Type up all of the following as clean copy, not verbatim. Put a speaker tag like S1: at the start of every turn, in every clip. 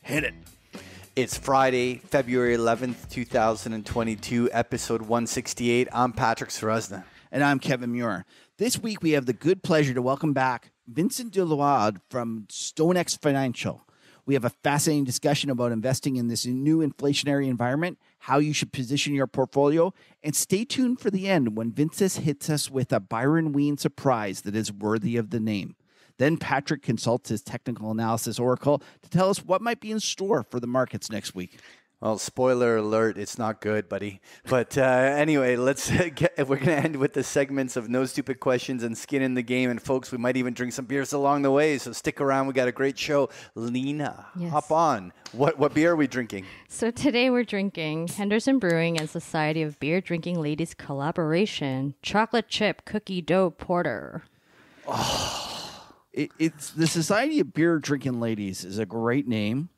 S1: Hit it.
S2: It's Friday, February 11th, 2022, episode 168. I'm Patrick Ceresna.
S1: And I'm Kevin Muir. This week we have the good pleasure to welcome back Vincent Deluard from StoneX Financial. We have a fascinating discussion about investing in this new inflationary environment, how you should position your portfolio, and stay tuned for the end when Vincent hits us with a Byron Wien surprise that is worthy of the name. Then Patrick consults his technical analysis oracle to tell us what might be in store for the markets next week.
S2: Well, spoiler alert, it's not good, buddy. But anyway, we're going to end with the segments of No Stupid Questions and Skin in the Game. And folks, we might even drink some beers along the way. So stick around. We got a great show. Lena,
S3: yes.
S2: Hop on. What beer are we drinking?
S3: So today we're drinking Henderson Brewing and Society of Beer Drinking Ladies collaboration chocolate chip cookie dough porter.
S1: It's the Society of Beer Drinking Ladies is a great name,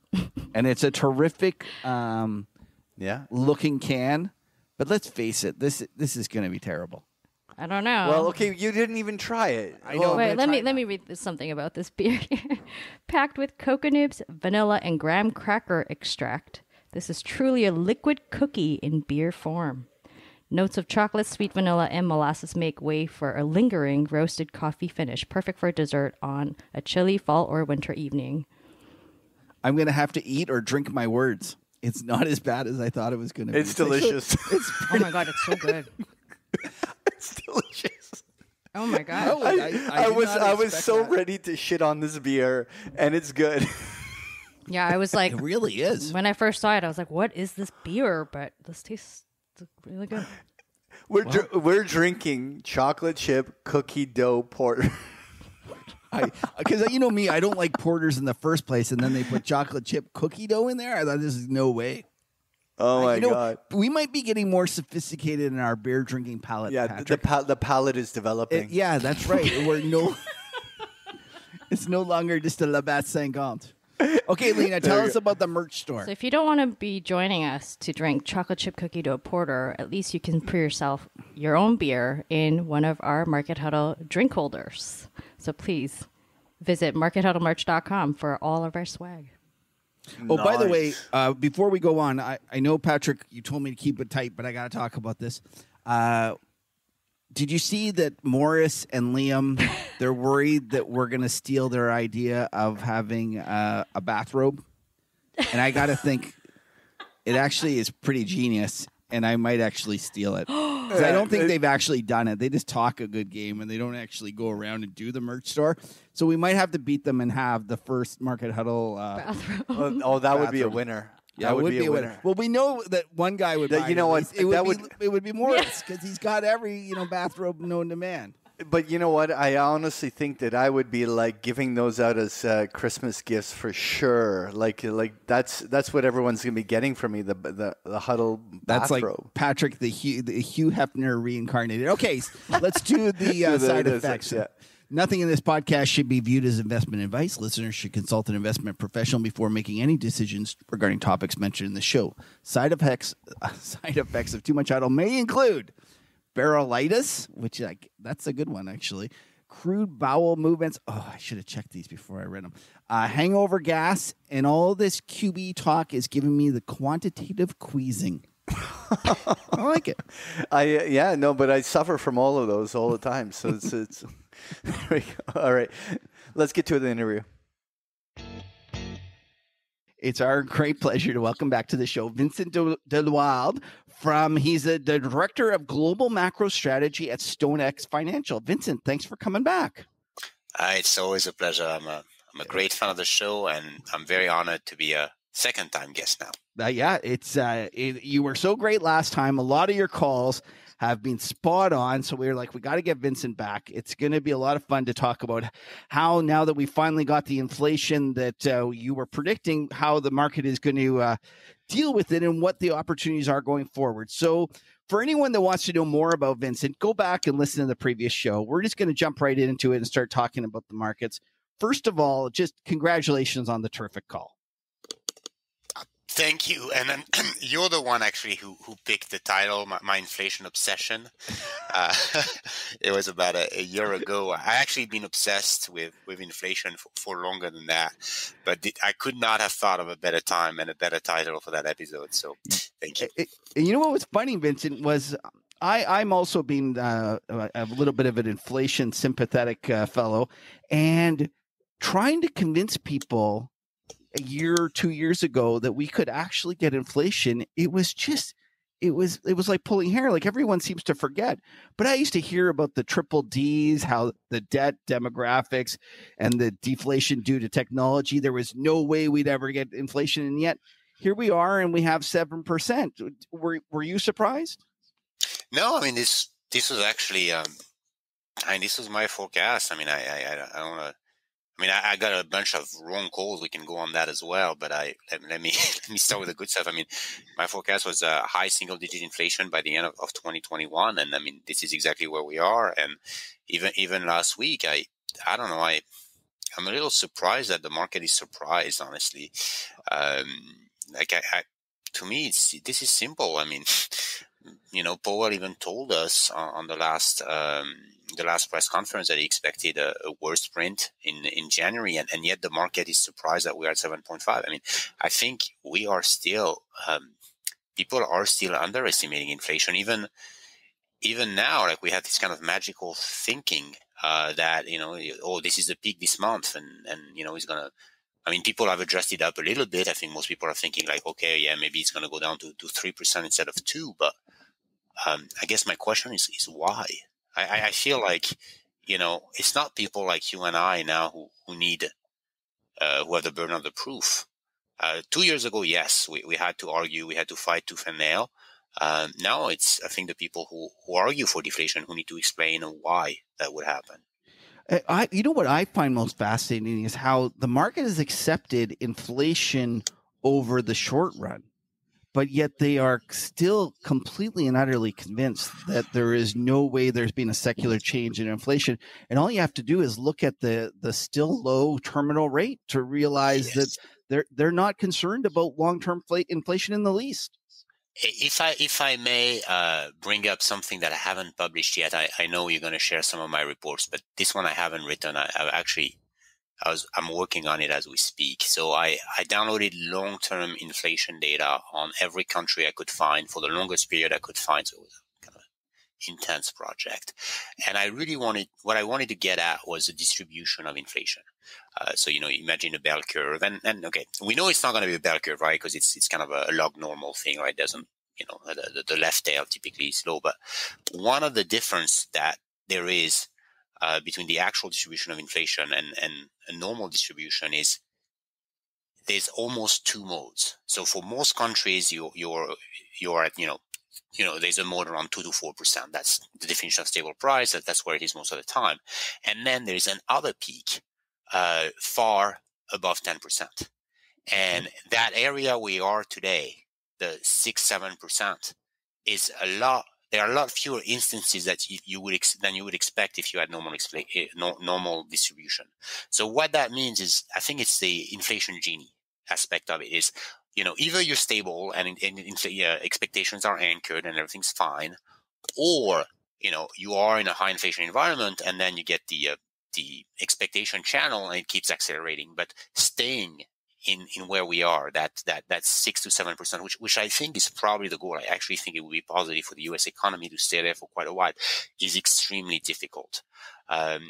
S1: and it's a terrific looking can. But let's face it, this is going to be terrible.
S3: I don't know.
S2: Well, okay, you didn't even try it.
S1: I know.
S3: Wait, let me read something about this beer. Packed with cocoa nibs, vanilla, and graham cracker extract, this is truly a liquid cookie in beer form. Notes of chocolate, sweet vanilla, and molasses make way for a lingering roasted coffee finish, perfect for dessert on a chilly fall or winter evening.
S1: I'm going to have to eat or drink my words. It's not as bad as I thought it was going to be.
S2: It's delicious.
S3: Oh my God, it's so good.
S2: It's delicious.
S3: Oh my God.
S2: I was so ready to shit on this beer, and it's good.
S3: Yeah, I was like,
S1: it really is.
S3: When I first saw it, I was like, what is this beer? But this tastes really good.
S2: We're drinking chocolate chip cookie dough porter.
S1: Because you know me, I don't like porters in the first place, and then they put chocolate chip cookie dough in there. I thought this is no way.
S2: Oh my God!
S1: We might be getting more sophisticated in our beer drinking palate.
S2: Yeah,
S1: Patrick.
S2: the palate is developing.
S1: Yeah, that's right. It's no longer just a Labatt 50. Okay, Lena, tell us about the merch store.
S3: So if you don't want to be joining us to drink chocolate chip cookie dough porter, at least you can pour yourself your own beer in one of our Market Huddle drink holders. So please visit markethuddlemerch.com for all of our swag.
S1: Oh, nice. By the way, before we go on, I know, Patrick, you told me to keep it tight, but I got to talk about this. Did you see that Morris and Liam, they're worried that we're going to steal their idea of having a bathrobe? And I got to think it actually is pretty genius, and I might actually steal it. 'Cause I don't think they've actually done it. They just talk a good game, and they don't actually go around and do the merch store. So we might have to beat them and have the first Market Huddle
S3: bathrobe.
S2: That would be a winner.
S1: Yeah, it would be a winner. Well, we know that one guy would buy
S2: you know what?
S1: It would be Morris because he's got every bathrobe known to man.
S2: But you know what? I honestly think that I would be like giving those out as Christmas gifts for sure. Like that's what everyone's gonna be getting from me. The Huddle bathrobe. That's like
S1: Patrick the Hugh Hefner reincarnated. Okay, let's do the side effects. Yeah. Nothing in this podcast should be viewed as investment advice. Listeners should consult an investment professional before making any decisions regarding topics mentioned in the show. Side effects of too much Huddle may include barrelitis, which that's a good one, actually. Crude bowel movements. Oh, I should have checked these before I read them. Hangover gas, and all this QB talk is giving me the quantitative queasing. I like it.
S2: But I suffer from all of those all the time. So it's there we go. All right, let's get to the interview.
S1: It's our great pleasure to welcome back to the show Vincent Deluard he's the Director of Global Macro Strategy at StoneX Financial. Vincent, thanks for coming back.
S4: It's always a pleasure. I'm a great fan of the show, and I'm very honored to be a second-time guest now.
S1: You were so great last time. A lot of your calls have been spot on. So we were like, we got to get Vincent back. It's going to be a lot of fun to talk about how, now that we finally got the inflation that you were predicting, how the market is going to deal with it and what the opportunities are going forward. So for anyone that wants to know more about Vincent, go back and listen to the previous show. We're just going to jump right into it and start talking about the markets. First of all, just congratulations on the terrific call.
S4: Thank you. And then you're the one actually who picked the title, my inflation obsession. It was about a year ago. I actually been obsessed with inflation for longer than that, but I could not have thought of a better time and a better title for that episode. So thank you.
S1: You know what was funny, Vincent, was I'm also being a little bit of an inflation sympathetic fellow, and trying to convince people a year or 2 years ago that we could actually get inflation. It was like pulling hair. Like everyone seems to forget. But I used to hear about the triple Ds, how the debt, demographics, and the deflation due to technology. There was no way we'd ever get inflation, and yet here we are, and we have 7%. Were you surprised?
S4: No, I mean this was actually this was my forecast. I mean I don't want to. I mean, I got a bunch of wrong calls. We can go on that as well, but let me start with the good stuff. I mean, my forecast was a high single-digit inflation by the end of 2021, and I mean, this is exactly where we are. And even last week, I don't know, I'm a little surprised that the market is surprised. Honestly, to me, this is simple. I mean, Powell even told us on the last press conference that he expected a worse print in January, and yet the market is surprised that we are at 7.5. I mean, I think we are still people are still underestimating inflation. Even now, like we have this kind of magical thinking that this is the peak this month, and it's gonna. I mean, people have adjusted up a little bit. I think most people are thinking like, okay, yeah, maybe it's going to go down to 3% instead of 2%. But I guess my question is why? I feel like, it's not people like you and I now who need, who have the burden of the proof. 2 years ago, yes, we had to argue, we had to fight tooth and nail. Now it's, I think, the people who argue for deflation who need to explain why that would happen.
S1: You know what I find most fascinating is how the market has accepted inflation over the short run, but yet they are still completely and utterly convinced that there is no way there's been a secular change in inflation. And all you have to do is look at the still low terminal rate to realize that they're not concerned about long-term inflation in the least.
S4: If I may bring up something that I haven't published yet, I know you're going to share some of my reports, but this one I haven't written. I'm working on it as we speak. So I downloaded long-term inflation data on every country I could find for the longest period I could find. So it was a kind of intense project. And what I wanted to get at was the distribution of inflation. So, imagine a bell curve, and okay, we know it's not going to be a bell curve, right? Because it's kind of a log normal thing, right? It doesn't, the left tail typically is low, but one of the difference that there is between the actual distribution of inflation and a normal distribution is there's almost two modes. So for most countries, you're at, there's a mode around 2 to 4%. That's the definition of stable price. That's where it is most of the time. And then there's another peak far above 10%. And that area we are today, the 6-7%, is a lot. There are a lot fewer instances that you would expect if you had normal distribution. So what that means is, I think it's the inflation genie aspect of it. Is either you're stable and expectations are anchored and everything's fine, or you are in a high inflation environment and then you get the expectation channel and it keeps accelerating, but staying in where we are, that 6 to 7%, which I think is probably the goal. I actually think it would be positive for the U.S. economy to stay there for quite a while, is extremely difficult. And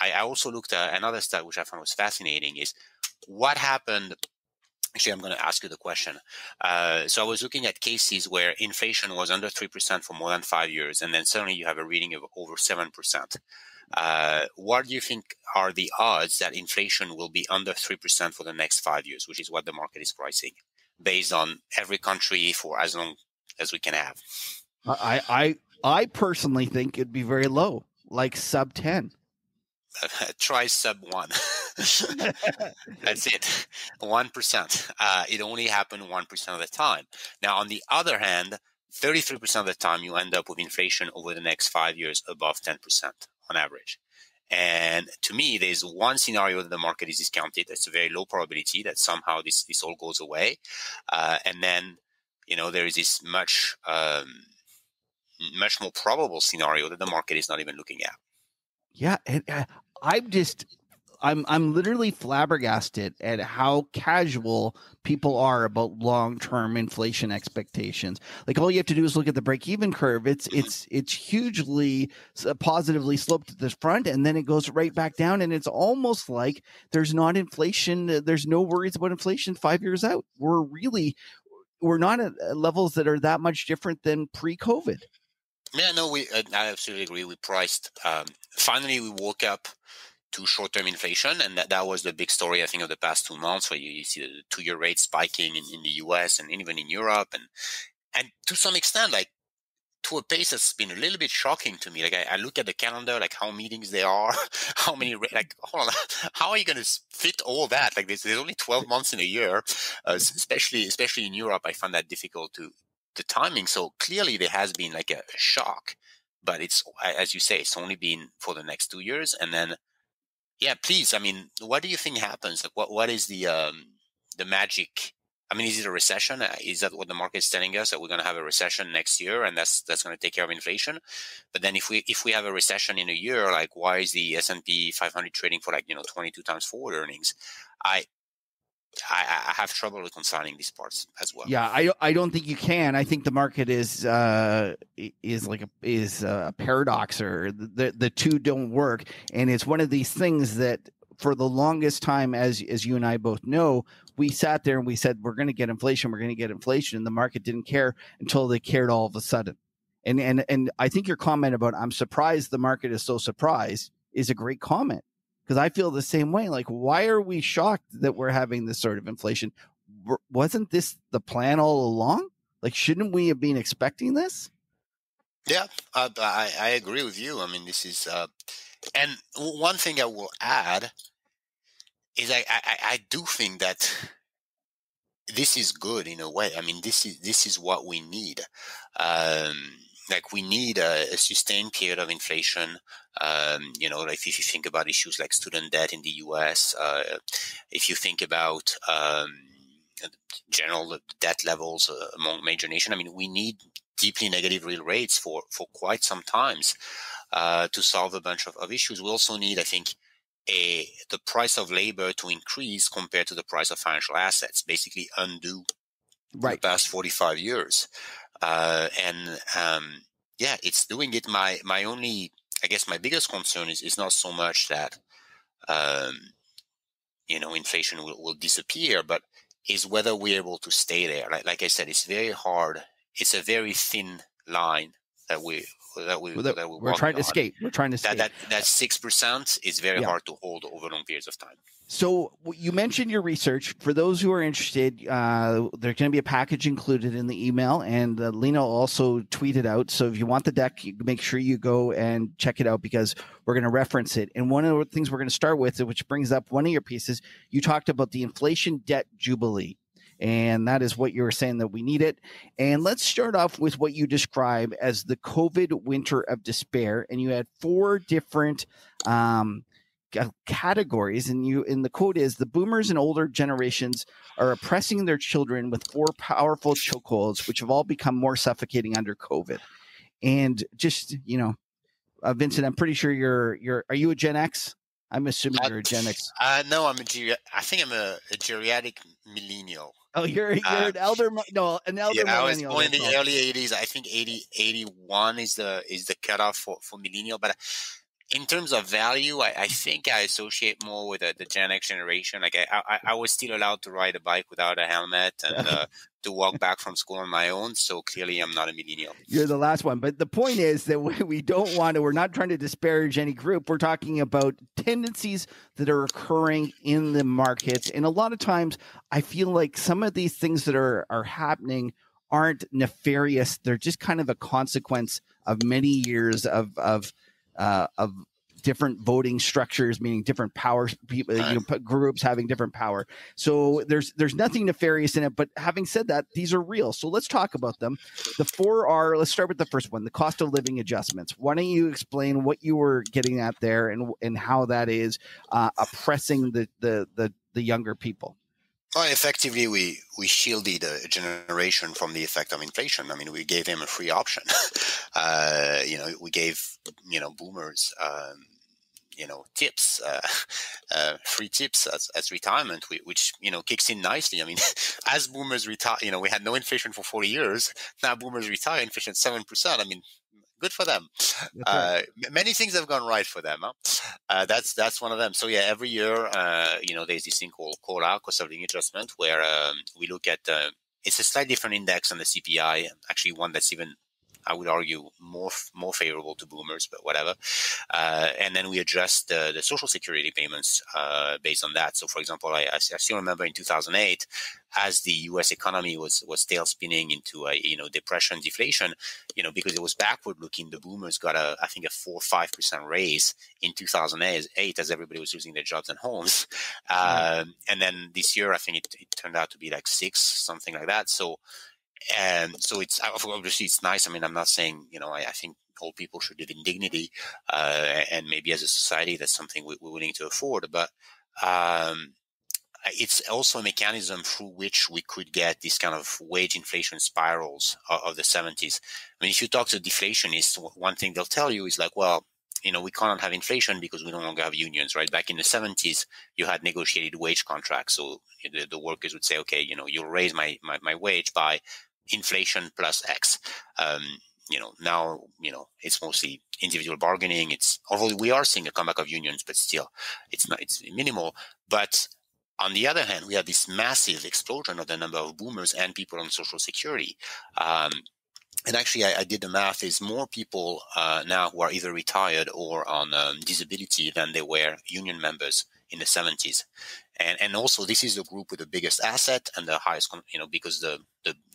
S4: I also looked at another stat which I found was fascinating, is what happened. Actually, I'm going to ask you the question. So I was looking at cases where inflation was under 3% for more than 5 years, and then suddenly you have a reading of over 7%. What do you think are the odds that inflation will be under 3% for the next 5 years, which is what the market is pricing, based on every country for as long as we can have?
S1: I personally think it'd be very low, like sub 10.
S4: Try sub 1. That's it. 1%. It only happened 1% of the time. Now, on the other hand, 33% of the time you end up with inflation over the next 5 years above 10% on average. And to me, there's one scenario that the market is discounted. It's a very low probability that somehow this all goes away. And then, there is this much more probable scenario that the market is not even looking at.
S1: Yeah. And I'm literally flabbergasted at how casual people are about long-term inflation expectations. Like, all you have to do is look at the break-even curve. It's hugely positively sloped at the front, and then it goes right back down. And it's almost like there's not inflation. There's no worries about inflation 5 years out. We're not at levels that are that much different than pre-COVID.
S4: Yeah, no, I absolutely agree. We priced. Finally, we woke up to short-term inflation, and that was the big story, I think, of the past 2 months, where you see the 2-year rate spiking in the US and even in Europe, and to some extent, like, to a pace that's been a little bit shocking to me. Like, I look at the calendar, like how meetings there are, how many, like, hold on, how are you going to fit all that? Like, there's only 12 months in a year, especially in Europe. I find that difficult the timing. So clearly there has been like a shock, but it's, as you say, it's only been for the next 2 years, and then. Yeah, please. I mean, what do you think happens? Like, what is the magic? I mean, is it a recession? Is that what the market is telling us, that we're going to have a recession next year, and that's going to take care of inflation? But then if we have a recession in a year, like, why is the S&P 500 trading for 22 times forward earnings? I have trouble reconciling these parts as well.
S1: Yeah, I don't think you can. I think the market is a paradox, or the two don't work, and it's one of these things that for the longest time, as you and I both know, we sat there and we said we're going to get inflation, and the market didn't care until they cared all of a sudden. And I think your comment about I'm surprised the market is so surprised is a great comment. Because I feel the same way. Like, why are we shocked that we're having this sort of inflation? Wasn't this the plan all along? Like, shouldn't we have been expecting this?
S4: Yeah, I agree with you. I mean, this is, and one thing I will add is I do think that this is good in a way. I mean, this is what we need. Like, we need a sustained period of inflation. Like, if you think about issues like student debt in the U.S., if you think about general debt levels among major nations, I mean, we need deeply negative real rates for quite some times to solve a bunch of issues. We also need, I think, the price of labor to increase compared to the price of financial assets, basically undo the past 45 years. Yeah, it's doing it. My only, I guess, my biggest concern is not so much that, inflation will disappear, but is whether we're able to stay there. Like I said, it's very hard. It's a very thin line that we're
S1: trying to escape. We're trying to escape.
S4: That 6% is very hard to hold over long periods of time.
S1: So you mentioned your research. For those who are interested, there's going to be a package included in the email, and Lena also tweeted out. So if you want the deck, you make sure you go and check it out, because we're going to reference it. And one of the things we're going to start with, which brings up one of your pieces, you talked about the inflation debt jubilee. And that is what you were saying, that we need it. And let's start off with what you describe as the COVID winter of despair. And you had 4 different categories. And the quote is, the boomers and older generations are oppressing their children with 4 powerful chokeholds, which have all become more suffocating under COVID. And just, Vincent, I'm pretty sure are you a Gen X? I'm assuming you're a Gen X.
S4: No, I think I'm a geriatric millennial.
S1: Oh, you're an elder. No, an elder.
S4: Yeah, I was born in the early 80s. I think 81 is the cutoff for millennial. But in terms of value, I think I associate more with the Gen X generation. Like, I was still allowed to ride a bike without a helmet and to walk back from school on my own. So clearly I'm not a millennial.
S1: You're the last one. But the point is that we're not trying to disparage any group. We're talking about tendencies that are occurring in the markets. And a lot of times I feel like some of these things that are happening aren't nefarious. They're just kind of a consequence of many years of different voting structures, meaning different power people, groups having different power. So there's nothing nefarious in it. But having said that, these are real. So let's talk about them. The 4 are. Let's start with the first one: the cost of living adjustments. Why don't you explain what you were getting at there and how that is oppressing the younger people?
S4: Well, effectively, we shielded a generation from the effect of inflation. I mean, we gave them a free option. We gave, boomers, tips, free tips as retirement, which, kicks in nicely. I mean, as boomers retire, we had no inflation for 40 years. Now boomers retire, inflation 7%. I mean, good for them. Right. Many things have gone right for them. Huh? That's one of them. So yeah, every year, there's this thing called COLA, cost of living adjustment, where we look at. It's a slightly different index than the CPI. Actually, one that's even, I would argue, more favorable to boomers, but whatever. And then we adjust the Social Security payments based on that. So, for example, I still remember in 2008, as the U.S. economy was tail spinning into depression, deflation, because it was backward looking, the boomers got I think a 4 or 5% raise in 2008 as everybody was losing their jobs and homes. And then this year, I think it turned out to be like 6, something like that. So it's obviously it's nice. I mean, I'm not saying, I think all people should live in dignity, and maybe as a society, that's something we're willing to afford. But it's also a mechanism through which we could get this kind of wage inflation spirals of the 70s. I mean, if you talk to deflationists, one thing they'll tell you is like, well, we cannot have inflation because we no longer have unions, right? Back in the 70s, you had negotiated wage contracts. So the workers would say, okay, you'll raise my wage by inflation plus X. Now, it's mostly individual bargaining. Although we are seeing a comeback of unions, but still it's minimal. But on the other hand, we have this massive explosion of the number of boomers and people on Social Security. And actually, I did the math. There's more people now who are either retired or on disability than there were union members in the 70s. And also, this is the group with the biggest asset and the highest, because the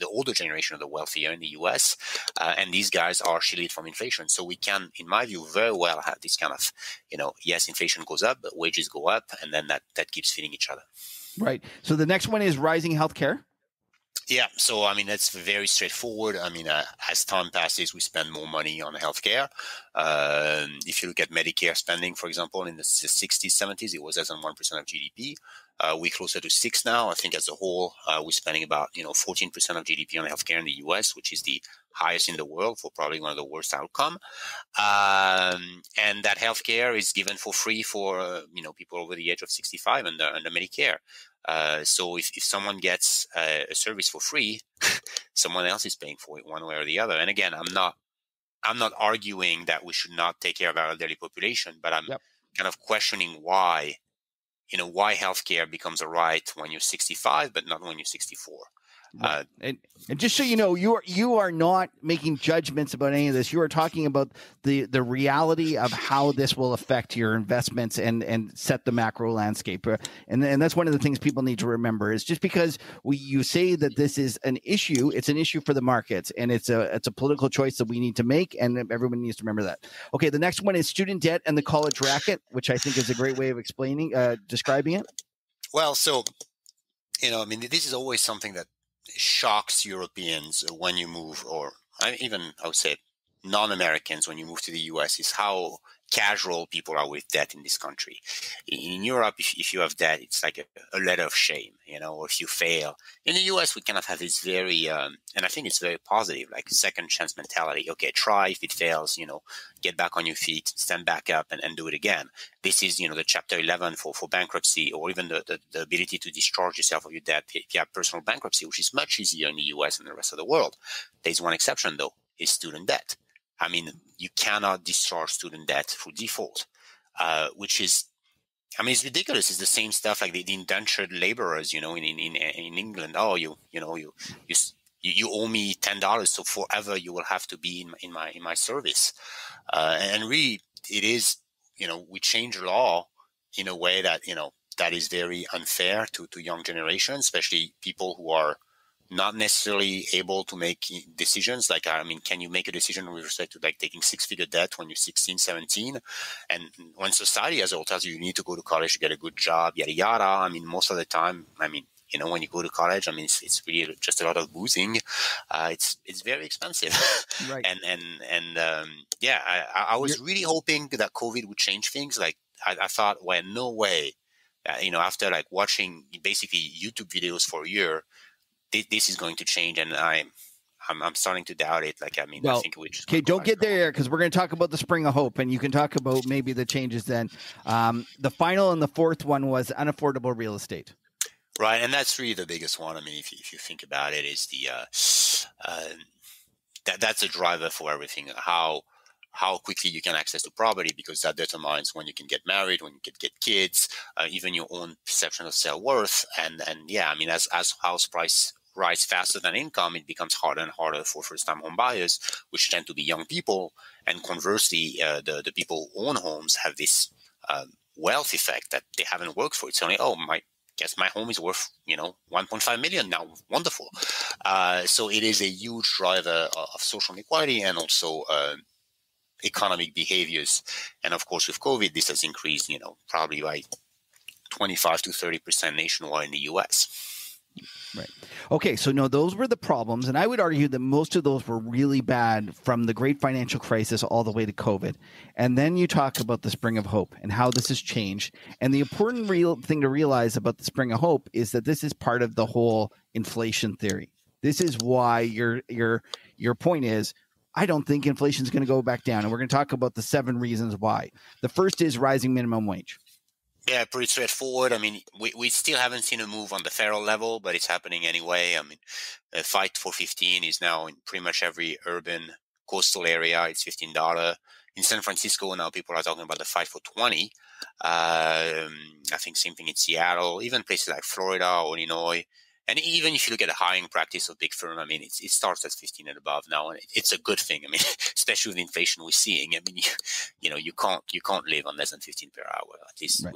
S4: older generation are the wealthier in the U.S., and these guys are shielded from inflation. So we can, in my view, very well have this kind of, yes, inflation goes up, but wages go up, and then that keeps feeding each other. Right.
S1: So the next one is rising healthcare.
S4: Yeah. So, I mean, that's very straightforward. I mean, as time passes, we spend more money on healthcare. If you look at Medicare spending, for example, in the 60s, 70s, it was less than 1% of GDP. We're closer to 6 now. I think as a whole, we're spending about, 14% of GDP on healthcare in the US, which is the highest in the world for probably one of the worst outcome. And that healthcare is given for free for, people over the age of 65 under Medicare. So if someone gets a service for free, someone else is paying for it one way or the other. And again, I'm not arguing that we should not take care of our elderly population, but I'm kind of questioning why healthcare becomes a right when you're 65, but not when you're 64.
S1: Right. And just so you know, you are not making judgments about any of this. You are talking about the reality of how this will affect your investments and set the macro landscape. And that's one of the things people need to remember is just because you say that this is an issue, it's an issue for the markets, and it's a political choice that we need to make, and everyone needs to remember that. Okay, the next one is student debt and the college racket, which I think is a great way of describing it.
S4: Well, so this is always something that shocks Europeans when you move, or even I would say non-Americans when you move to the US, is how casual people are with debt in this country. In Europe, if you have debt, it's like a letter of shame, or if you fail. In the US, we kind of have this very, and I think it's very positive, like second chance mentality. Okay, try. If it fails, get back on your feet, stand back up and do it again. This is, the chapter 11 for bankruptcy, or even the ability to discharge yourself of your debt if you have personal bankruptcy, which is much easier in the US than the rest of the world. There's one exception, though, is student debt. I mean, you cannot discharge student debt through default, which is, it's ridiculous. It's the same stuff like the indentured laborers, in England. Oh, you owe me $10, so forever you will have to be in my service. And really, it is, we change the law in a way that that is very unfair to young generations, especially people who are not necessarily able to make decisions. Like, I mean, can you make a decision with respect to like taking 6-figure debt when you're 16, 17? And when society as a whole tells you need to go to college to get a good job, yada, yada. I mean, most of the time, I mean, you know, when you go to college, I mean, it's really just a lot of boozing. It's very expensive.
S1: Right.
S4: Yeah, I was really hoping that COVID would change things. Like, I thought, well, no way. You know, after like watching basically YouTube videos for a year, this is going to change, and I'm starting to doubt it. Like, I mean, I think we just
S1: don't get there, because we're going to talk about the spring of hope, and you can talk about maybe the changes then. The final and the fourth one was unaffordable real estate.
S4: Right, and that's really the biggest one. I mean, if you think about it, is that's a driver for everything. How quickly you can access to property, because that determines when you can get married, when you can get kids, even your own perception of self-worth. And yeah, I mean, as house price rise faster than income, it becomes harder and harder for first-time home buyers, which tend to be young people. And conversely, the people who own homes have this wealth effect that they haven't worked for. It's only, guess my home is worth, 1.5 million now. Wonderful. So it is a huge driver of social inequality and also economic behaviors. And of course, with COVID, this has increased, probably by 25 to 30% nationwide in the US.
S1: Right. Okay. So no, those were the problems. And I would argue that most of those were really bad from the great financial crisis all the way to COVID. And then you talk about the spring of hope and how this has changed. And the important real thing to realize about the spring of hope is that this is part of the whole inflation theory. This is why your point is, I don't think inflation is going to go back down. And we're going to talk about the 7 reasons why. The first is rising minimum wage.
S4: Yeah, pretty straightforward. I mean, we still haven't seen a move on the federal level, but it's happening anyway. I mean, a fight for 15 is now in pretty much every urban coastal area. It's $15. In San Francisco now, people are talking about the fight for 20. I think same thing in Seattle, even places like Florida or Illinois. And even if you look at the hiring practice of big firm, I mean, it starts at 15 and above now, and it's a good thing. I mean, especially with the inflation we're seeing. I mean, you can't live on less than 15 per hour, at least.
S1: Right.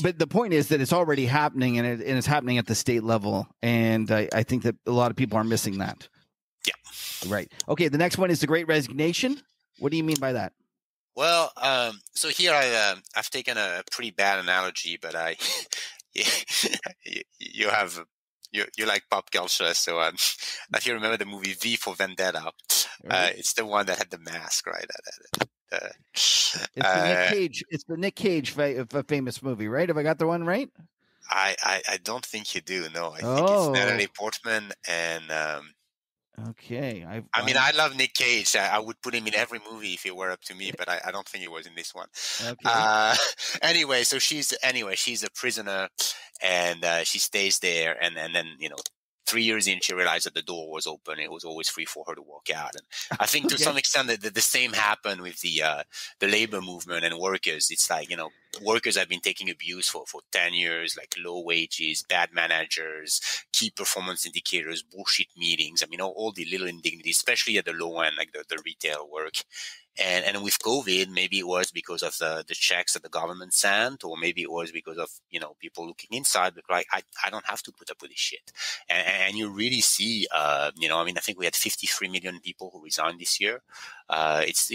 S1: But the point is that it's already happening, and it's happening at the state level, and I think that a lot of people are missing that.
S4: Yeah.
S1: Right. Okay. The next one is the Great Resignation. What do you mean by that?
S4: Well, so here I've taken a pretty bad analogy, but you like pop culture, so if you remember the movie V for Vendetta, it's the one that had the mask, right?
S1: It's the Nick Cage. It's the Nick Cage famous movie, right? Have I got the one right?
S4: I don't think you do. No, I think it's Natalie Portman and.
S1: Okay.
S4: I mean, I love Nick Cage. I would put him in every movie if it were up to me, but I don't think he was in this one.
S1: Okay.
S4: Anyway, so she's a prisoner, and she stays there, and then 3 years in, she realized that the door was open. It was always free for her to walk out. And I think to some extent that the same happened with the labor movement and workers. It's like, workers have been taking abuse for 10 years, like low wages, bad managers, key performance indicators, bullshit meetings. I mean, all the little indignities, especially at the low end, like the retail work. And with COVID, maybe it was because of the checks that the government sent, or maybe it was because of, people looking inside, but like, I don't have to put up with this shit. And you really see, I think we had 53 million people who resigned this year. It's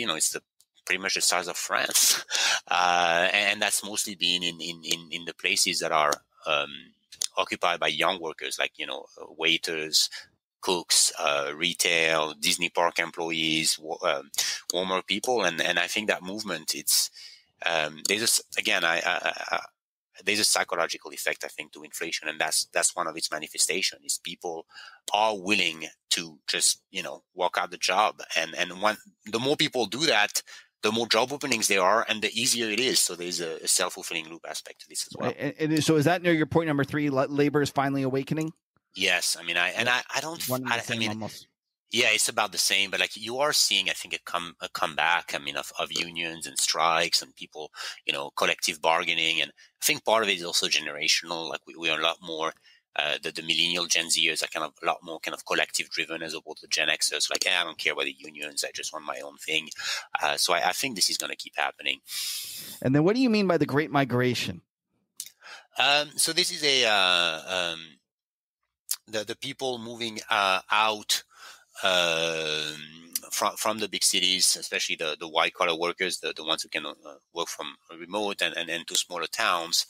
S4: pretty much the size of France. And that's mostly been in the places that are, occupied by young workers, like, waiters, cooks, retail, Disney park employees, Walmart people, and I think that movement, it's there's a psychological effect, I think, to inflation, and that's one of its manifestations. Is people are willing to just walk out the job, and the more people do that, the more job openings there are, and the easier it is. So there's a self-fulfilling loop aspect to this as well.
S1: And so is that near your point number 3? Labor is finally awakening.
S4: Yes, I mean, almost. Yeah, it's about the same, but like you are seeing, I think, a comeback. I mean, of unions and strikes and people, collective bargaining, and I think part of it is also generational. Like we are a lot more. The millennial Gen Zers are kind of a lot more kind of collective driven as opposed to Gen Xers. Like, I don't care about the unions. I just want my own thing. So I think this is going to keep happening.
S1: And then, what do you mean by the Great Migration?
S4: So this is the people moving out from the big cities, especially the white collar workers, the ones who can work from remote and to smaller towns.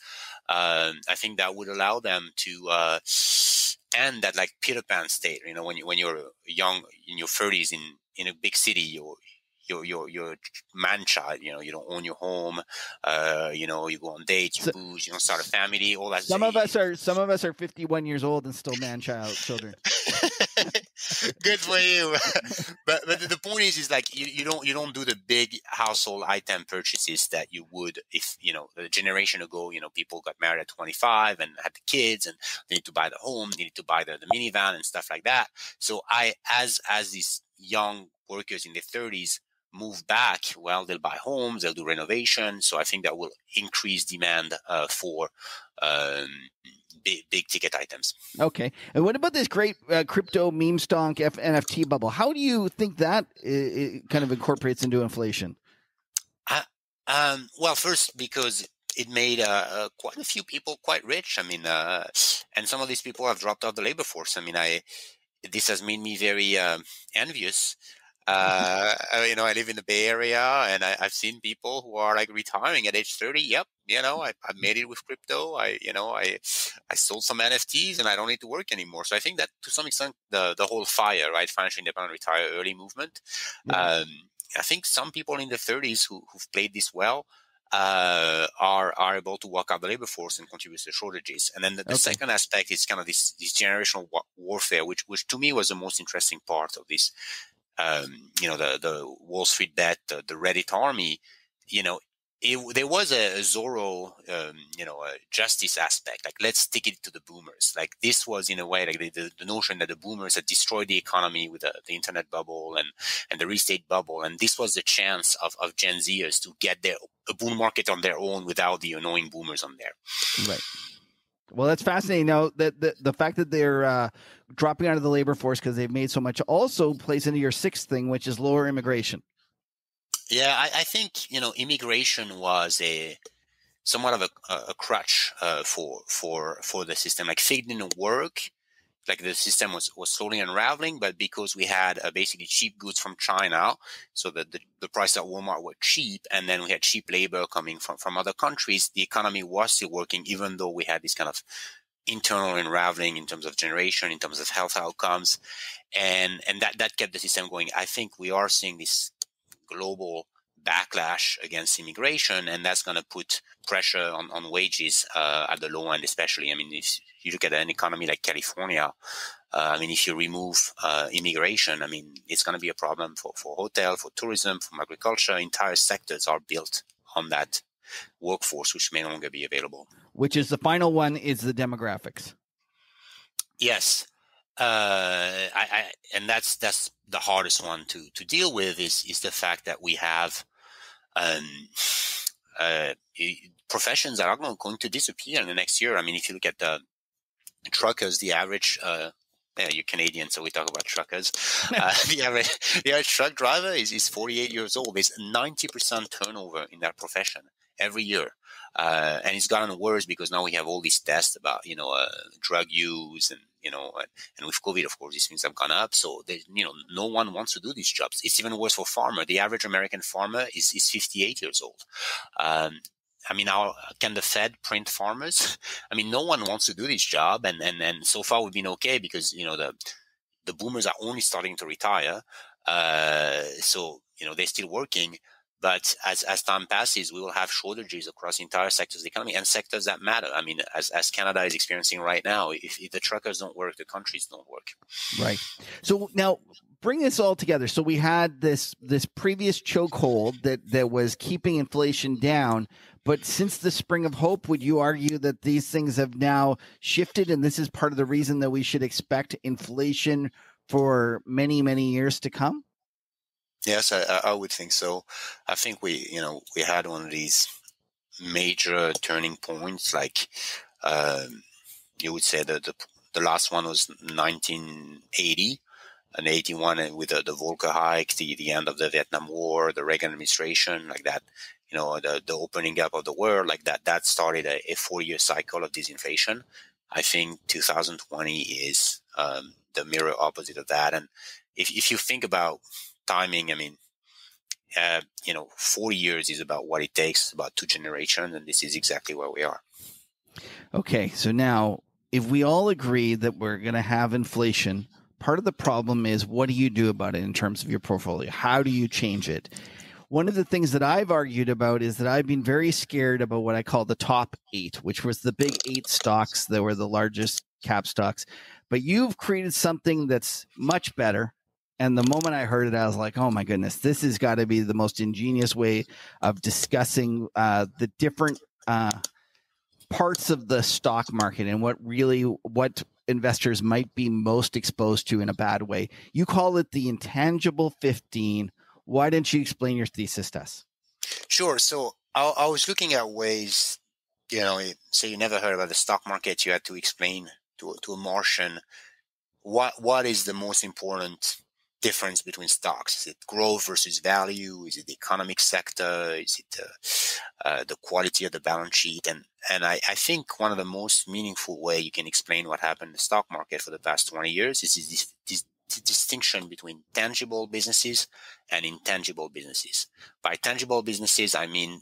S4: I think that would allow them to end that like Peter Pan state. You know, when you're young in your 30s in a big city, you're man child. You know, you don't own your home. You know, you go on dates, you booze, you don't start a family. All that.
S1: Some of us are 51 years old and still man child children.
S4: Good for you. but the point is like you don't do the big household item purchases that you would if, you know, a generation ago, you know, people got married at 25 and had the kids and they need to buy the home, they need to buy the minivan and stuff like that. So as these young workers in their 30s move back, well, they'll buy homes, they'll do renovation. So I think that will increase demand for big ticket items.
S1: Okay. And what about this great crypto meme stonk NFT bubble? How do you think that it kind of incorporates into inflation?
S4: Well, first, because it made quite a few people quite rich. I mean, and some of these people have dropped off the labor force. I mean, this has made me very envious. You know, I live in the Bay Area, and I've seen people who are like retiring at age 30. Yep, you know, I made it with crypto. I sold some NFTs, and I don't need to work anymore. So I think that to some extent, the whole FIRE, right, financially independent, retire early movement. Yeah. I think some people in their 30s who've played this well are able to walk out the labor force and contribute to shortages. And then the second aspect is kind of this generational warfare, which to me was the most interesting part of this. You know, the Wall Street bet, the Reddit army, you know, there was a Zorro, you know, a justice aspect. Like, let's stick it to the boomers. Like, this was in a way like the notion that the boomers had destroyed the economy with the internet bubble and the real estate bubble. And this was the chance of Gen Zers to get a bull market on their own without the annoying boomers on there.
S1: Right. Well, that's fascinating. Now, the fact that they're dropping out of the labor force because they've made so much also plays into your sixth thing, which is lower immigration.
S4: Yeah, I think, you know, immigration was somewhat of a crutch for the system. Like, FIG didn't work. Like, the system was slowly unraveling, but because we had basically cheap goods from China, so that the price at Walmart were cheap, and then we had cheap labor coming from other countries, the economy was still working, even though we had this kind of internal unraveling in terms of generation, in terms of health outcomes, and that kept the system going. I think we are seeing this global backlash against immigration, and that's going to put pressure on wages at the low end, especially. I mean, if you look at an economy like California, I mean, if you remove immigration, I mean, it's going to be a problem for hotel, for tourism, for agriculture. Entire sectors are built on that workforce, which may no longer be available.
S1: Which is the final one, is the demographics.
S4: Yes. And that's the hardest one to deal with is the fact that we have professions that are going to disappear in the next year. I mean, if you look at the truckers, the average you're Canadian, so we talk about truckers. The average truck driver is 48 years old. There's 90% turnover in that profession every year. And it's gotten worse because now we have all these tests about, you know, drug use and, you know, and with COVID, of course, these things have gone up. So, you know, no one wants to do these jobs. It's even worse for farmer. The average American farmer is 58 years old. I mean, can the Fed print farmers? I mean, no one wants to do this job. And so far we've been okay because, you know, the boomers are only starting to retire. So, you know, they're still working. But as time passes, we will have shortages across entire sectors of the economy and sectors that matter. I mean, as Canada is experiencing right now, if the truckers don't work, the countries don't work. Right.
S1: So now bring this all together. So we had this previous chokehold that was keeping inflation down. But since the spring of hope, would you argue that these things have now shifted? And this is part of the reason that we should expect inflation for many, many years to come?
S4: Yes, I would think so. I think we had one of these major turning points, like you would say that the last one was 1980 and 81 with the Volcker hike, the end of the Vietnam War, the Reagan administration, like that, you know, the opening up of the world, like that started a 4-year cycle of disinflation. I think 2020 is the mirror opposite of that. And if you think about timing, 40 years is about what it takes, about 2 generations, and this is exactly where we are.
S1: Okay, so now if we all agree that we're going to have inflation, part of the problem is, what do you do about it in terms of your portfolio? How do you change it? One of the things that I've argued about is that I've been very scared about what I call the top 8, which was the big 8 stocks that were the largest cap stocks. But you've created something that's much better. And the moment I heard it, I was like, oh my goodness, this has got to be the most ingenious way of discussing the different parts of the stock market and what investors might be most exposed to in a bad way. You call it the intangible 15. Why don't you explain your thesis to us?
S4: Sure. So I was looking at ways, say you never heard about the stock market, you had to explain to a Martian what is the most important difference between stocks. Is it growth versus value? Is it the economic sector? Is it the quality of the balance sheet? And I think one of the most meaningful way you can explain what happened in the stock market for the past 20 years is this distinction between tangible businesses and intangible businesses. By tangible businesses, I mean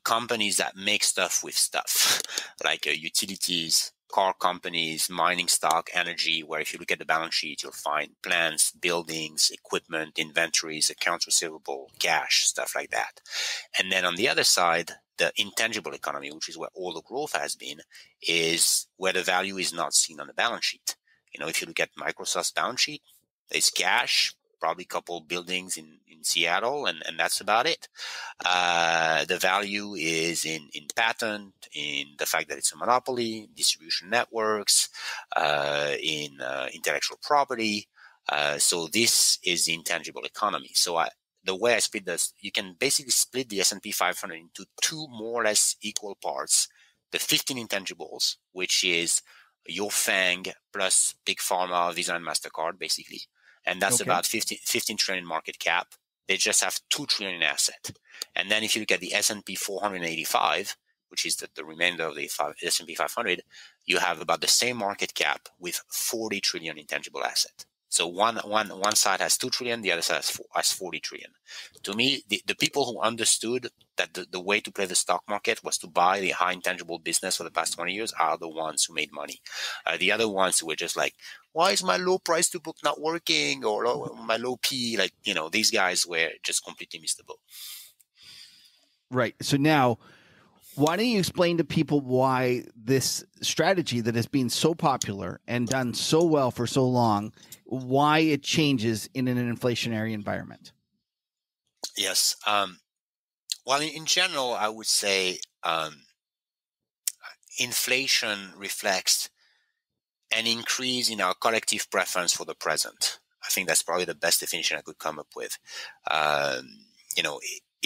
S4: companies that make stuff with stuff, like utilities, car companies, mining stock, energy, where if you look at the balance sheet, you'll find plants, buildings, equipment, inventories, accounts receivable, cash, stuff like that. And then on the other side, the intangible economy, which is where all the growth has been, is where the value is not seen on the balance sheet. If you look at Microsoft's balance sheet, there's cash, probably a couple buildings in Seattle, and that's about it. The value is in patent, in the fact that it's a monopoly, distribution networks, in intellectual property. So this is the intangible economy. So the way I split this, you can basically split the S&P 500 into 2 more or less equal parts. The 15 intangibles, which is your FANG plus Big Pharma, Visa and MasterCard, basically. And that's about 15 trillion market cap. They just have 2 trillion in asset. And then if you look at the S&P 485, which is the remainder of the S&P 500, you have about the same market cap with 40 trillion intangible asset. So one side has 2 trillion, the other side has 40 trillion. To me, the people who understood that the way to play the stock market was to buy the high intangible business for the past 20 years are the ones who made money. The other ones who were just like, why is my low price to book not working? Or my low P, these guys were just completely missed the boat.
S1: Right. So now, why don't you explain to people why this strategy that has been so popular and done so well for so long, why it changes in an inflationary environment?
S4: Yes. Well, in general, I would say inflation reflects an increase in our collective preference for the present. I think that's probably the best definition I could come up with.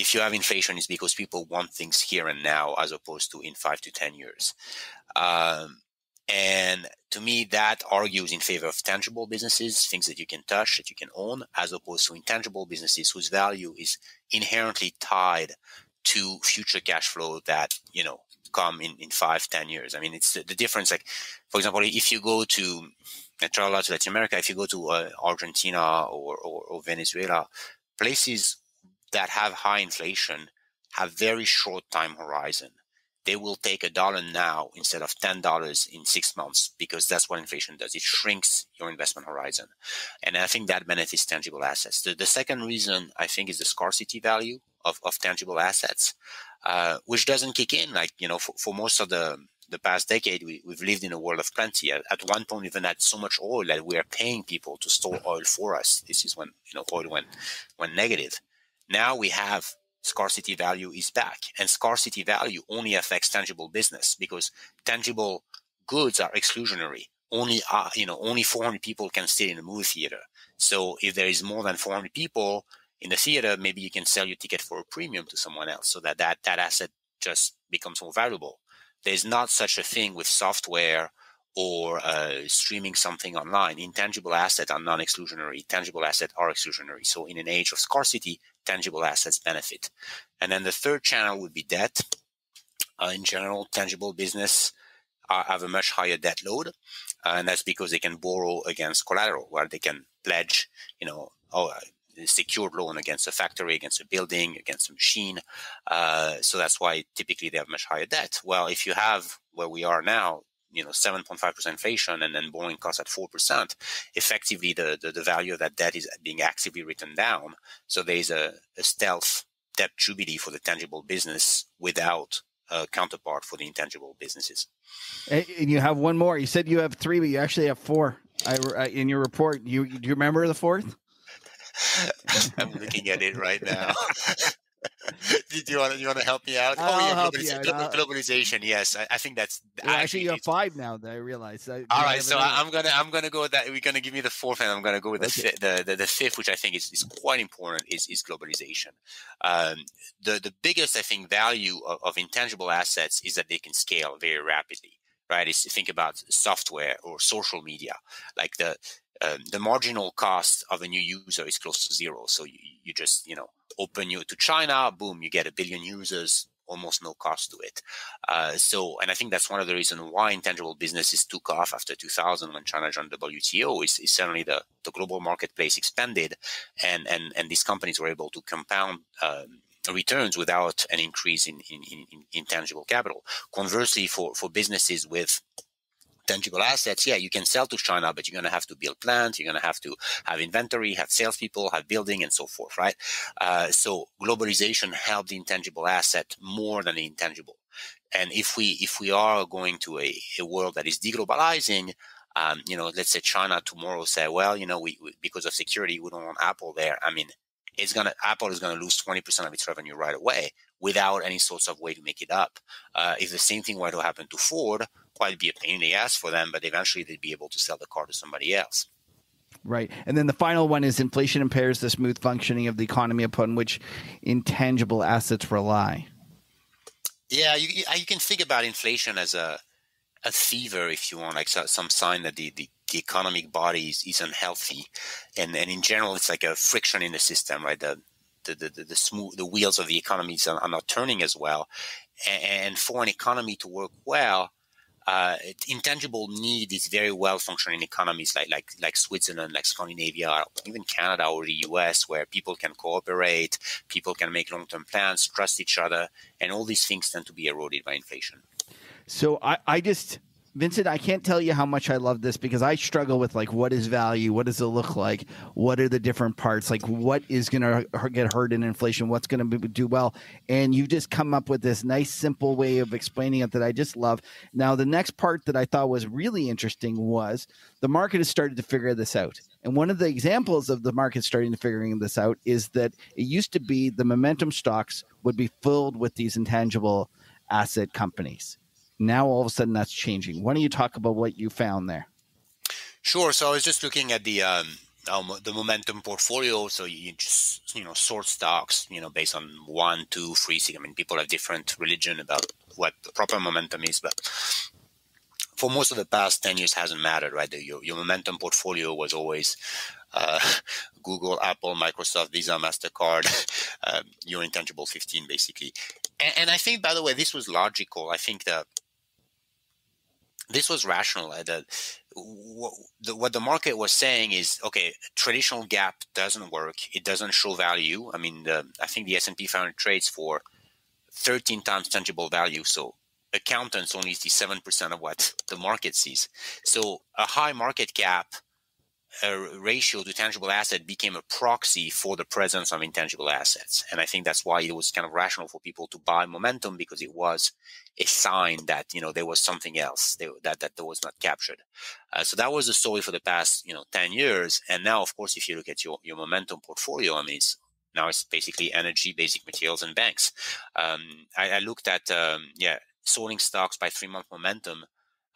S4: If you have inflation, it's because people want things here and now as opposed to in 5 to 10 years. And to me, that argues in favor of tangible businesses, things that you can touch, that you can own, as opposed to intangible businesses whose value is inherently tied to future cash flow that, come in 5, 10 years. I mean, it's the difference. Like, for example, if you go to, I travel out to Latin America, if you go to Argentina or Venezuela, places that have high inflation have very short time horizon. They will take $1 now instead of $10 in 6 months, because that's what inflation does. It shrinks your investment horizon. And I think that benefits tangible assets. The second reason, I think, is the scarcity value of tangible assets, which doesn't kick in. For most of the past decade, we've lived in a world of plenty. At one point, we even had so much oil that we are paying people to store oil for us. This is when oil went negative. Now we have scarcity value is back, and scarcity value only affects tangible business because tangible goods are exclusionary. Only 400 people can sit in a movie theater. So if there is more than 400 people in the theater, maybe you can sell your ticket for a premium to someone else, so that asset just becomes more valuable. There's not such a thing with software or streaming something online. Intangible assets are non-exclusionary. Tangible assets are exclusionary. So in an age of scarcity, tangible assets benefit. And then the third channel would be debt. In general, tangible business have a much higher debt load. And that's because they can borrow against collateral, where they can pledge, secured loan against a factory, against a building, against a machine. So that's why typically they have much higher debt. Well, if you have where we are now, 7.5% inflation and then borrowing costs at 4%, effectively the value of that debt is being actively written down. So there's a stealth debt jubilee for the tangible business without a counterpart for the intangible businesses.
S1: And you have one more. You said you have 3, but you actually have 4 in your report. Do you remember the 4th?
S4: I'm looking at it right now. Do you want to help me out?
S1: I'll help you out.
S4: Globalization. Yes, I think that's
S1: actually you have 5 now. That I realize.
S4: All right, so I'm gonna go with that. We're gonna give me the 4th, and I'm gonna go with the 5th, which I think is quite important. Is globalization. The biggest, I think, value of intangible assets is that they can scale very rapidly. Right? Is to think about software or social media, like the marginal cost of a new user is close to 0. So you just, open you to China, boom, you get 1 billion users, almost no cost to it. And I think that's one of the reasons why intangible businesses took off after 2000 when China joined the WTO is suddenly the global marketplace expanded and these companies were able to compound returns without an increase in intangible capital. Conversely, for businesses with tangible assets, you can sell to China, but you're going to have to build plants, you're going to have to have inventory, have salespeople, have building, and so forth, right? So globalization helped the intangible asset more than the intangible. And if we are going to a world that is deglobalizing, let's say China tomorrow say, well, we because of security, we don't want Apple there. I mean, Apple is going to lose 20% of its revenue right away without any sorts of way to make it up. If the same thing were to happen to Ford, quite be a pain in the ass for them, but eventually they'd be able to sell the car to somebody else.
S1: Right. And then the final one is inflation impairs the smooth functioning of the economy upon which intangible assets rely. Yeah,
S4: you can think about inflation as a fever, if you want, like some sign that the economic body is unhealthy, and in general, it's like a friction in the system, right? The wheels of the economies are not turning as well, and for an economy to work well, intangible need is very well functioning economies like Switzerland, like Scandinavia, even Canada or the US, where people can cooperate, people can make long-term plans, trust each other, and all these things tend to be eroded by inflation.
S1: So Vincent, I can't tell you how much I love this because I struggle with what is value? What does it look like? What are the different parts? Like what is going to get hurt in inflation? What's going to do well? And you've just come up with this nice, simple way of explaining it that I just love. Now, the next part that I thought was really interesting was the market has started to figure this out. And one of the examples of the market starting to figuring this out is that it used to be the momentum stocks would be filled with these intangible asset companies. Now, all of a sudden, that's changing. Why don't you talk about what you found there?
S4: Sure. So I was just looking at the momentum portfolio. So you just sort stocks based on 1, 2, 3, 6. I mean, people have different religion about what the proper momentum is, but for most of the past 10 years, hasn't mattered, right? Your momentum portfolio was always Google, Apple, Microsoft, Visa, MasterCard, your intangible 15, basically. And I think, by the way, this was logical. I think that this was rational. What the market was saying is, okay, traditional gap doesn't work. It doesn't show value. I mean, I think the S&P 500 trades for 13 times tangible value. So accountants only see 7% of what the market sees. So a high market cap ratio to tangible asset became a proxy for the presence of intangible assets. And I think that's why it was kind of rational for people to buy momentum, because it was a sign that, there was something else that was not captured. So that was the story for the past, 10 years. And now, of course, if you look at your momentum portfolio, I mean, now it's basically energy, basic materials, and banks. I looked at, sorting stocks by 3-month momentum.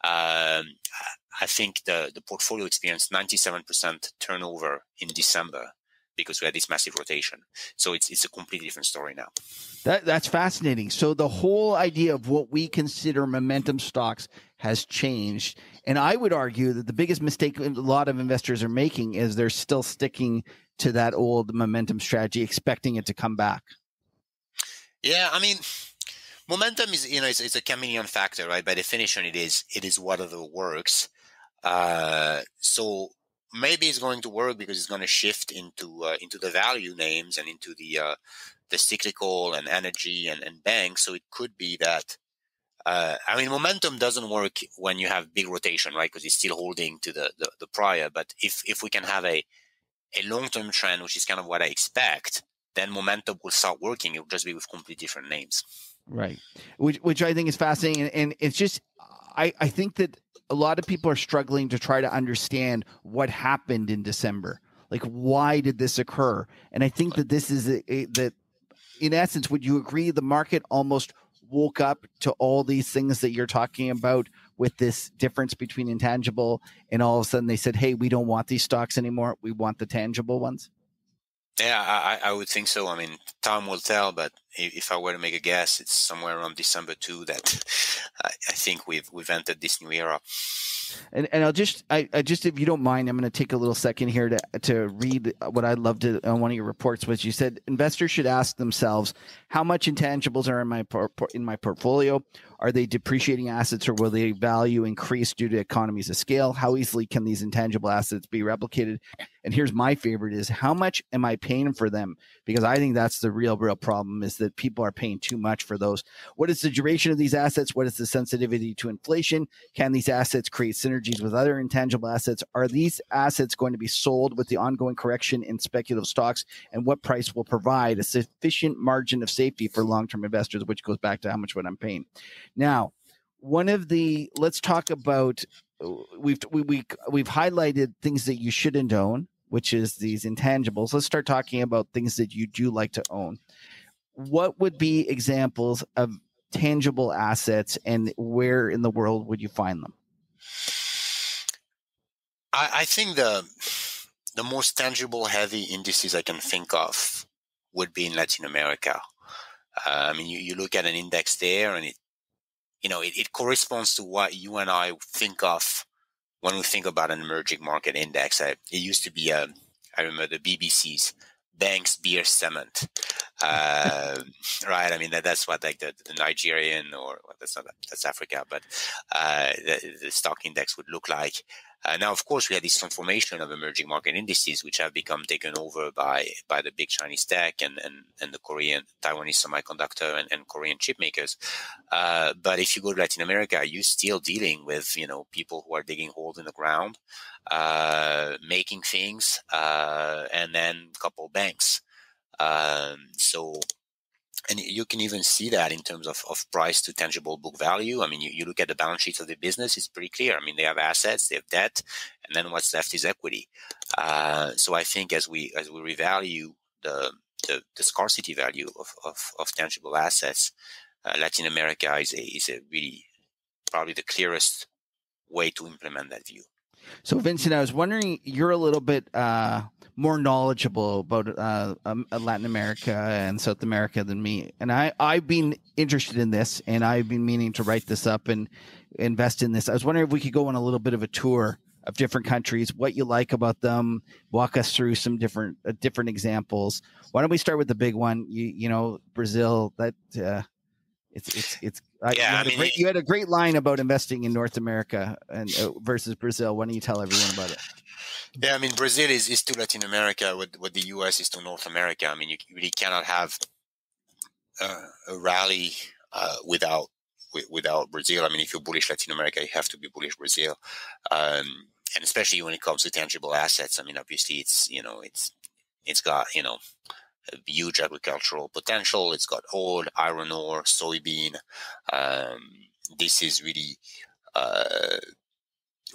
S4: I think the portfolio experienced 97% turnover in December because we had this massive rotation. So it's a completely different story now.
S1: That's fascinating. So the whole idea of what we consider momentum stocks has changed. And I would argue that the biggest mistake a lot of investors are making is they're still sticking to that old momentum strategy, expecting it to come back.
S4: Yeah, I mean, momentum is, it's a chameleon factor, right? By definition, it is whatever works. So maybe it's going to work because it's going to shift into the value names and into the cyclical and energy and banks. So it could be that. I mean, momentum doesn't work when you have big rotation, right? Because it's still holding to the prior. But if we can have a long-term trend, which is kind of what I expect, then momentum will start working. It will just be with completely different names.
S1: Right. Which I think is fascinating. And it's just, I think that a lot of people are struggling to try to understand what happened in December. Like, why did this occur? And I think that this is that, in essence, would you agree the market almost woke up to all these things that you're talking about with this difference between intangible, and all of a sudden they said, hey, we don't want these stocks anymore. We want the tangible ones?
S4: Yeah, I would think so. I mean, time will tell, but if I were to make a guess, it's somewhere around December 2 that I think we've entered this new era.
S1: And I just, if you don't mind, I'm going to take a little second here to read what I loved on one of your reports, which you said investors should ask themselves, how much intangibles are in my portfolio? Are they depreciating assets, or will they value increase due to economies of scale? How easily can these intangible assets be replicated? And here's my favorite is, how much am I paying for them? Because I think that's the real problem, is that people are paying too much for those. What is the duration of these assets? What is the sensitivity to inflation? Can these assets create synergies with other intangible assets? Are these assets going to be sold with the ongoing correction in speculative stocks? And what price will provide a sufficient margin of safety for long-term investors, which goes back to how much what I'm paying. Now, let's talk about, we've highlighted things that you shouldn't own, which is these intangibles. Let's start talking about things that you do like to own. What would be examples of tangible assets, and where in the world would you find them?
S4: I think the most tangible heavy indices I can think of would be in Latin America. I mean, you look at an index there, and it corresponds to what you and I think of when we think about an emerging market index. It used to be, I remember the BBC's banks, beer, cement, right? I mean, that's what like the Nigerian, or well, that's Africa, but the stock index would look like. Now, of course, we had this transformation of emerging market indices, which have become taken over by the big Chinese tech and the Korean, Taiwanese semiconductor and Korean chip makers. But if you go to Latin America, you're still dealing with, people who are digging holes in the ground, making things, and then a couple of banks. And you can even see that in terms of price to tangible book value. I mean, you look at the balance sheets of the business, it's pretty clear. I mean, they have assets, they have debt, and then what's left is equity. So I think as we revalue the scarcity value of tangible assets, Latin America is a really probably the clearest way to implement that view.
S1: So, Vincent, I was wondering, you're a little bit more knowledgeable about Latin America and South America than me. And I've been interested in this, and I've been meaning to write this up and invest in this. I was wondering if we could go on a little bit of a tour of different countries, what you like about them, walk us through some different examples. Why don't we start with the big one? Brazil, that you had a great line about investing in North America and versus Brazil. Why don't you tell everyone about it?
S4: Yeah, I mean, Brazil is to Latin America what the U.S. is to North America. I mean, you really cannot have a rally without Brazil. I mean, if you're bullish Latin America, you have to be bullish Brazil, and especially when it comes to tangible assets. I mean, obviously, it's got a huge agricultural potential. It's got oil, iron ore, soybean. This is really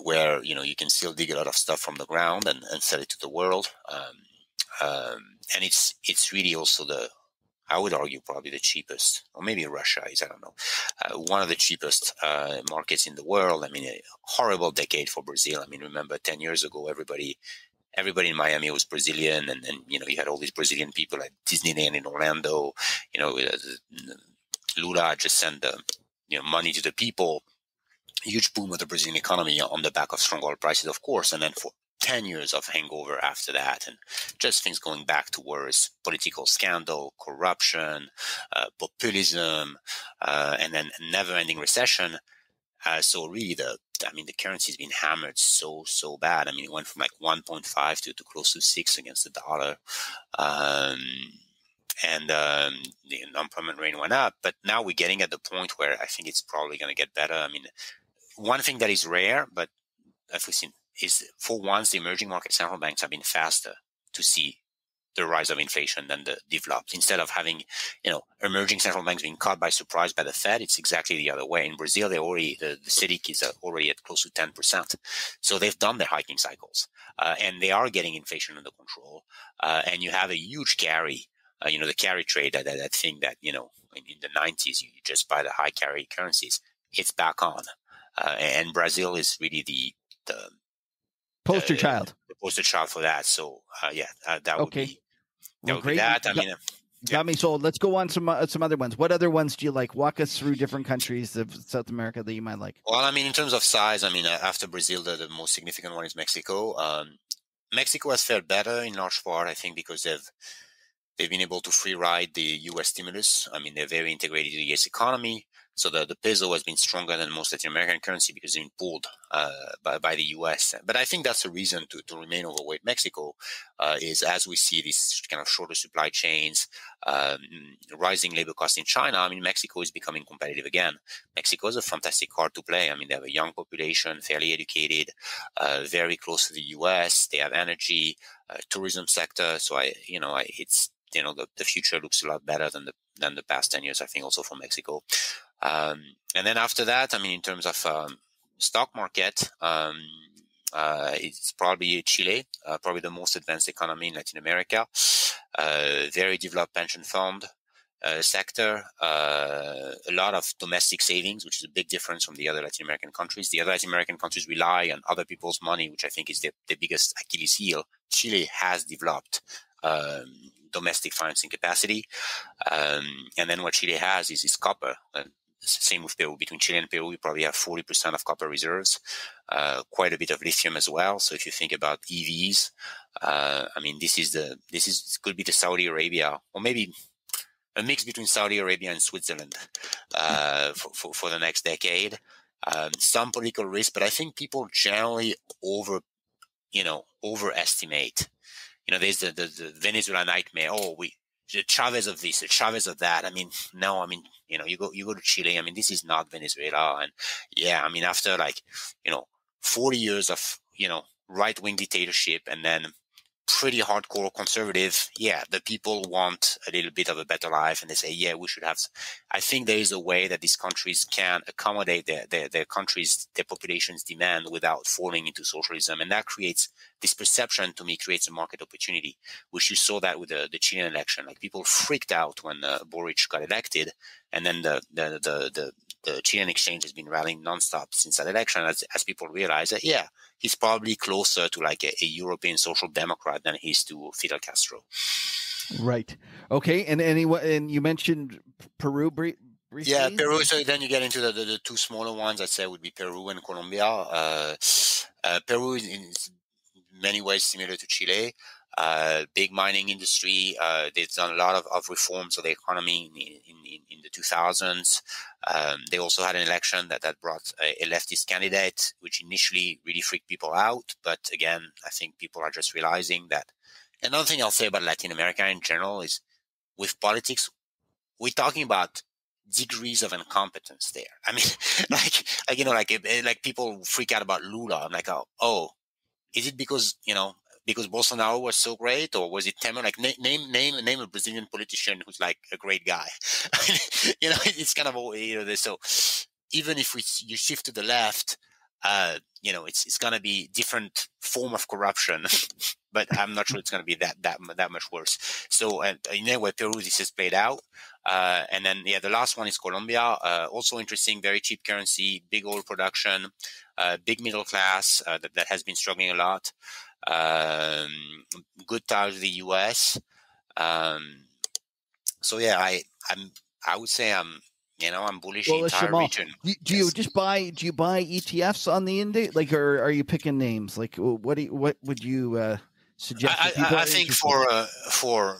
S4: where you can still dig a lot of stuff from the ground and sell it to the world. And it's really also I would argue probably the cheapest, or maybe Russia is, I don't know, one of the cheapest markets in the world. I mean, a horrible decade for Brazil. I mean, remember 10 years ago, everybody in Miami was Brazilian, and you had all these Brazilian people at Disneyland in Orlando. Lula just sent money to the people. Huge boom of the Brazilian economy on the back of strong oil prices, of course, and then for 10 years of hangover after that, and just things going back to worse: political scandal, corruption, populism, and then never-ending recession. So really, the I mean, the currency's been hammered so bad. I mean, it went from like 1.5 to close to 6 against the dollar. And the unemployment rate went up. But now we're getting at the point where I think it's probably going to get better. I mean, one thing that is rare, but as we've seen, is for once the emerging market central banks have been faster to see the rise of inflation than the developed. Instead of having, emerging central banks being caught by surprise by the Fed, it's exactly the other way. In Brazil, the Selic is already at close to 10%. So they've done their hiking cycles, and they are getting inflation under control. And you have a huge carry. The carry trade, that thing that, in the 90s, you just buy the high carry currencies. It's back on. And Brazil is really the
S1: poster child.
S4: The poster child for that. So, that would be.
S1: Well, great.
S4: That. I mean,
S1: got me sold. Let's go on some other ones. What other ones do you like? Walk us through different countries of South America that you might like.
S4: Well, I mean, in terms of size, I mean, after Brazil, the most significant one is Mexico. Mexico has fared better in large part, I think, because they've been able to free ride the U.S. stimulus. I mean, they're very integrated to the U.S. economy. So the peso has been stronger than most Latin American currency because it's been pulled by the U.S. But I think that's a reason to remain overweight Mexico, is as we see these kind of shorter supply chains, rising labor costs in China. I mean, Mexico is becoming competitive again. Mexico is a fantastic card to play. I mean, they have a young population, fairly educated, very close to the U.S. They have energy, tourism sector. So it's the future looks a lot better than the past 10 years. I think also for Mexico. And then after that, I mean, in terms of stock market, it's probably Chile, probably the most advanced economy in Latin America. Very developed pension fund sector, a lot of domestic savings, which is a big difference from the other Latin American countries. The other Latin American countries rely on other people's money, which I think is the biggest Achilles heel. Chile has developed domestic financing capacity. And then what Chile has is copper. Same with Peru. Between Chile and Peru, we probably have 40% of copper reserves, quite a bit of lithium as well. So if you think about EVs, I mean, this could be the Saudi Arabia, or maybe a mix between Saudi Arabia and Switzerland for the next decade. Some political risk, but I think people generally overestimate. There's the Venezuela nightmare. The Chavez of this, the Chavez of that. I mean, no, I mean, you go to Chile. I mean, this is not Venezuela. And I mean, after 40 years of, right-wing dictatorship and then pretty hardcore conservative, the people want a little bit of a better life. And they say, we should have. I think there is a way that these countries can accommodate their population's demand without falling into socialism. And that creates this perception, to me, creates a market opportunity, which you saw that with the Chilean election. Like, people freaked out when Boric got elected, and then the Chilean exchange has been rallying nonstop since that election, as people realize that he's probably closer to like a European social democrat than he is to Fidel Castro.
S1: Right. Okay. And you mentioned Peru briefly.
S4: Yeah, Peru. So then you get into the two smaller ones. I'd say would be Peru and Colombia. Peru is in many ways similar to Chile. Big mining industry. They've done a lot of reforms of the economy in the 2000s. They also had an election that brought a leftist candidate, which initially really freaked people out. But again, I think people are just realizing that. Another thing I'll say about Latin America in general is, with politics, we're talking about degrees of incompetence there. I mean, like people freak out about Lula. I'm like, oh, is it because Bolsonaro was so great, or was it Temer? Like, name a Brazilian politician who's like a great guy. It's kind of so even if you shift to the left, it's going to be different form of corruption, but I'm not sure it's going to be that much worse. So where Peru, this has played out. And then, the last one is Colombia. Also interesting, very cheap currency, big oil production, big middle class that has been struggling a lot. Good ties to the U.S. I would say I'm bullish the entire region.
S1: Do you buy ETFs on the index, or are you picking names? Like, what would you suggest?
S4: I think for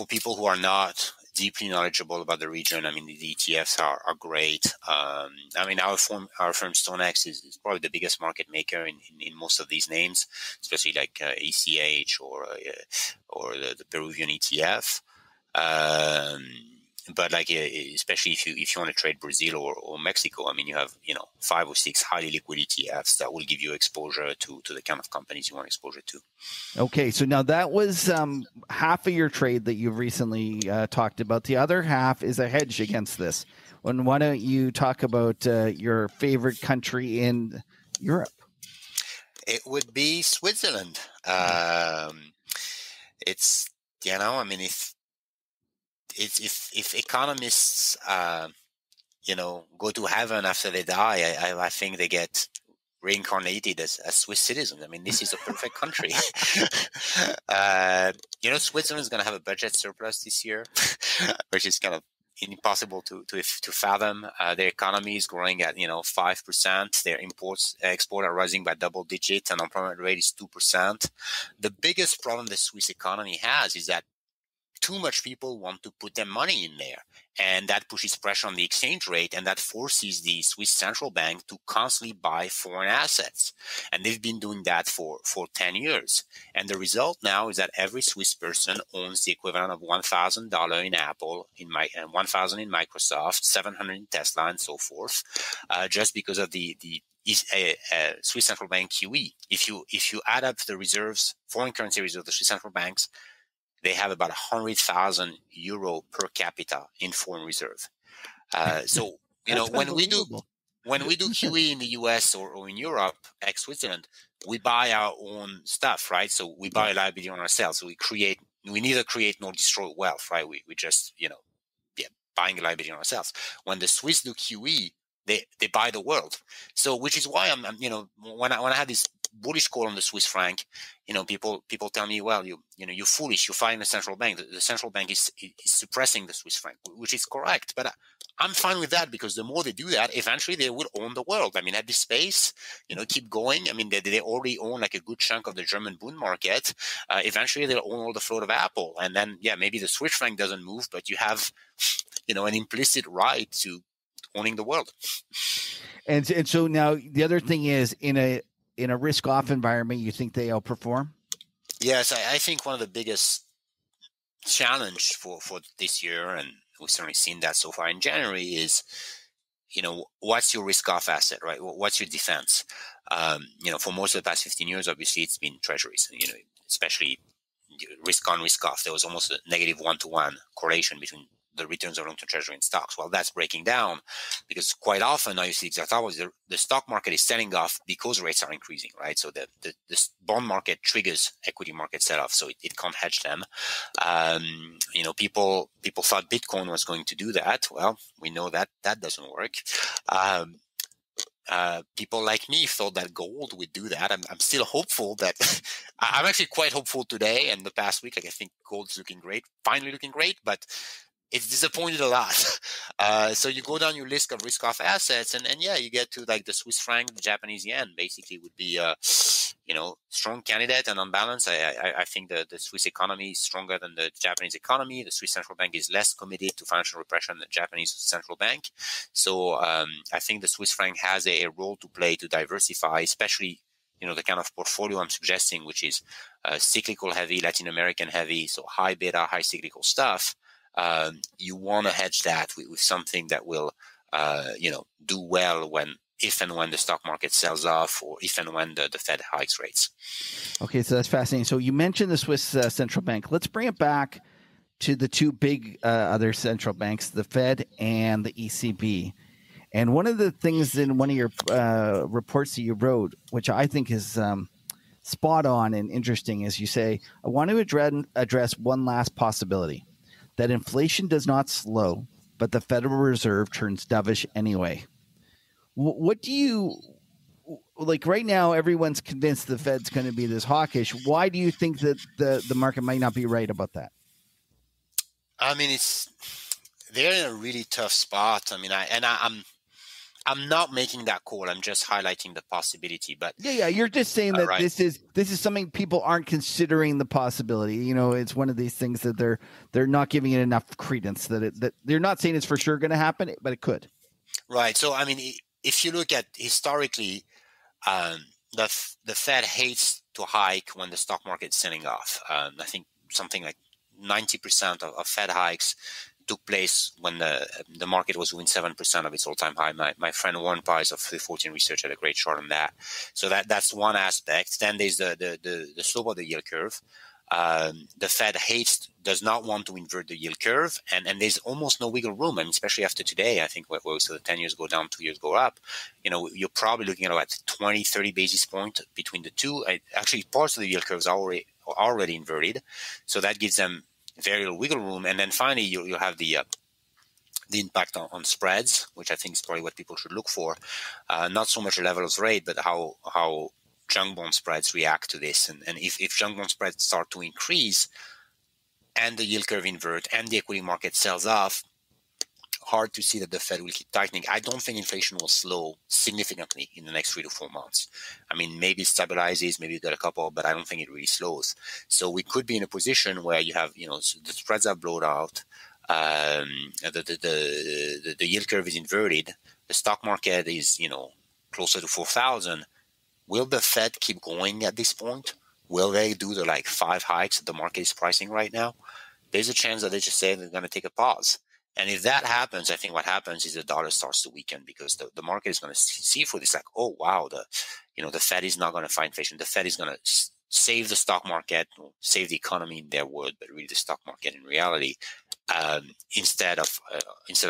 S4: people who are not deeply knowledgeable about the region. I mean, the ETFs are great. I mean, our firm StoneX is probably the biggest market maker in most of these names, especially like ECH or the Peruvian ETF. But like, especially if you want to trade Brazil or Mexico, I mean, you have 5 or 6 highly liquid ETFs that will give you exposure to the kind of companies you want exposure to.
S1: Okay, so now that was half of your trade that you've recently talked about. The other half is a hedge against this. Why don't you talk about your favorite country in Europe?
S4: It would be Switzerland. It's I mean, if economists go to heaven after they die, I think they get reincarnated as Swiss citizens. I mean, this is a perfect country. Switzerland is going to have a budget surplus this year, which is kind of impossible to fathom. Their economy is growing at 5%. Their export are rising by double digits. Unemployment rate is 2%. The biggest problem the Swiss economy has is that too much people want to put their money in there, and that pushes pressure on the exchange rate, and that forces the Swiss central bank to constantly buy foreign assets. And they've been doing that for 10 years. And the result now is that every Swiss person owns the equivalent of $1,000 in Apple, $1,000 in Microsoft, $700 in Tesla, and so forth, just because of the Swiss central bank QE. If you add up the reserves, foreign currency reserves of the Swiss central banks, they have about 100,000 euro per capita in foreign reserve. So when we do QE in the US or in Europe, ex Switzerland, we buy our own stuff, right? So we buy a liability on ourselves. So we neither create nor destroy wealth, right? We just buying a liability on ourselves. When the Swiss do QE, they buy the world. So which is why I'm when I had this bullish call on the Swiss franc, people tell me, well, you're foolish. You're fighting the central bank. The central bank is suppressing the Swiss franc, which is correct. But I'm fine with that, because the more they do that, eventually they will own the world. I mean, at this pace, keep going. I mean, they already own like a good chunk of the German bond market. Eventually they'll own all the float of Apple. And then, maybe the Swiss franc doesn't move, but you have, an implicit right to owning the world.
S1: And so now the other thing is, in a risk-off environment, you think they outperform?
S4: Yes, I think one of the biggest challenge for this year, and we've certainly seen that so far in January, is, what's your risk-off asset, right? What's your defense? For most of the past 15 years, obviously, it's been treasuries, especially risk on, risk off. There was almost a negative 1-to-1 correlation between the returns of long-term treasury and stocks. Well, that's breaking down, because quite often now you see exact opposite. The stock market is selling off because rates are increasing, right? So the bond market triggers equity market sell-off, so it can't hedge them. People thought Bitcoin was going to do that. Well, we know that doesn't work. People like me thought that gold would do that. I'm still hopeful that I'm actually quite hopeful today and the past week. Like, I think gold's looking great, finally looking great, but it's disappointed a lot. So you go down your list of risk-off assets, and you get to like the Swiss franc, the Japanese yen, basically would be a strong candidate. And on balance, I think the Swiss economy is stronger than the Japanese economy. The Swiss central bank is less committed to financial repression than the Japanese central bank. So I think the Swiss franc has a role to play to diversify, especially the kind of portfolio I'm suggesting, which is cyclical heavy, Latin American heavy, so high beta, high cyclical stuff. You want to hedge that with something that will, do well if and when the stock market sells off, or if and when the Fed hikes rates.
S1: Okay, so that's fascinating. So you mentioned the Swiss central bank. Let's bring it back to the two big other central banks, the Fed and the ECB. And one of the things in one of your reports that you wrote, which I think is spot on and interesting, is you say, I want to address one last possibility, that inflation does not slow, but the Federal Reserve turns dovish anyway. What do you like right now? Everyone's convinced the Fed's going to be this hawkish. Why do you think that the market might not be right about that? I mean,
S4: they're in a really tough spot. I mean, I'm I'm not making that call. I'm just highlighting the possibility. But
S1: yeah, you're just saying that
S4: right.
S1: this is something people aren't considering the possibility. You know, it's one of these things that they're not giving it enough credence that they're not saying it's for sure going to happen, but it could.
S4: Right. So I mean, if you look at historically, the Fed hates to hike when the stock market is selling off. I think something like 90% of Fed hikes took place when the market was within 7% of its all-time high. My friend Warren Pies of 314 Research had a great chart on that. So that's one aspect. Then there's the slope of the yield curve. The Fed does not want to invert the yield curve, and there's almost no wiggle room. I mean, especially after today, I think where we saw the 10 years go down, 2 years go up. You know, you're probably looking at about 20, 30 basis points between the two. Actually, parts of the yield curves are already inverted, so that gives them very little wiggle room. And then finally, you'll have the impact on spreads, which I think is probably what people should look for. Not so much the level of rate, but how junk bond spreads react to this. And if junk bond spreads start to increase and the yield curve invert and the equity market sells off, hard to see that the Fed will keep tightening. I don't think inflation will slow significantly in the next 3 to 4 months. I mean, maybe it stabilizes, maybe you get a couple, but I don't think it really slows. So we could be in a position where you have, the spreads are blown out, the yield curve is inverted, the stock market is, closer to 4,000. Will the Fed keep going at this point? Will they do the 5 hikes that the market is pricing right now? There's a chance that they just say they're going to take a pause. And if that happens, I think what happens is the dollar starts to weaken because the market is going to see for this oh, wow, the Fed is not going to fight inflation. The Fed is going to save the stock market, save the economy in their word, but really the stock market in reality, instead of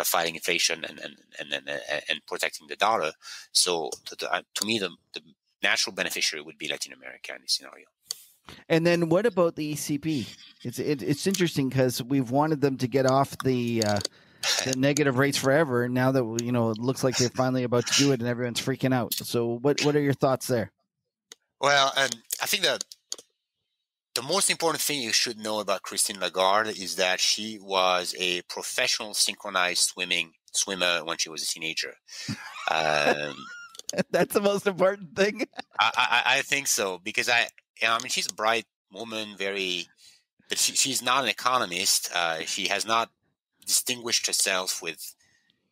S4: fighting inflation and protecting the dollar. So to me, the natural beneficiary would be Latin America in this scenario.
S1: And then what about the ECB? It's interesting because we've wanted them to get off the negative rates forever, and now that it looks like they're finally about to do it, and everyone's freaking out. So what are your thoughts there?
S4: Well, I think that the most important thing you should know about Christine Lagarde is that she was a professional synchronized swimmer when she was a teenager.
S1: That's the most important thing.
S4: I think so because she's a bright woman, but she's not an economist. She has not distinguished herself with,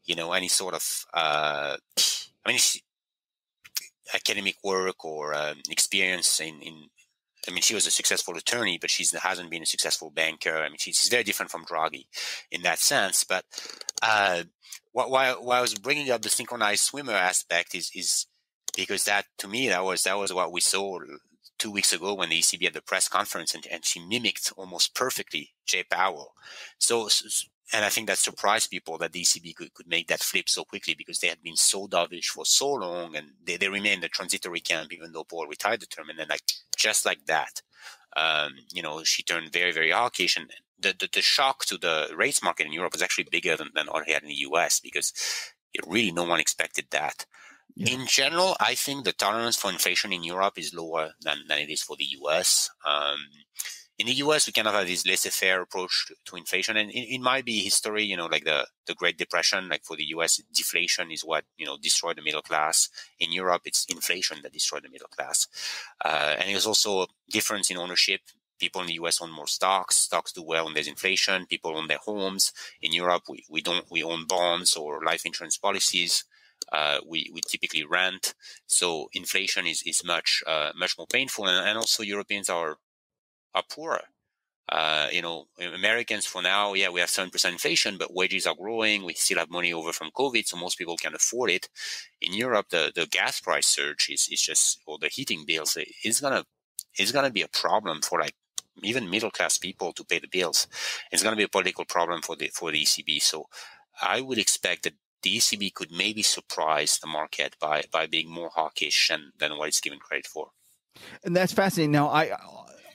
S4: any sort of, academic work or experience in. She was a successful attorney, but she hasn't been a successful banker. She's very different from Draghi in that sense. But why I was bringing up the synchronized swimmer aspect is because that, to me, that was what we saw 2 weeks ago when the ECB had the press conference, and she mimicked almost perfectly Jay Powell. And I think that surprised people that the ECB could make that flip so quickly because they had been so dovish for so long, and they remained the transitory camp even though Paul retired the term. And then just like that, she turned very, very hawkish. And the shock to the rates market in Europe was actually bigger than what he had in the US because really no one expected that. Yeah. In general, I think the tolerance for inflation in Europe is lower than it is for the US. In the US, we kind of have this laissez-faire approach to inflation. And it might be history, like the Great Depression. Like for the US, deflation is what, destroyed the middle class. In Europe, it's inflation that destroyed the middle class. And there's also a difference in ownership. People in the US own more stocks. Stocks do well when there's inflation. People own their homes. In Europe, we own bonds or life insurance policies. We typically rent. So inflation is much more painful. And also Europeans are poorer. Americans for now, we have 7% inflation, but wages are growing. We still have money over from COVID, so most people can afford it. In Europe, the gas price surge is just, or the heating bills, it's gonna be a problem for even middle class people to pay the bills. It's gonna be a political problem for the ECB. So I would expect that the ECB could maybe surprise the market by being more hawkish than what it's given credit for.
S1: And that's fascinating. Now,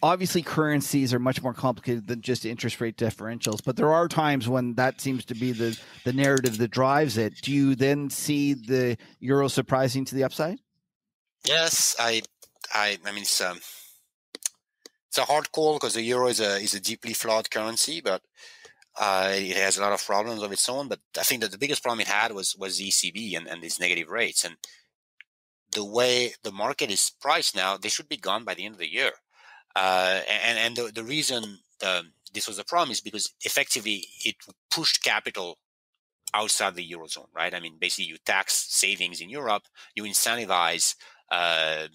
S1: obviously, currencies are much more complicated than just interest rate differentials, but there are times when that seems to be the narrative that drives it. Do you then see the euro surprising to the upside?
S4: Yes, I mean it's a hard call because the euro is a deeply flawed currency, but It has a lot of problems of its own, but I think that the biggest problem it had was the ECB and these negative rates. And the way the market is priced now, they should be gone by the end of the year. And the reason this was a problem is because effectively it pushed capital outside the Eurozone, right? I mean, basically you tax savings in Europe, you incentivize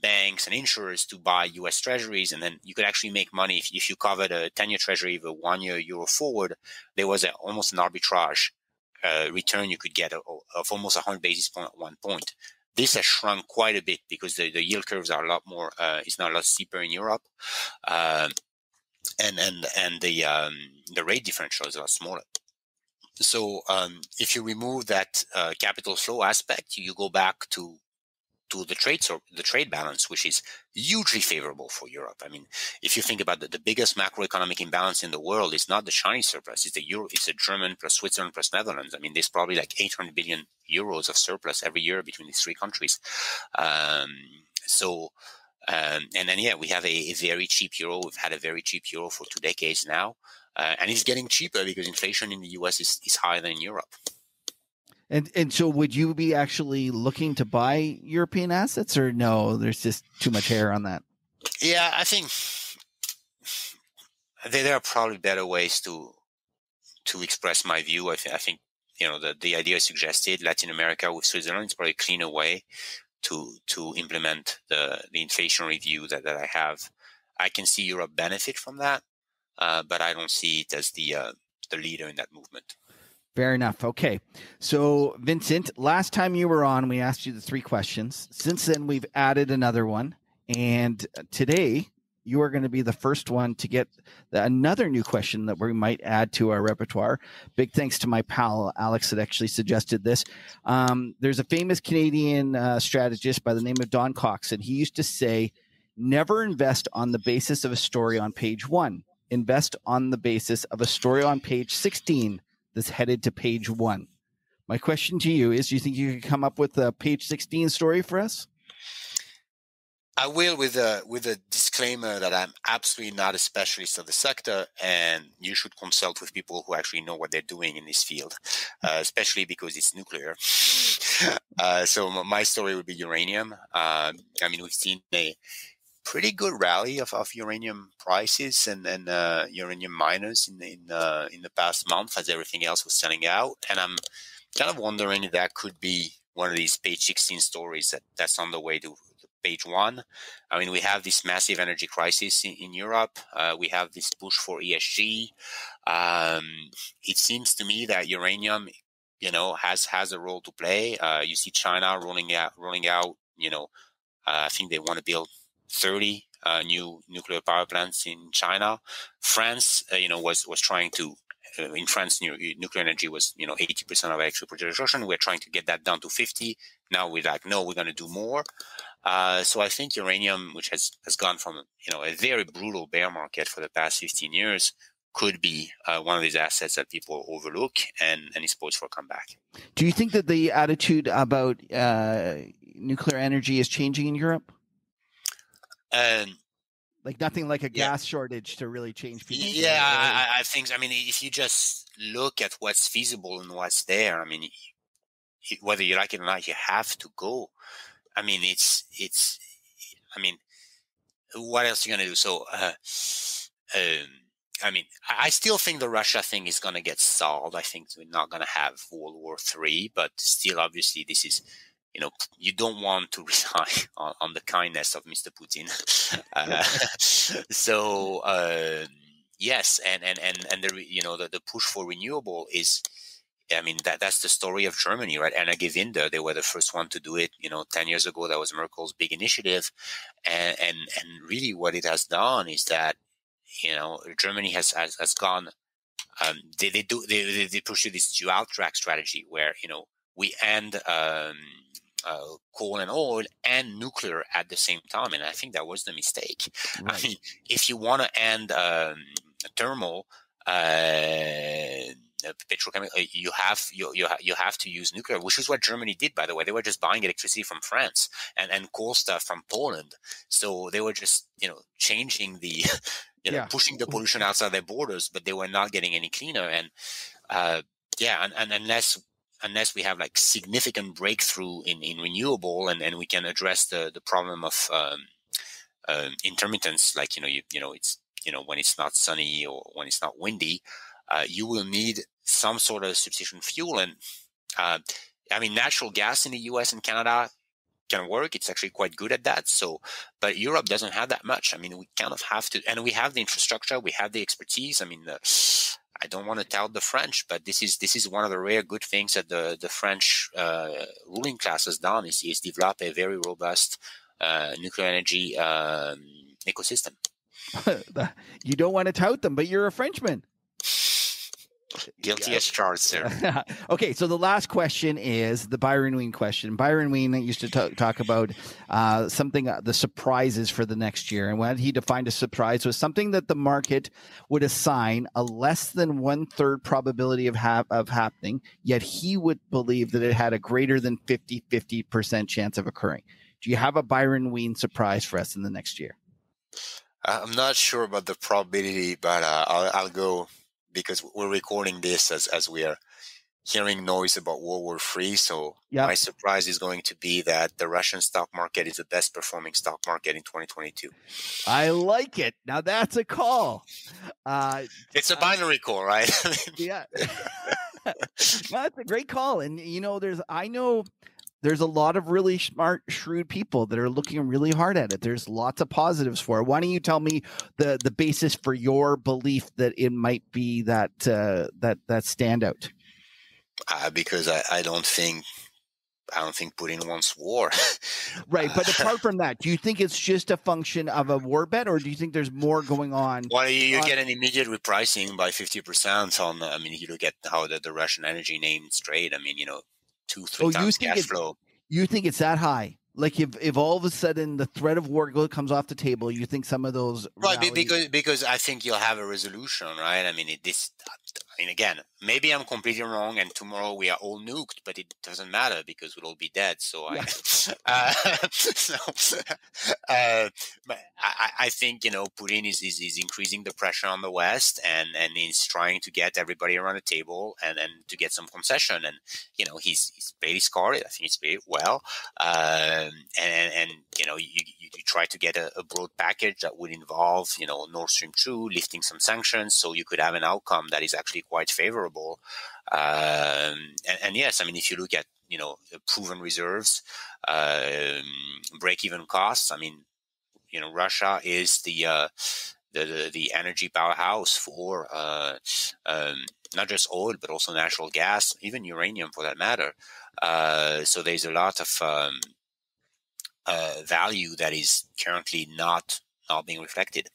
S4: banks and insurers to buy U.S. treasuries, and then you could actually make money if you covered a 10-year treasury with a 1-year euro forward. There was almost an arbitrage return you could get of almost 100 basis points at one point. This has shrunk quite a bit because the yield curves are a lot more. It's now a lot steeper in Europe, and the rate differential is a lot smaller. So if you remove that capital flow aspect, you go back to the trade balance, which is hugely favorable for Europe. I mean, if you think about the biggest macroeconomic imbalance in the world is not the Chinese surplus, it's the German plus Switzerland plus Netherlands. I mean, there's probably like 800 billion euros of surplus every year between these three countries. And then, we have a very cheap euro. We've had a very cheap euro for 2 decades now. And it's getting cheaper because inflation in the US is higher than in Europe.
S1: And so would you be actually looking to buy European assets, or no, there's just too much hair on that?
S4: Yeah, I think there are probably better ways to express my view. I think the idea suggested Latin America with Switzerland is probably a cleaner way to implement the inflationary view that I have. I can see Europe benefit from that, but I don't see it as the leader in that movement.
S1: Fair enough. Okay. So, Vincent, last time you were on, we asked you the 3 questions. Since then, we've added another one. And today, you are going to be the first one to get another new question that we might add to our repertoire. Big thanks to my pal, Alex, that actually suggested this. There's a famous Canadian strategist by the name of Don Cox, and he used to say, never invest on the basis of a story on page 1. Invest on the basis of a story on page 16 that's headed to page 1. My question to you is, do you think you could come up with a page 16 story for us?
S4: I will, with a disclaimer that I'm absolutely not a specialist of the sector, and you should consult with people who actually know what they're doing in this field, especially because it's nuclear. So my story would be uranium. I mean, we've seen a pretty good rally of uranium prices and uranium miners in the past month as everything else was selling out. And I'm kind of wondering if that could be one of these page 16 stories that's on the way to page 1. I mean, we have this massive energy crisis in Europe. We have this push for ESG. It seems to me that uranium, has a role to play. You see China rolling out, I think they want to build 30 new nuclear power plants in China. France, was trying to. In France, nuclear energy was 80% of electric production. We're trying to get that down to 50. Now we're like, no, we're going to do more. So I think uranium, which has gone from a very brutal bear market for the past 15 years, could be one of these assets that people overlook and is poised for a comeback.
S1: Do you think that the attitude about nuclear energy is changing in Europe? Like nothing like a gas shortage to really change people.
S4: Yeah, I think. I mean, if you just look at what's feasible and what's there, I mean, whether you like it or not, you have to go. I mean, it's. I mean, what else are you gonna do? So, I mean, I still think the Russia thing is gonna get solved. I think we're not gonna have World War III, but still, obviously, this is. You don't want to rely on the kindness of Mr. Putin. Yes, and the push for renewable is, I mean, that's the story of Germany, right? Energiewende, they were the first one to do it. 10 years ago, that was Merkel's big initiative, and really what it has done is that Germany has gone. They pursue this dual track strategy where we end. Coal and oil and nuclear at the same time, and I think that was the mistake. Right. I mean, if you want to end thermal petrochemical, you have to use nuclear, which is what Germany did, by the way. They were just buying electricity from France and coal stuff from Poland, so they were just changing the pushing the pollution outside their borders, but they were not getting any cleaner. And and unless we have like significant breakthrough in renewable, and we can address the problem of intermittence, like it's when it's not sunny or when it's not windy, you will need some sort of substitution fuel. And natural gas in the US and Canada can work. It's actually quite good at that. So, but Europe doesn't have that much. I mean, we kind of have to, and we have the infrastructure, we have the expertise. I mean, I don't want to tout the French, but this is one of the rare good things that the French ruling class has done is develop a very robust nuclear energy ecosystem.
S1: You don't want to tout them, but you're a Frenchman.
S4: Guilty as charged, sir.
S1: Okay, so the last question is the Byron Wien question. Byron Wien used to talk about something, the surprises for the next year. And what he defined as surprise was something that the market would assign a less than 1/3 probability of happening, yet he would believe that it had a greater than 50% chance of occurring. Do you have a Byron Wien surprise for us in the next year?
S4: I'm not sure about the probability, but I'll go, because we're recording this as we are hearing noise about World War III. So my surprise is going to be that the Russian stock market is the best performing stock market in 2022.
S1: I like it. Now that's a call.
S4: It's a binary call, right?
S1: Yeah. That's a great call. And, there's a lot of really smart, shrewd people that are looking really hard at it. There's lots of positives for it. Why don't you tell me the basis for your belief that it might be that standout?
S4: Because I don't think Putin wants war.
S1: Right, but apart from that, do you think it's just a function of a war bet, or do you think there's more going on?
S4: Well, you get an immediate repricing by 50% on. You look at how the Russian energy names trade. 2-3 times cash flow.
S1: You think it's that high? Like if all of a sudden the threat of war comes off the table, you think some of those
S4: because I think you'll have a resolution, right? Again, maybe I'm completely wrong, and tomorrow we are all nuked, but it doesn't matter because we'll all be dead. So I think Putin is increasing the pressure on the West, and he's trying to get everybody around the table and to get some concession, and he's played his card. I think he's played it well, you try to get a broad package that would involve Nord Stream 2, lifting some sanctions, so you could have an outcome that is actually quite favorable. Yes, if you look at the proven reserves, break-even costs. Russia is the energy powerhouse for not just oil but also natural gas, even uranium for that matter. So there's a lot of value that is currently not being reflected.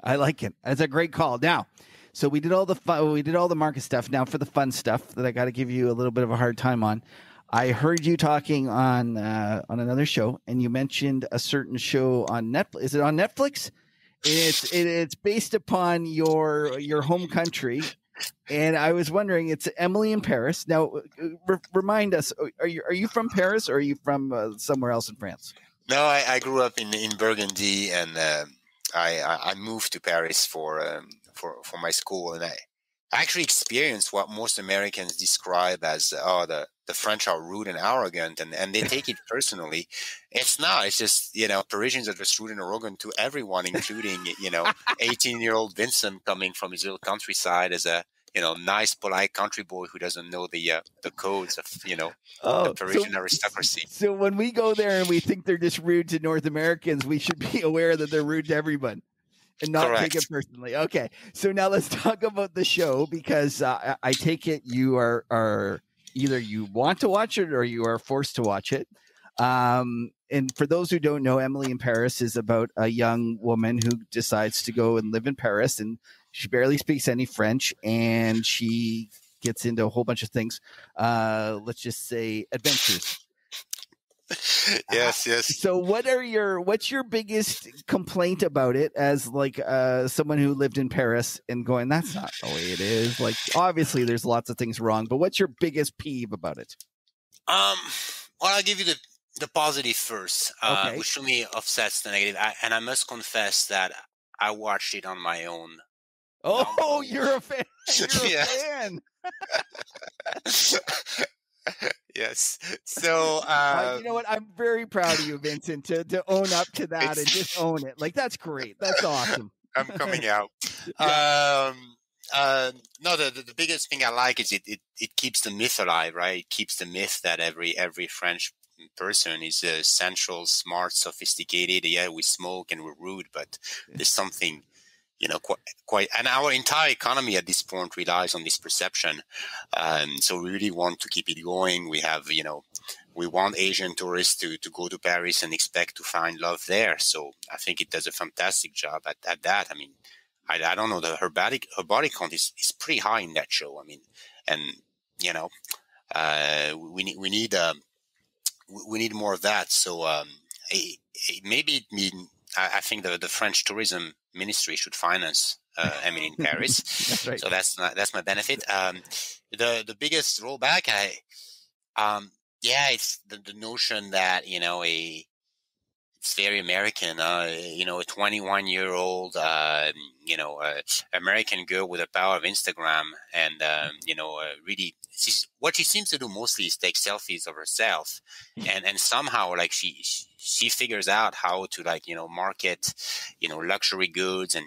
S1: I like it. That's a great call. Now, so we did all the market stuff. Now for the fun stuff that I got to give you a little bit of a hard time on. I heard you talking on another show, and you mentioned a certain show on Netflix. Is it on Netflix? It's based upon your home country, and I was wondering, it's Emily in Paris. Now, remind us, are you from Paris, or are you from somewhere else in France?
S4: No, I grew up in Burgundy, and I moved to Paris for my school, and I actually experienced what most Americans describe as the French are rude and arrogant, and they take it personally. It's not. It's just Parisians are just rude and arrogant to everyone, including 18-year-old Vincent coming from his little countryside as a nice, polite country boy who doesn't know the codes of the Parisian aristocracy.
S1: So when we go there and we think they're just rude to North Americans, we should be aware that they're rude to everyone and not take it personally. Okay, so now let's talk about the show, because I take it you are either you want to watch it or you are forced to watch it. And for those who don't know, Emily in Paris is about a young woman who decides to go and live in Paris, and she barely speaks any French, and she gets into a whole bunch of things. Let's just say adventures.
S4: Yes.
S1: So what's your biggest complaint about it, as like someone who lived in Paris and going, that's not the way it is? Like, obviously there's lots of things wrong, but what's your biggest peeve about it?
S4: Well, I'll give you the positive first,
S1: okay,
S4: which to me offsets the negative. And I must confess that I watched it on my own.
S1: Oh, you're a fan. You're a fan.
S4: Yes. So,
S1: you know what? I'm very proud of you, Vincent, to own up to that and just own it. Like, that's great. That's awesome.
S4: I'm coming out. No, the biggest thing I like is it keeps the myth alive, right? It keeps the myth that every French person is central, smart, sophisticated. Yeah, we smoke and we're rude, but there's something, quite. And our entire economy at this point relies on this perception. So we really want to keep it going. We have, we want Asian tourists to go to Paris and expect to find love there. So I think it does a fantastic job at that. I mean, I don't know, her body count is pretty high in that show. I mean, and we need more of that. So I think the French tourism ministry should finance Emily in Paris.
S1: That's right.
S4: So that's my benefit. The biggest drawback, it's the notion that it's very American. A 21-year-old American girl with the power of Instagram, and really, what she seems to do mostly is take selfies of herself, and somehow like she figures out how to market luxury goods, and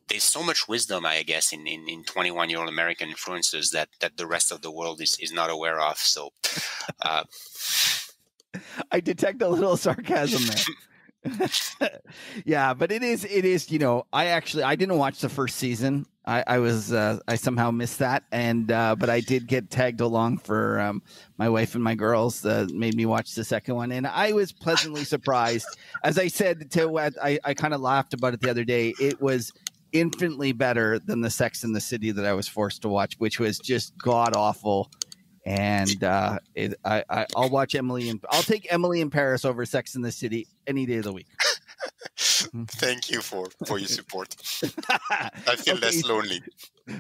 S4: there's so much wisdom, I guess, in 21-year-old American influencers that the rest of the world is not aware of. So
S1: I detect a little sarcasm there. Yeah, but it is, I didn't watch the first season. I somehow missed that. And, but I did get tagged along for, my wife and my girls, made me watch the second one. And I was pleasantly surprised. As I said I kind of laughed about it the other day. It was infinitely better than the Sex and the City that I was forced to watch, which was just god awful. And I'll watch I'll take Emily in Paris over Sex and the City any day of the week.
S4: Thank you for your support. I feel less lonely.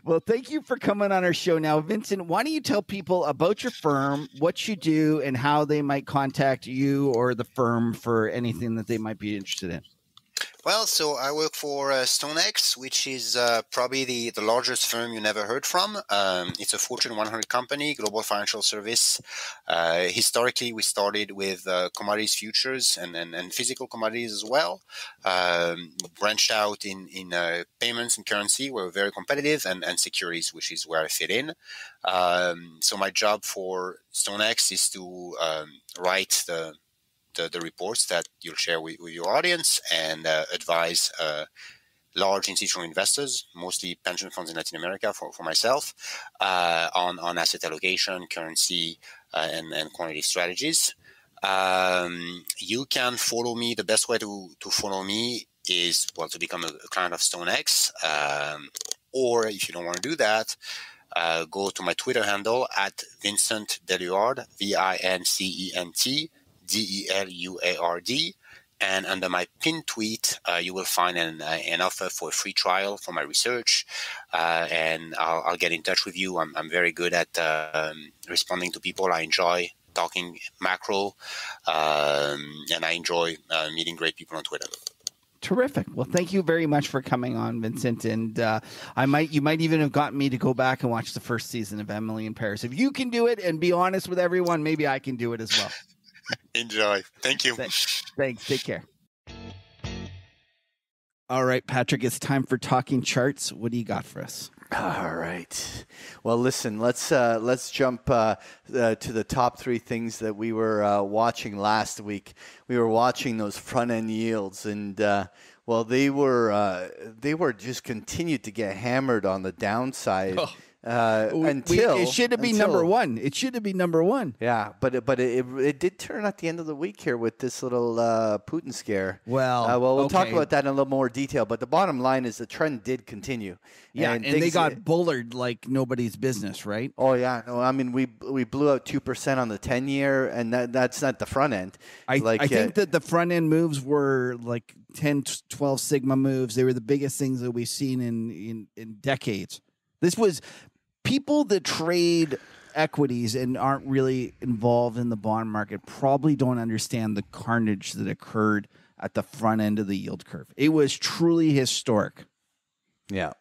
S1: Well, thank you for coming on our show. Now, Vincent, why don't you tell people about your firm, what you do, and how they might contact you or the firm for anything that they might be interested in?
S4: Well, so I work for StoneX, which is probably the largest firm you never heard from. It's a Fortune 100 company, global financial service. Historically, we started with commodities futures and physical commodities as well. Branched out in payments and currency. We're very competitive, and securities, which is where I fit in. So my job for StoneX is to write the reports that you'll share with your audience and advise large institutional investors, mostly pension funds in Latin America for myself, on asset allocation, currency, and quantity strategies. You can follow me. The best way to follow me is, to become a client of StoneX. Or if you don't want to do that, go to my Twitter handle at Vincent Deluard, VINCENT DELUARD, and under my pinned tweet, you will find an offer for a free trial for my research, and I'll get in touch with you. I'm very good at responding to people. I enjoy talking macro, and I enjoy meeting great people on Twitter.
S1: Terrific. Well, thank you very much for coming on, Vincent. And you might even have gotten me to go back and watch the first season of Emily in Paris. If you can do it and be honest with everyone, maybe I can do it as well.
S4: Enjoy. Thank you.
S1: Thanks. Take care. All right, Patrick, it's time for Talking Charts. What do you got for us?
S2: All right. Well, listen, let's jump to the top three things that we were watching last week. We were watching those front-end yields, and they were just continued to get hammered on the downside. Until
S1: it should have been number one. It should have been number one.
S2: Yeah, but it did turn at the end of the week here with this little Putin scare. We'll talk about that in a little more detail. But the bottom line is the trend did continue.
S1: Yeah, and they got bullard like nobody's business, right?
S2: Oh yeah, no, I mean we blew out 2% on the 10-year, and that's not the front end.
S1: I think that the front end moves were like 10, 12 sigma moves. They were the biggest things that we've seen in decades. This was people that trade equities and aren't really involved in the bond market probably don't understand the carnage that occurred at the front end of the yield curve. It was truly historic.
S2: Yeah.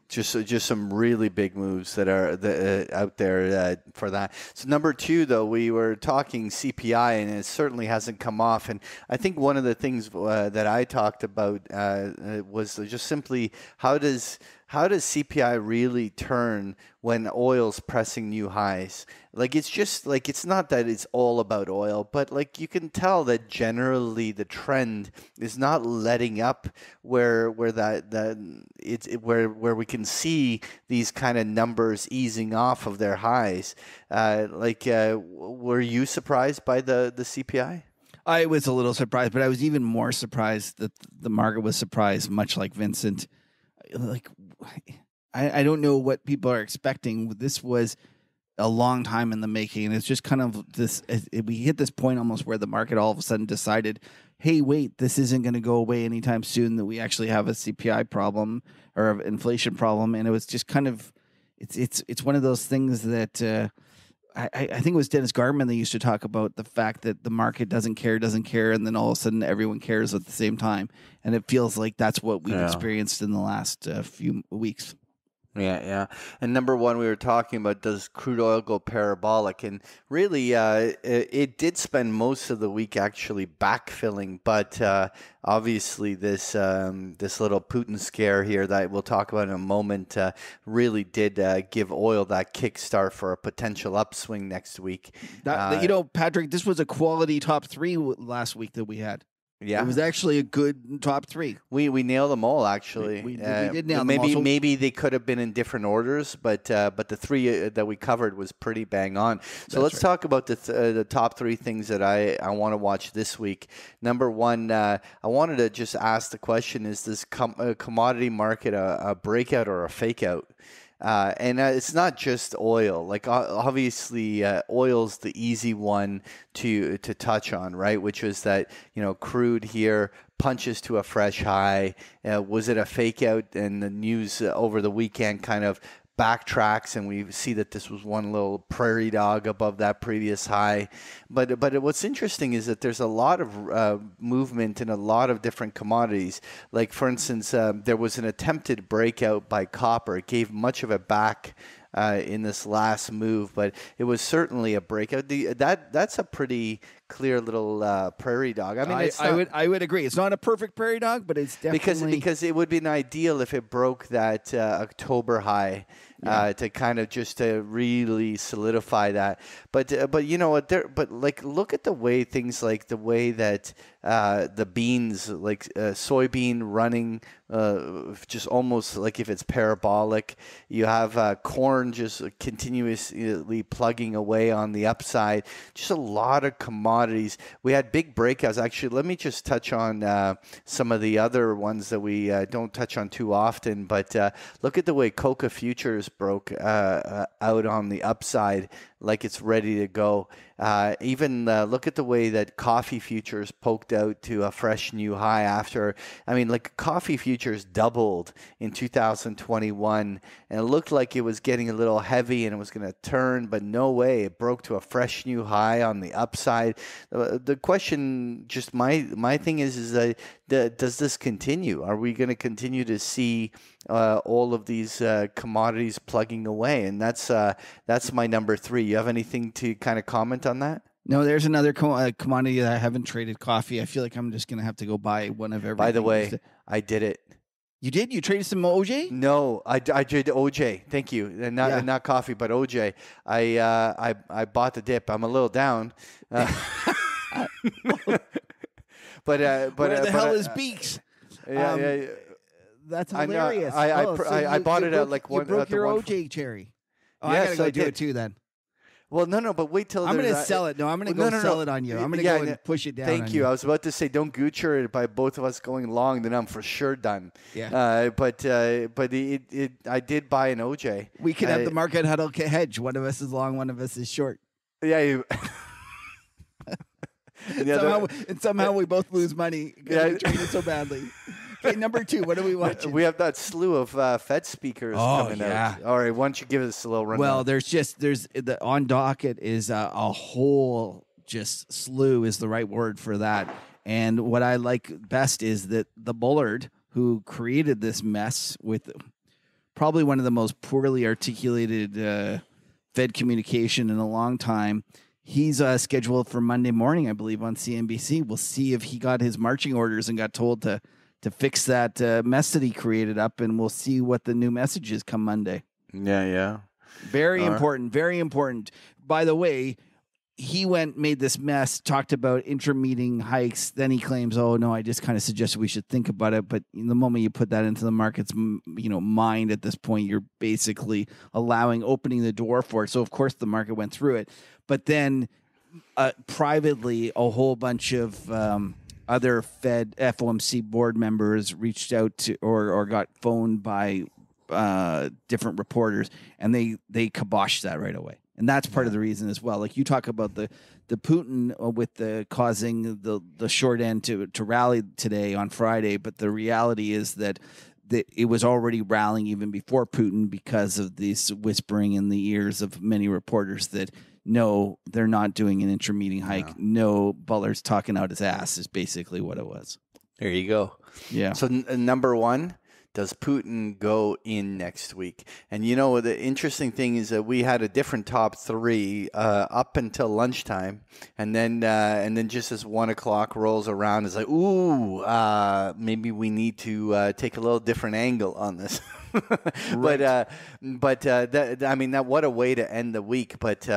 S2: Just some really big moves that are out there for that. So number 2, though, we were talking CPI, and it certainly hasn't come off. And I think one of the things that I talked about was just simply how does CPI really turn when oil's pressing new highs? Like, it's just like, it's not that it's all about oil, but like you can tell that generally the trend is not letting up where we can see these kind of numbers easing off of their highs. Were you surprised by the CPI?
S1: I was a little surprised, but I was even more surprised that the market was surprised, much like Vincent. Like, I don't know what people are expecting. This was a long time in the making, and it's just kind of this. We hit this point almost where the market all of a sudden decided, "Hey, wait, this isn't going to go away anytime soon. That we actually have a CPI problem or an inflation problem." And it was just kind of, it's one of those things that I think it was Dennis Gardman that used to talk about the fact that the market doesn't care, and then all of a sudden everyone cares at the same time. And it feels like that's what we've experienced in the last few weeks.
S2: Yeah. And number 1, we were talking about, does crude oil go parabolic? And really, it did spend most of the week actually backfilling. But obviously, this little Putin scare here that we'll talk about in a moment really did give oil that kickstart for a potential upswing next week.
S1: Patrick, this was a quality top 3 last week that we had.
S2: Yeah,
S1: it was actually a good top 3.
S2: We nailed them all, actually.
S1: We did nail
S2: them
S1: all.
S2: Maybe they could have been in different orders, but the 3 that we covered was pretty bang on. So let's talk about the top 3 things that I want to watch this week. Number 1, I wanted to just ask the question: is this commodity market a breakout or a fake out? And it's not just oil. Like, obviously, oil's the easy one to touch on, right? Which was that, crude here punches to a fresh high. Was it a fake out? And the news over the weekend kind of backtracks, and we see that this was one little prairie dog above that previous high. But what's interesting is that there's a lot of movement in a lot of different commodities. Like, for instance, there was an attempted breakout by copper. It gave much of it back in this last move, but it was certainly a breakout. That's a pretty clear little prairie dog. I mean,
S1: I would agree. It's not a perfect prairie dog, but it's definitely
S2: because it would be an ideal if it broke that October high. To kind of just to really solidify that, but you know what? Look at the way things, like the way that the beans, like soybean running, just almost like if it's parabolic. You have corn just continuously plugging away on the upside. Just a lot of commodities. We had big breakouts. Actually, let me just touch on some of the other ones that we don't touch on too often. But look at the way cocoa futures broke out on the upside, like it's ready to go. Even look at the way that coffee futures poked out to a fresh new high after. I mean, like, coffee futures doubled in 2021, and it looked like it was getting a little heavy and it was going to turn, but no way. It broke to a fresh new high on the upside. The question, just my thing is that does this continue? Are we going to continue to see all of these commodities plugging away? And that's my number 3. You have anything to kind of comment on that?
S1: No, there's another commodity that I haven't traded, coffee. I feel like I'm just going to have to go buy one of everything.
S2: By the way, I did it.
S1: You did? You traded some OJ?
S2: No, I did OJ. Thank you. And not coffee, but OJ. I bought the dip. I'm a little down. But
S1: where the hell is Beaks?
S2: Yeah.
S1: That's hilarious.
S2: I bought it at like one.
S1: You broke your OJ cherry. Oh,
S2: yes,
S1: I gotta go do it too then.
S2: Well, no, but wait till
S1: I'm going to sell it. No, I'm going to sell it on you. I'm going to go and push it down.
S2: Thank you. I was about to say, don't Gucci it by both of us going long, then I'm for sure done.
S1: Yeah.
S2: But I did buy an OJ.
S1: We could have the market huddle hedge. One of us is long, one of us is short.
S2: Yeah.
S1: Somehow we both lose money because we traded so badly. Okay, number 2, what are we watching?
S2: We have that slew of Fed speakers coming out. All right, why don't you give us a little rundown?
S1: Well, there's on docket is a whole just slew is the right word for that. And what I like best is that the Bullard, who created this mess with probably one of the most poorly articulated Fed communication in a long time, he's scheduled for Monday morning, I believe, on CNBC. We'll see if he got his marching orders and got told to fix that mess that he created up, and we'll see what the new message is come Monday.
S2: Yeah.
S1: Very important, very important. By the way, he made this mess, talked about intra-meeting hikes. Then he claims, oh, no, I just kind of suggested we should think about it. But in the moment you put that into the market's mind at this point, you're basically opening the door for it. So, of course, the market went through it. But then privately, a whole bunch of other Fed FOMC board members reached out to or got phoned by different reporters, and they kiboshed that right away. And that's part of the reason as well. Like you talk about the Putin with the causing the short end to rally today on Friday, but the reality is that it was already rallying even before Putin because of this whispering in the ears of many reporters that no, they're not doing an intra-meeting hike. No, Bullard's talking out his ass is basically what it was.
S2: There you go.
S1: Yeah.
S2: So number one, does Putin go in next week? And the interesting thing is that we had a different top three up until lunchtime, and then just as 1 o'clock rolls around, it's like, maybe we need to take a little different angle on this. Right. But what a way to end the week. But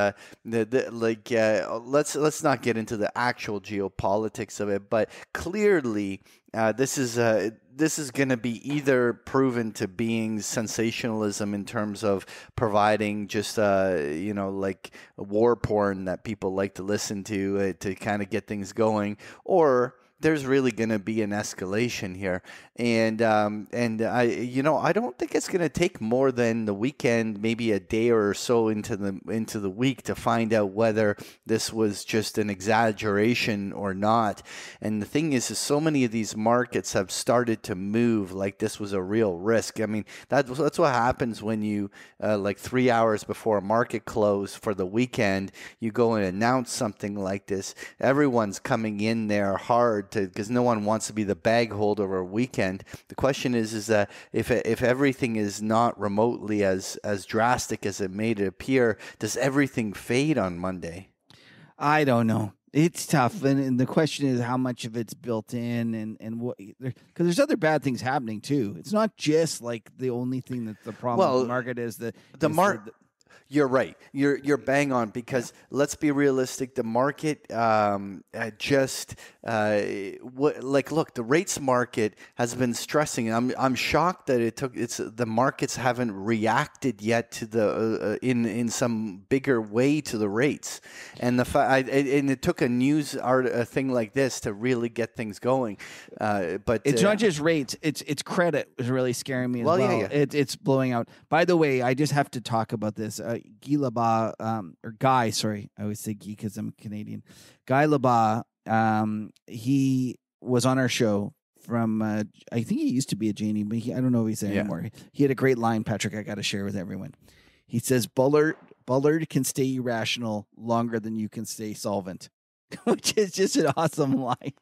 S2: let's not get into the actual geopolitics of it. But clearly, this is going to be either proven to being sensationalism in terms of providing just war porn that people like to listen to kind of get things going, or there's really going to be an escalation here, and I don't think it's going to take more than the weekend, maybe a day or so into the week, to find out whether this was just an exaggeration or not. And the thing is so many of these markets have started to move like this was a real risk. I mean, that's what happens when you 3 hours before a market close for the weekend, you go and announce something like this. Everyone's coming in there hard because no one wants to be the bag holder over a weekend. The question is that if everything is not remotely as drastic as it made it appear, does everything fade on Monday?
S1: I don't know. It's tough, and the question is how much of it's built in, and what, because there's other bad things happening too. It's not just like the only thing that's the problem with the market is
S2: You're right. You're bang on, because let's be realistic. The market look, the rates market has been stressing. I'm shocked that the markets haven't reacted yet to the in some bigger way to the rates, and it took a news thing like this to really get things going. But
S1: it's not just rates. It's credit is really scaring me as well.
S2: Yeah.
S1: It's blowing out. By the way, I just have to talk about this. Guy Labat, Guy, sorry, I always say Guy because I'm Canadian. Guy Labat, he was on our show from, I think he used to be a Janie, but I don't know if he's there anymore. He had a great line, Patrick, I got to share with everyone. He says, Bullard can stay irrational longer than you can stay solvent, which is just an awesome line.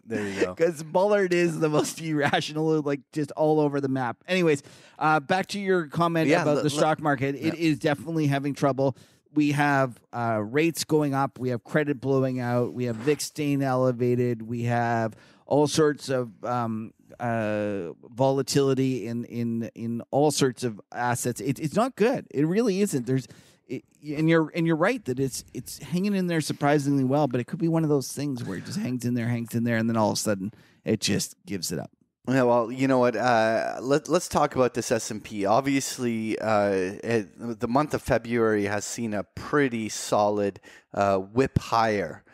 S2: There you go.
S1: Because Bullard is the most irrational, like just all over the map. Anyways, back to your comment about the stock market. It is definitely having trouble. We have rates going up. We have credit blowing out. We have VIX staying elevated. We have all sorts of volatility in all sorts of assets. It's not good. It really isn't. And you're right that it's hanging in there surprisingly well, but it could be one of those things where it just hangs in there, and then all of a sudden it just gives it up.
S2: Yeah, well, you know what? Let's talk about this S&P. Obviously, the month of February has seen a pretty solid whip higher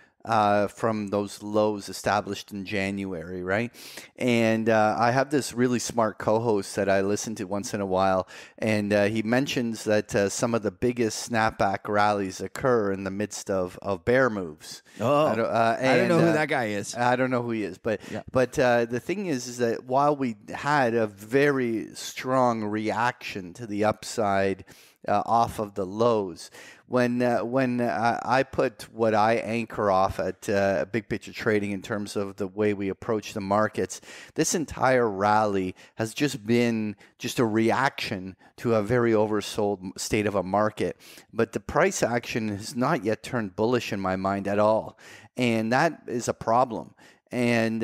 S2: from those lows established in January, right? And I have this really smart co-host that I listen to once in a while, and he mentions that some of the biggest snapback rallies occur in the midst of bear moves.
S1: Oh, I don't know who that guy is.
S2: I don't know who he is, but the thing is that while we had a very strong reaction to the upside off of the lows. When I put what I anchor off at big picture trading in terms of the way we approach the markets, this entire rally has just been just a reaction to a very oversold state of a market. But the price action has not yet turned bullish in my mind at all. And that is a problem. And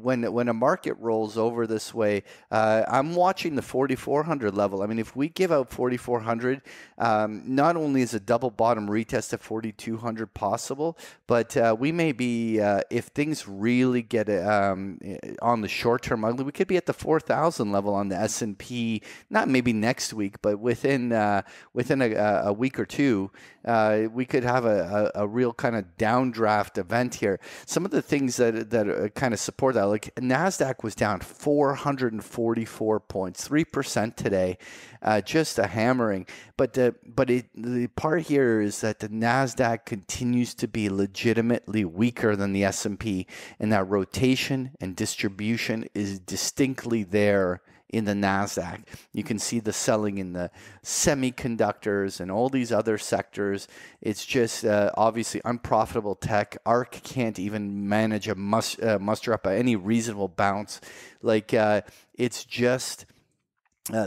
S2: when a market rolls over this way, I'm watching the 4,400 level. I mean, if we give out 4,400, not only is a double bottom retest at 4,200 possible, but we may be, if things really get on the short term ugly, we could be at the 4,000 level on the S&P. Not maybe next week, but within a week or two, we could have a real kind of downdraft event here. Some of the things that kind of support that, like NASDAQ was down 444 points, 3% today, just a hammering. But the part here is that the NASDAQ continues to be legitimately weaker than the S&P, and that rotation and distribution is distinctly there in the NASDAQ. You can see the selling in the semiconductors and all these other sectors. It's just obviously unprofitable tech. ARK can't even manage a muster up any reasonable bounce. Like it's just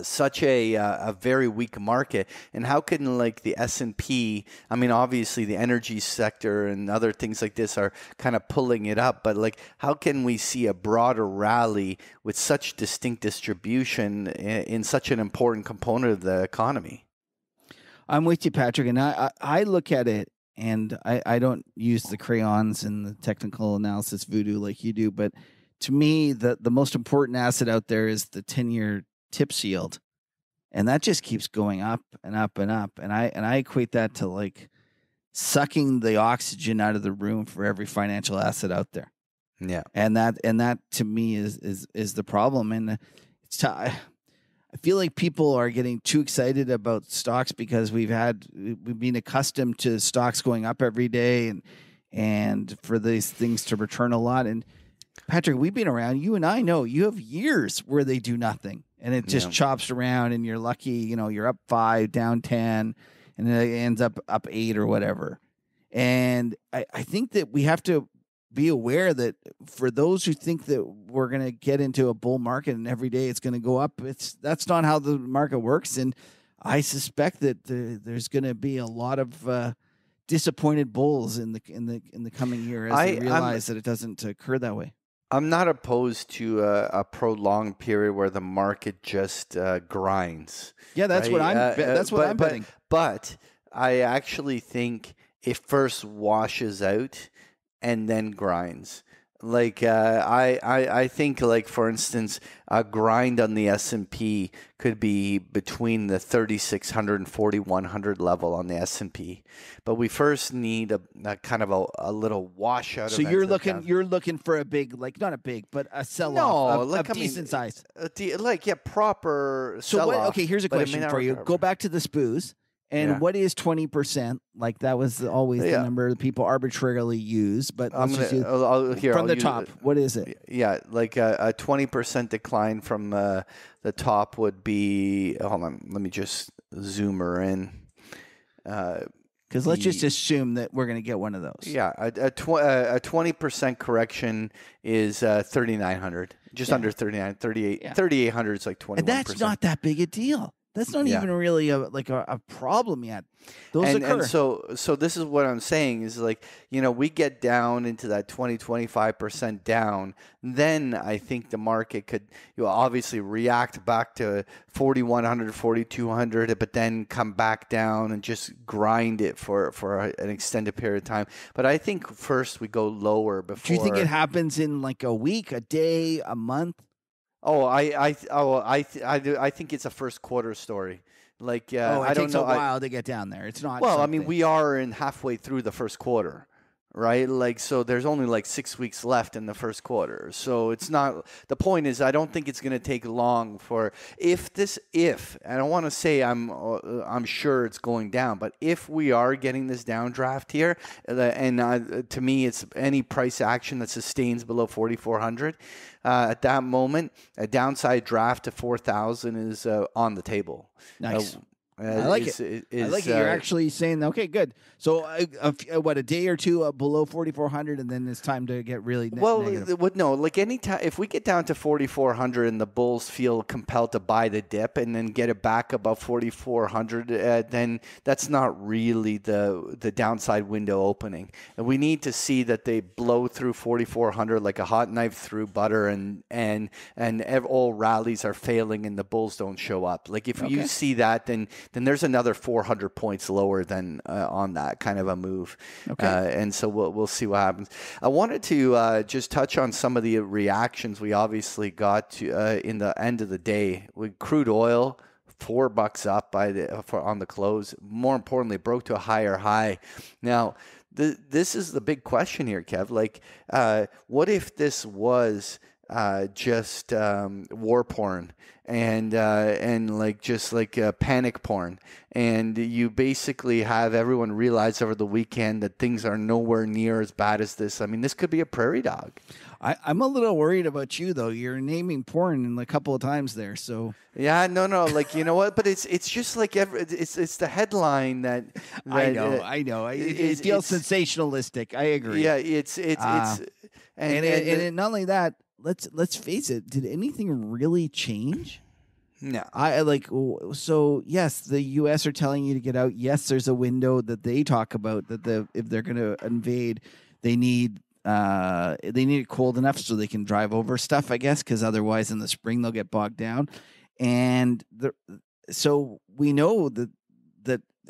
S2: such a very weak market. And how can like the S&P, I mean, obviously the energy sector and other things like this are kind of pulling it up, but like how can we see a broader rally with such distinct distribution in such an important component of the economy?
S1: I'm with you, Patrick, and I look at it, and I don't use the crayons and the technical analysis voodoo like you do, but to me, the most important asset out there is the 10-year TIPS yield, and that just keeps going up and up and up. And I equate that to like sucking the oxygen out of the room for every financial asset out there.
S2: Yeah,
S1: and that to me is the problem. And I feel like people are getting too excited about stocks because we've been accustomed to stocks going up every day and for these things to return a lot. And Patrick, we've been around. You and I know you have years where they do nothing. And it just chops around, and you're lucky, you're up 5, down 10, and it ends up 8 or whatever. And I think that we have to be aware that for those who think that we're going to get into a bull market and every day it's going to go up, that's not how the market works. And I suspect that there's going to be a lot of disappointed bulls in the coming year as they realize that it doesn't occur that way.
S2: I'm not opposed to a prolonged period where the market just grinds.
S1: Yeah, that's
S2: right?
S1: what I'm betting.
S2: But I actually think it first washes out and then grinds. Like I think, like for instance, a grind on the S&P could be between the 3,600 and 4,100 level on the S&P, but we first need a kind of a little washout.
S1: So you're looking for a big, like not a big, but a sell-off of decent size,
S2: proper.
S1: So
S2: sell-off,
S1: okay, here's a question for you. Go back to the SPOOs. And what is 20%? Like that was always the number that people arbitrarily use. But from the top, what is it?
S2: Yeah, like a 20% decline from the top would be. Hold on, let me just zoom her in.
S1: Because let's just assume that we're going to get one of those.
S2: Yeah, a 20% correction is 3,900, just under 39, 38, 3,800 is like 21%.
S1: And that's not that big a deal. That's not even really a problem yet. Those occur.
S2: And so this is what I'm saying is like, we get down into that 25% down. Then I think the market could obviously react back to 4,100, 4,200, but then come back down and just grind it for an extended period of time. But I think first we go lower before.
S1: Do you think it happens in like a week, a day, a month?
S2: I think it's a first quarter story. Like
S1: it
S2: I don't
S1: takes
S2: know,
S1: a while to get down there. It's not.
S2: Well, I mean, we are in halfway through the first quarter, right? Like, so there's only like 6 weeks left in the first quarter. So it's not. The point is, I don't think it's going to take long for if I don't want to say I'm sure it's going down, but if we are getting this downdraft here, and to me, it's any price action that sustains below 4,400. At that moment, a downside draft to 4,000 is on the table.
S1: Nice. I like it. I like it. You're actually saying, okay, good. So, a day or two below 4,400, and then it's time to get really negative.
S2: No, like anytime if we get down to 4,400 and the bulls feel compelled to buy the dip and then get it back above 4,400, then that's not really the downside window opening. And we need to see that they blow through 4,400 like a hot knife through butter, and all rallies are failing and the bulls don't show up. Like if you see that, then there's another 400 points lower than on that kind of a move. Okay. And so we'll see what happens. I wanted to just touch on some of the reactions we obviously got to in the end of the day. With crude oil, $4 up on the close. More importantly, broke to a higher high. Now, this is the big question here, Kev. Like, what if this was just war porn and like just like panic porn, and you basically have everyone realize over the weekend that things are nowhere near as bad as this? I mean, this could be a prairie dog.
S1: I'm a little worried about you though. You're naming porn a couple of times there, so
S2: yeah, no, like you know what? But it's just like it's the headline that
S1: I know. It feels sensationalistic. I agree.
S2: Yeah, it's
S1: and not only that. Let's face it. Did anything really change?
S2: No.
S1: So yes, the U.S. are telling you to get out. Yes, there's a window that they talk about that if they're going to invade, they need it cold enough so they can drive over stuff, I guess, because otherwise in the spring they'll get bogged down. And so we know that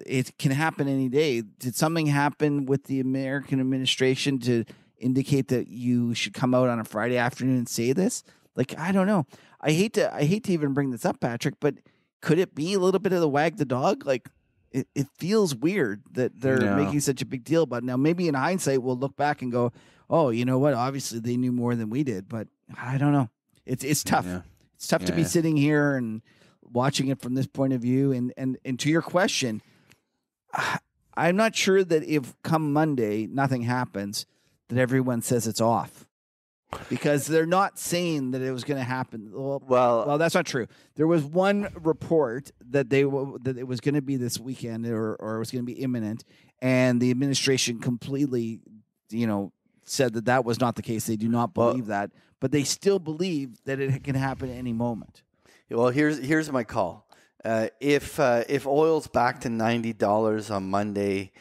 S1: it can happen any day. Did something happen with the American administration to indicate that you should come out on a Friday afternoon and say this? Like, I don't know. I hate to even bring this up, Patrick, but could it be a little bit of the wag the dog? Like, it feels weird that they're making such a big deal about it. Now, maybe in hindsight, we'll look back and go, oh, you know what? Obviously, they knew more than we did, but I don't know. It's tough. Yeah. It's tough to be sitting here and watching it from this point of view. And to your question, I'm not sure that if come Monday, nothing happens, that everyone says it's off, because they're not saying that it was going to happen. Well, that's not true. There was one report that it was going to be this weekend or it was going to be imminent, and the administration completely, said that was not the case. They do not believe that, but they still believe that it can happen at any moment.
S2: Well, here's my call. If oil's back to $90 on Monday,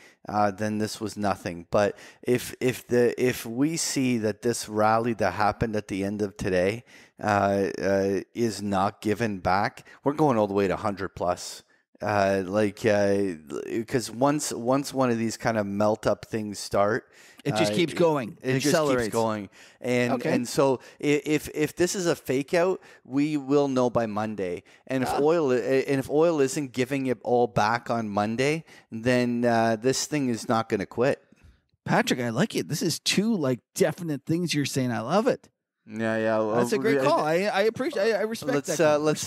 S2: then this was nothing. But if we see that this rally that happened at the end of today is not given back, we're going all the way to 100 plus. Because once one of these kind of melt up things start,
S1: it just keeps going.
S2: It just keeps going. And so if this is a fake out, we will know by Monday. And if oil isn't giving it all back on Monday, then this thing is not going to quit.
S1: Patrick, I like it. This is two definite things you're saying. I love it.
S2: Yeah. Well,
S1: that's a great call. I appreciate. I respect that.
S2: Let's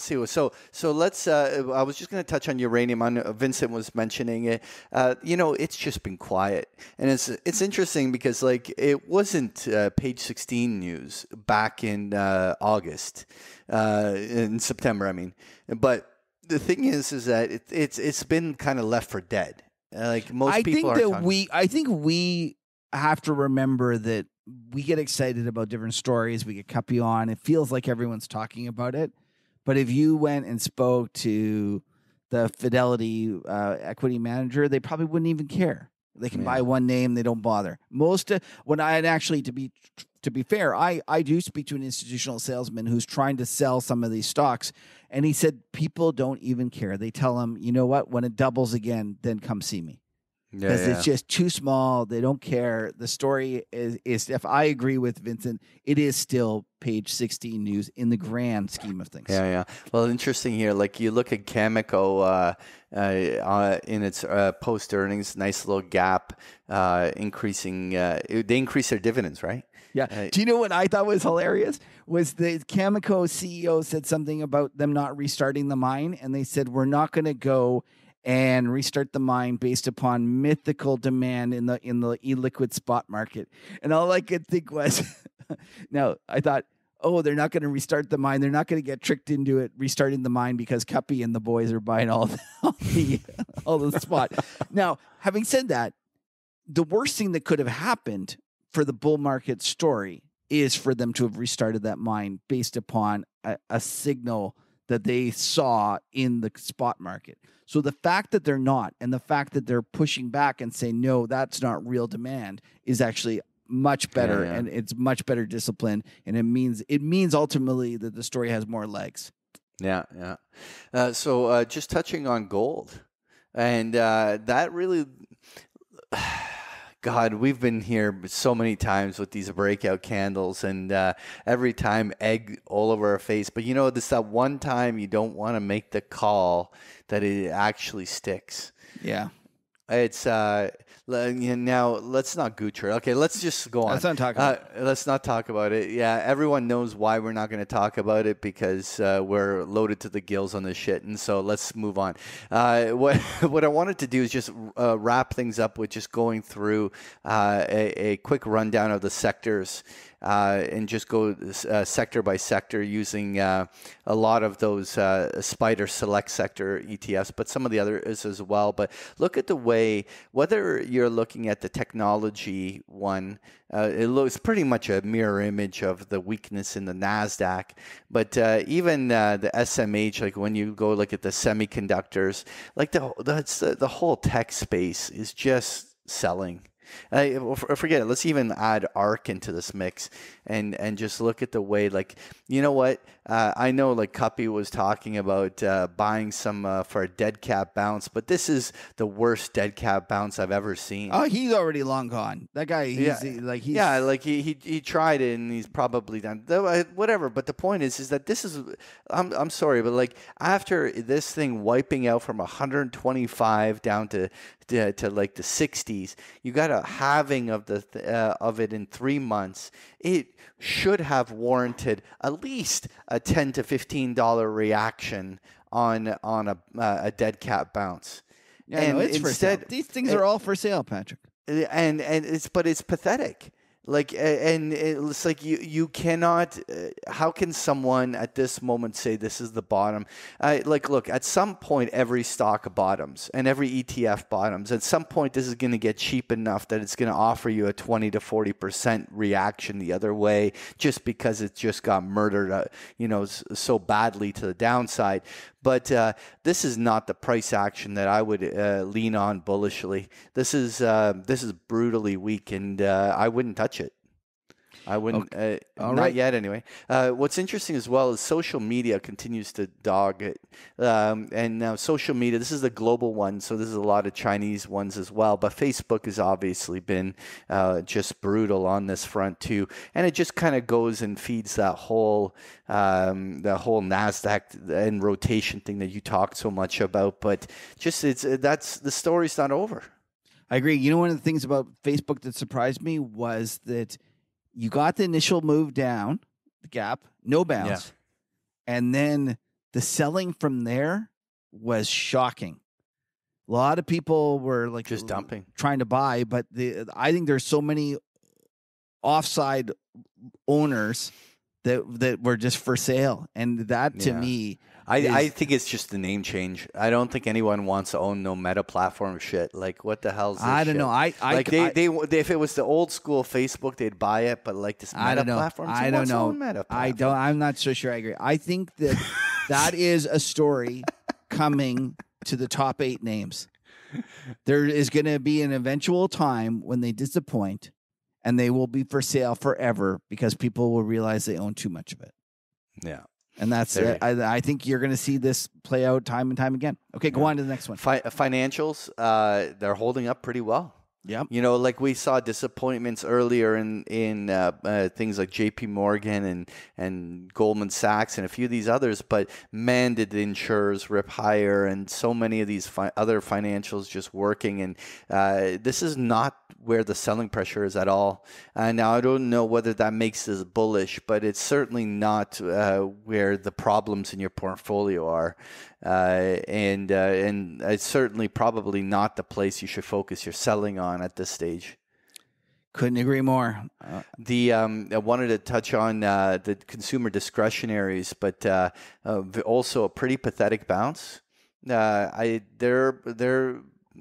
S2: see. So let's. I was just going to touch on uranium. Vincent was mentioning it. It's just been quiet, and it's interesting because it wasn't page 16 news back in August, in September. I mean, but the thing is that it's been kind of left for dead. Most people are talking.
S1: I think we have to remember that. We get excited about different stories. We get Cuppy on. It feels like everyone's talking about it. But if you went and spoke to the Fidelity equity manager, they probably wouldn't even care. They can buy one name. They don't bother. To be fair, I do speak to an institutional salesman who's trying to sell some of these stocks. And he said people don't even care. They tell him, you know what? When it doubles again, then come see me. Because it's just too small. They don't care. The story is, if I agree with Vincent, it is still page 16 news in the grand scheme of things.
S2: Yeah. Well, interesting here. You look at Cameco in its post earnings, nice little gap, increasing. They increased their dividends, right?
S1: Yeah. Do you know what I thought was hilarious? Was the Cameco CEO said something about them not restarting the mine, and they said we're not going to go and restart the mine based upon mythical demand in the illiquid spot market. And all I could think was, no, I thought, oh, they're not going to restart the mine. They're not going to get tricked into it restarting the mine because Cuppy and the boys are buying all the spot. Now, having said that, the worst thing that could have happened for the bull market story is for them to have restarted that mine based upon a signal that they saw in the spot market. So the fact that they're not, and the fact that they're pushing back and saying, no, that's not real demand, is actually much better. And it's much better discipline. And it means ultimately that the story has more legs.
S2: Yeah. So just touching on gold, and that really, God, we've been here so many times with these breakout candles, and every time egg all over our face. But you know, this that one time you don't want to make the call that it actually sticks.
S1: Yeah.
S2: It's now let's not gooch her. Okay, let's just go on.
S1: Let's not talk about it.
S2: Let's not talk about it. Yeah, everyone knows why we're not going to talk about it, because we're loaded to the gills on this shit. And so let's move on. What I wanted to do is just wrap things up with just going through a quick rundown of the sectors. And just go sector by sector using a lot of those Spider Select Sector ETFs, but some of the others as well. But look at the way, whether you're looking at the technology one, it looks pretty much a mirror image of the weakness in the NASDAQ. But even the SMH, like when you go look at the semiconductors, like the whole tech space is just selling. Forget it. Let's even add ARK into this mix and just look at the way, like, you know what? I know, like, Cuppy was talking about buying some for a dead cat bounce, but this is the worst dead cat bounce I've ever seen.
S1: Oh, he's already long gone. That guy, he
S2: tried it and he's probably done whatever. But the point is that this is, I'm sorry, but like after this thing wiping out from 125 down to like the 60s, you got a halving of it in 3 months. It should have warranted at least a $10 to $15 reaction on a dead cat bounce.
S1: Yeah, and it's instead, for sale. These things are all for sale, Patrick.
S2: And it's pathetic. Like, and it's like you cannot. How can someone at this moment say this is the bottom? Like, look, at some point, every stock bottoms and every ETF bottoms. At some point, this is going to get cheap enough that it's going to offer you a 20 to 40% reaction the other way, just because it just got murdered, so badly to the downside. But this is not the price action that I would lean on bullishly. This is brutally weak, and I wouldn't touch it. I wouldn't, not yet anyway. What's interesting as well is social media continues to dog it. And now social media, this is the global one, so this is a lot of Chinese ones as well. But Facebook has obviously been just brutal on this front too. And it just kind of goes and feeds the whole NASDAQ and rotation thing that you talked so much about. But just that's the story's not over.
S1: I agree. You know, one of the things about Facebook that surprised me was that you got the initial move down, the gap, no bounce. Yeah. And then the selling from there was shocking. A lot of people were like
S2: just dumping,
S1: trying to buy, but I think there's so many offside owners that were just for sale. And that to me,
S2: I think it's just the name change. I don't think anyone wants to own no meta platform shit. Like, what the hell's this
S1: I don't
S2: shit?
S1: know.
S2: They if it was the old school Facebook, they'd buy it. But like this meta platform,
S1: I don't know. I'm not so sure I agree. I think that is a story coming to the top 8 names. There is going to be an eventual time when they disappoint, and they will be for sale forever because people will realize they own too much of it.
S2: Yeah.
S1: And that's it. I think you're going to see this play out time and time again. Okay, go on to the next one.
S2: Financials, they're holding up pretty well.
S1: Yeah.
S2: You know, like we saw disappointments earlier in things like JP Morgan and Goldman Sachs and a few of these others, but man, did the insurers rip higher, and so many of these other financials just working. And this is not where the selling pressure is at all. Now, I don't know whether that makes this bullish, but it's certainly not where the problems in your portfolio are. And it's certainly probably not the place you should focus your selling on at this stage.
S1: Couldn't agree more.
S2: I wanted to touch on the consumer discretionaries, but also a pretty pathetic bounce.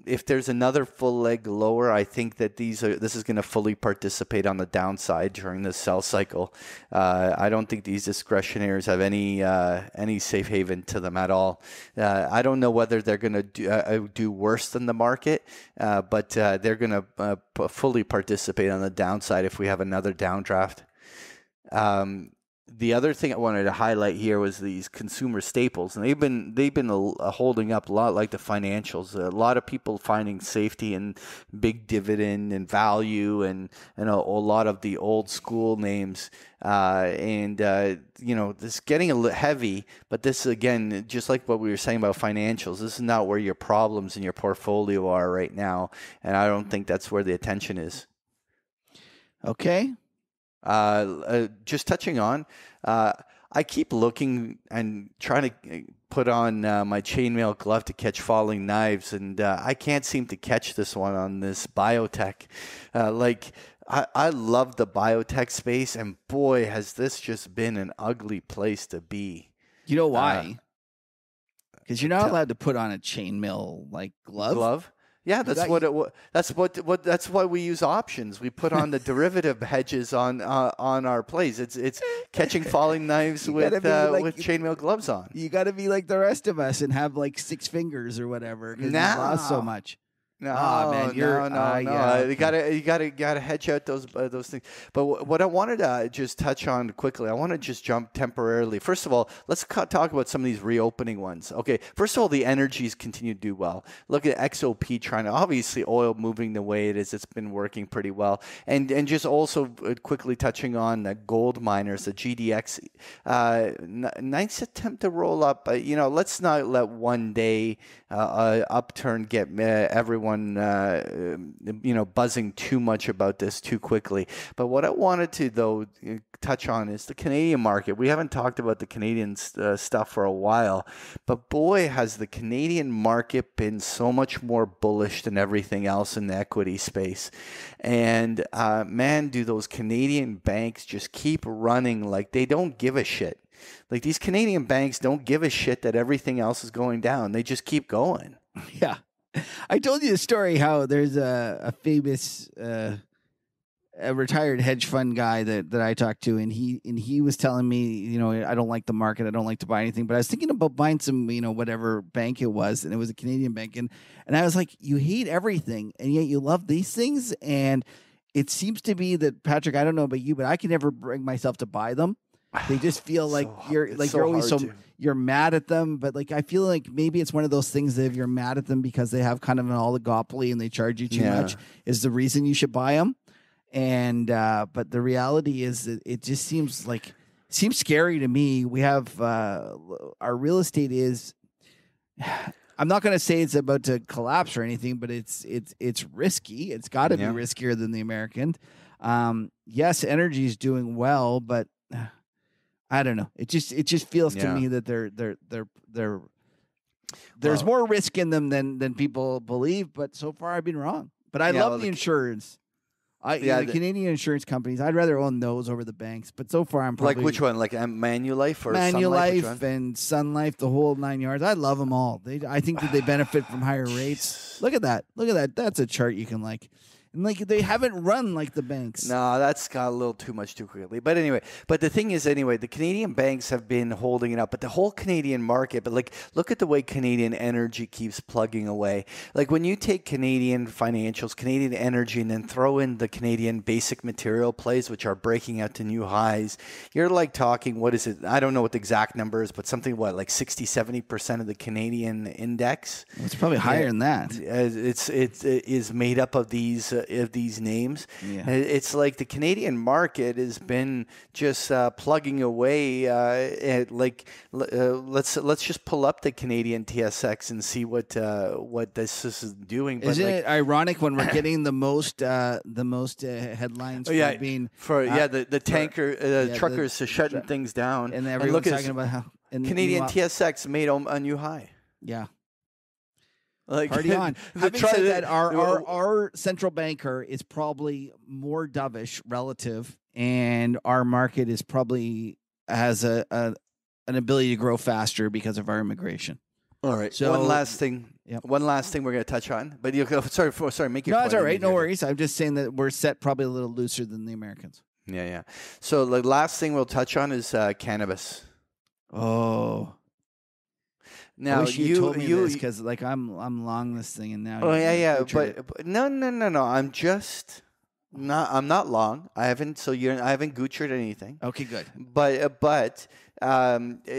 S2: If there's another full leg lower, I think that this is going to fully participate on the downside during the sell cycle. I don't think these discretionaries have any safe haven to them at all. I don't know whether they're going to do worse than the market, but they're going to fully participate on the downside if we have another downdraft. The other thing I wanted to highlight here was these consumer staples, and they've been holding up a lot like the financials. A lot of people finding safety in big dividend and value, and a lot of the old school names. This getting a little heavy, but this again, just like what we were saying about financials, this is not where your problems in your portfolio are right now, and I don't think that's where the attention is.
S1: Okay.
S2: Just touching on, I keep looking and trying to put on my chainmail glove to catch falling knives, and I can't seem to catch this one on this biotech. I love the biotech space, and boy, has this just been an ugly place to be.
S1: You know why? Because you're not allowed to put on a chainmail like glove.
S2: Yeah, that's why we use options. We put on the derivative hedges on our plays. It's catching falling knives with chainmail gloves on.
S1: You got to be like the rest of us and have like 6 fingers or whatever because you lost so much.
S2: No,
S1: man,
S2: no.
S1: Yeah,
S2: you gotta hedge out those things. But what I wanted to just touch on quickly, I want to just jump temporarily. First of all, let's talk about some of these reopening ones. Okay, first of all, the energies continue to do well. Look at XOP trying to, obviously oil moving the way it is. It's been working pretty well. And just also quickly touching on the gold miners, the GDX, nice attempt to roll up. Let's not let one day upturn get everyone buzzing too much about this too quickly. But what I wanted to though touch on is the Canadian market. We haven't talked about the Canadian stuff for a while, but boy, has the Canadian market been so much more bullish than everything else in the equity space. And man, do those Canadian banks just keep running like they don't give a shit. Like these Canadian banks don't give a shit that everything else is going down. They just keep going.
S1: Yeah. I told you the story how there's a famous a retired hedge fund guy that I talked to, and he was telling me, I don't like the market, I don't like to buy anything, but I was thinking about buying some, whatever bank it was, and it was a Canadian bank, and I was like, you hate everything, and yet you love these things, and it seems to be that, Patrick, I don't know about you, but I can never bring myself to buy them. They just feel like you're always you're mad at them, but like I feel like maybe it's one of those things that if you're mad at them because they have kind of an oligopoly and they charge you too much is the reason you should buy them. And but the reality is that it just seems scary to me. We have our real estate is. I'm not going to say it's about to collapse or anything, but it's risky. It's got to be riskier than the American. Yes, energy is doing well, but. I don't know. It just feels to me that there's more risk in them than people believe. But so far, I've been wrong. But I love the insurance. The Canadian insurance companies. I'd rather own those over the banks. But so far, I'm probably
S2: like which one? Like Manulife or
S1: Manulife and Sun Life, the whole 9 yards. I love them all. I think that they benefit from higher rates. Look at that. That's a chart you can like. And they haven't run like the banks.
S2: No, that's got a little too much too quickly. But anyway, the thing is, the Canadian banks have been holding it up. But the whole Canadian market, look at the way Canadian energy keeps plugging away. Like when you take Canadian financials, Canadian energy, and then throw in the Canadian basic material plays, which are breaking out to new highs, you're like talking, what is it? I don't know what the exact number is, but something like 60-70% of the Canadian index.
S1: It's probably higher than that.
S2: It is made up of these names. Yeah. It's like the Canadian market has been just plugging away. Let's just pull up the Canadian TSX and see what this is doing.
S1: Isn't it ironic when we're getting the most headlines
S2: the tanker truckers are shutting things down,
S1: and everyone's talking about how
S2: Canadian TSX made a new high.
S1: Yeah.
S2: Like,
S1: party on. Having said that, our central banker is probably more dovish relative, and our market is probably has an ability to grow faster because of our immigration.
S2: All right.
S1: So
S2: one last thing.
S1: Yep.
S2: One last thing we're going to touch on. But you go. Sorry. Make your
S1: No,
S2: point.
S1: it's all right. No worries. I'm just saying that we're set probably a little looser than the Americans.
S2: Yeah. So the last thing we'll touch on is cannabis.
S1: Oh.
S2: Now
S1: I wish you told me this because like I'm long this thing and now.
S2: Oh yeah. But no. I'm not long. I haven't goochered anything.
S1: Okay, good.
S2: But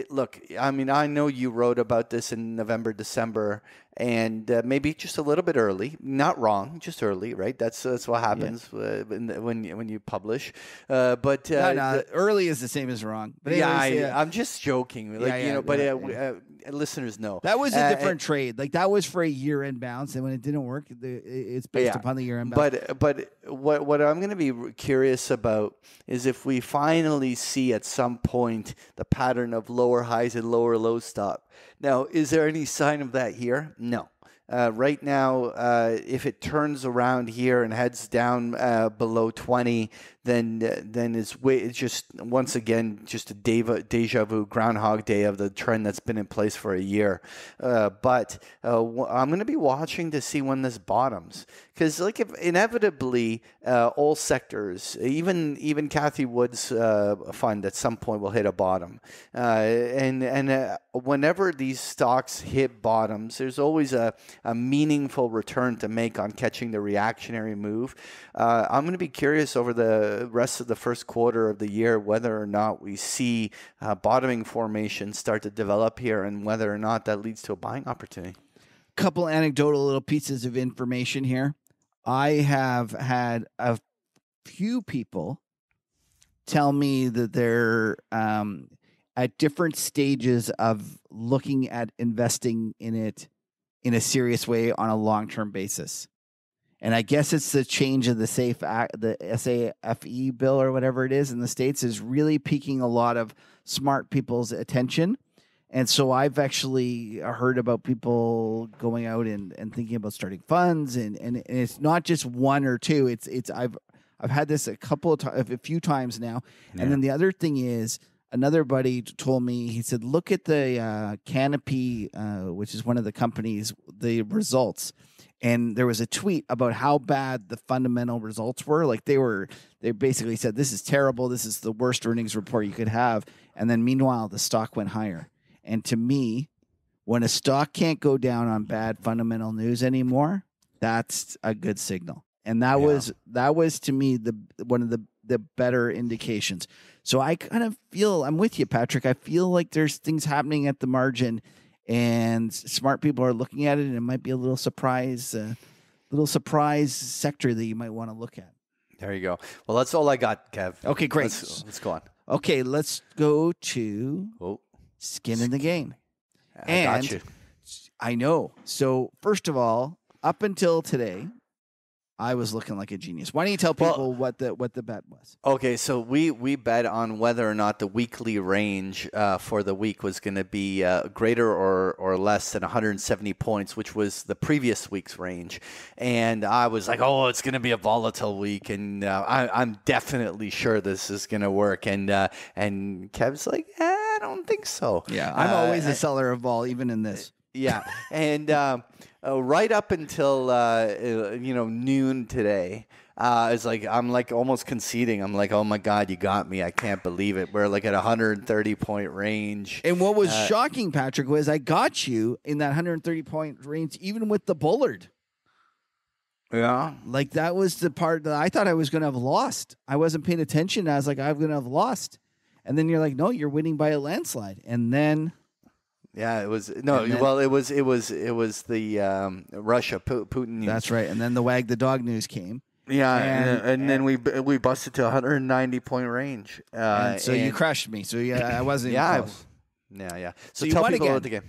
S2: look, I mean, I know you wrote about this in November, December, and maybe just a little bit early. Not wrong, just early, right? That's what happens when you publish. But
S1: early is the same as wrong. But anyways,
S2: I'm just joking. Listeners know
S1: that was a different trade. Like that was for a year-end bounce, and when it didn't work, it's based upon the year-end bounce.
S2: But what I'm going to be curious about is if we finally see at some point the pattern of lower highs and lower lows stop. Now, is there any sign of that here? No. Right now, if it turns around here and heads down below 20, then it's just once again just a deja vu, Groundhog Day of the trend that's been in place for a year. But I'm going to be watching to see when this bottoms, because like if inevitably all sectors, even Kathy Wood's fund at some point will hit a bottom, and whenever these stocks hit bottoms, there's always a meaningful return to make on catching the reactionary move. I'm going to be curious over the rest of the first quarter of the year whether or not we see bottoming formations start to develop here, and whether or not that leads to a buying opportunity.
S1: Couple anecdotal little pieces of information here. I have had a few people tell me that they're at different stages of looking at investing in it in a serious way on a long-term basis. And I guess it's the change of the SAFE bill or whatever it is in the States is really piquing a lot of smart people's attention. And so I've actually heard about people going out and thinking about starting funds, and it's not just one or two. I've had this a few times now. Yeah. And then the other thing is, another buddy told me, he said, look at the Canopy, which is one of the companies, the results. And there was a tweet about how bad the fundamental results were. Like they basically said, this is terrible. This is the worst earnings report you could have. And then meanwhile, the stock went higher. And to me, when a stock can't go down on bad fundamental news anymore, that's a good signal. And that was to me one of the better indications. So I kind of feel, I'm with you, Patrick. I feel like there's things happening at the margin, and smart people are looking at it, and it might be a little surprise sector that you might want to look at. There you go. Well, that's all I got, Kev. Okay, great. Let's go on. Okay, let's go to skin in the game. I got you. I know. So first of all, up until today, I was looking like a genius. Why don't you tell people what the bet was? Okay, so we bet on whether or not the weekly range for the week was going to be greater or less than 170 points, which was the previous week's range. And I was like, oh, it's going to be a volatile week, and I'm definitely sure this is going to work. And Kev's like, I don't think so. Yeah, I'm always a seller of vol, even in this. Yeah, and right up until noon today, it's like I'm like almost conceding. I'm like, oh my God, you got me! I can't believe it. We're like at 130-point range. And what was shocking, Patrick, was I got you in that 130-point range, even with the Bullard. Yeah, like that was the part that I thought I was going to have lost. I wasn't paying attention. I was like, I'm going to have lost, and then you're like, no, you're winning by a landslide, and then. Yeah, it was no. Well, it was the Russia Putin news. That's right, and then the wag the dog news came. Yeah, and then we busted to 190-point range. So you crushed me. So yeah, I wasn't. Close. Yeah. So tell people about the game.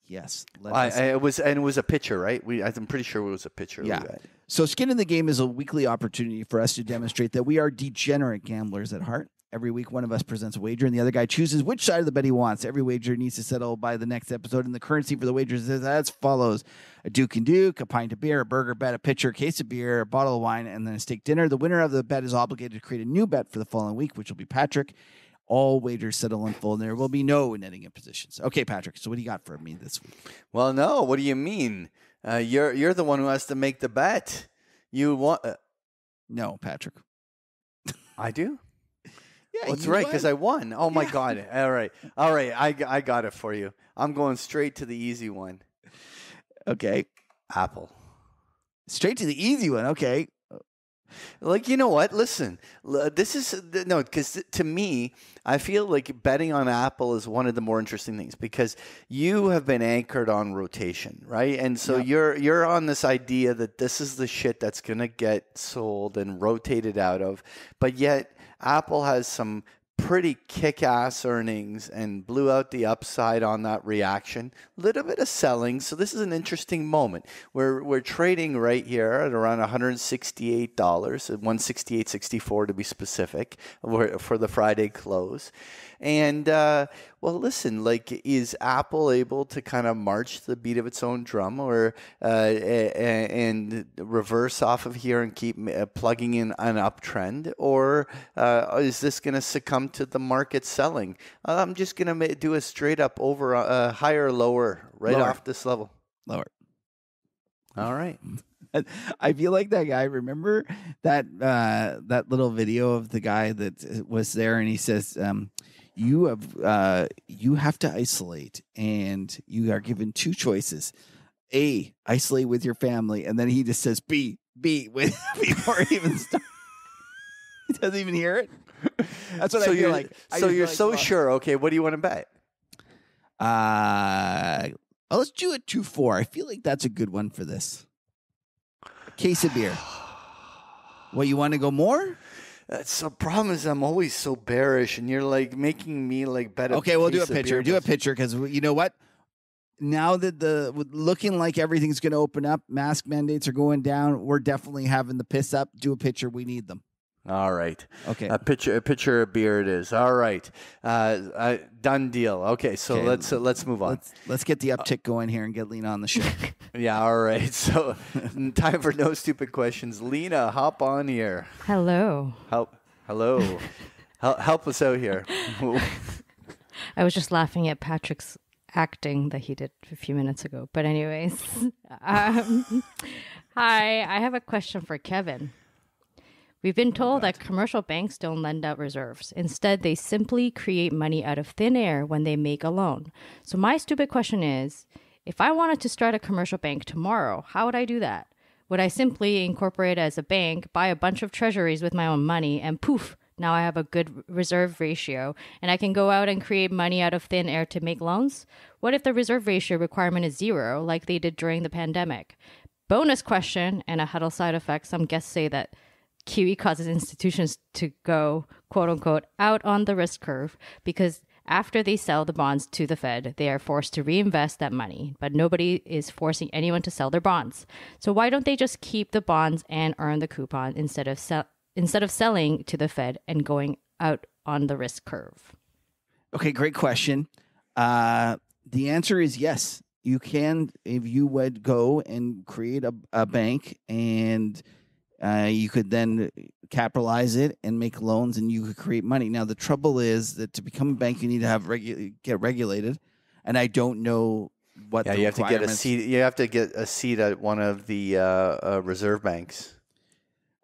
S1: Yes, it was a pitcher, right? I'm pretty sure it was a pitcher. Yeah. So skin in the game is a weekly opportunity for us to demonstrate that we are degenerate gamblers at heart. Every week, one of us presents a wager, and the other guy chooses which side of the bet he wants. Every wager needs to settle by the next episode, and the currency for the wagers is as follows: a Duke and Duke, a pint of beer, a burger bet, a pitcher, a case of beer, a bottle of wine, and then a steak dinner. The winner of the bet is obligated to create a new bet for the following week, which will be Patrick. All wagers settle in full, and there will be no netting in positions. Okay, Patrick, so what do you got for me this week?
S2: Well, no, what do you mean? You're the one who has to make the bet. You want...
S1: No, Patrick.
S2: I do?
S1: Yeah,
S2: that's right, because I won. Oh, my God. All right. I got it for you. I'm going straight to the easy one.
S1: Okay.
S2: Apple.
S1: Straight to the easy one. Okay.
S2: Like, you know what? Listen, this is no, because to me, I feel like betting on Apple is one of the more interesting things because you have been anchored on rotation, right? And so you're on this idea that this is the shit that's going to get sold and rotated out of, but yet Apple has some pretty kick-ass earnings and blew out the upside on that reaction. Little bit of selling, so this is an interesting moment. We're trading right here at around $168, $168.64 to be specific, for the Friday close. And well, listen, like, is Apple able to kind of march to the beat of its own drum, or and reverse off of here and keep plugging in an uptrend, or is this going to succumb to the market selling? I'm just going to do a straight up over higher, lower, lower. Off this level.
S1: Lower.
S2: All right.
S1: I feel like that guy. Remember that little video of the guy that was there, and he says, you have to isolate, and you are given two choices: A, isolate with your family, and then he just says B before he even starts. He doesn't even hear it. That's what I feel like.
S2: So you're so sure. Okay, what do you want to bet?
S1: Let's do a 2-4. I feel like that's a good one for this. A case of beer. What, you want to go more?
S2: That's the problem is I'm always so bearish, and you're like making me like bet.
S1: Okay, we'll do a pitcher. Do a pitcher because you know what? Now that looking like everything's going to open up, mask mandates are going down. We're definitely having the piss up. Do a pitcher. We need them.
S2: All right.
S1: Okay.
S2: A pitcher of beer it is. All right. Done deal. Okay. So let's move on.
S1: Let's get the uptick going here and get Lena on the show.
S2: Yeah. All right. So time for no stupid questions. Lena, hop on here.
S3: Hello.
S2: Hello. Help us out here.
S3: I was just laughing at Patrick's acting that he did a few minutes ago. But anyways, hi. I have a question for Kevin. We've been told that commercial banks don't lend out reserves. Instead, they simply create money out of thin air when they make a loan. So my stupid question is, if I wanted to start a commercial bank tomorrow, how would I do that? Would I simply incorporate as a bank, buy a bunch of treasuries with my own money, and poof, now I have a good reserve ratio, and I can go out and create money out of thin air to make loans? What if the reserve ratio requirement is 0, like they did during the pandemic? Bonus question, and a Huddle side effect, some guests say that QE causes institutions to go, quote unquote, out on the risk curve because after they sell the bonds to the Fed, they are forced to reinvest that money, but nobody is forcing anyone to sell their bonds. So why don't they just keep the bonds and earn the coupon instead of selling to the Fed and going out on the risk curve?
S1: Okay, great question. The answer is yes. You can, if you would go and create a bank, and you could then capitalize it and make loans, and you could create money. Now, the trouble is that to become a bank, you need to have get regulated, and I don't know what. Yeah,
S2: you have to get a seat. You have to get a seat at one of the reserve banks.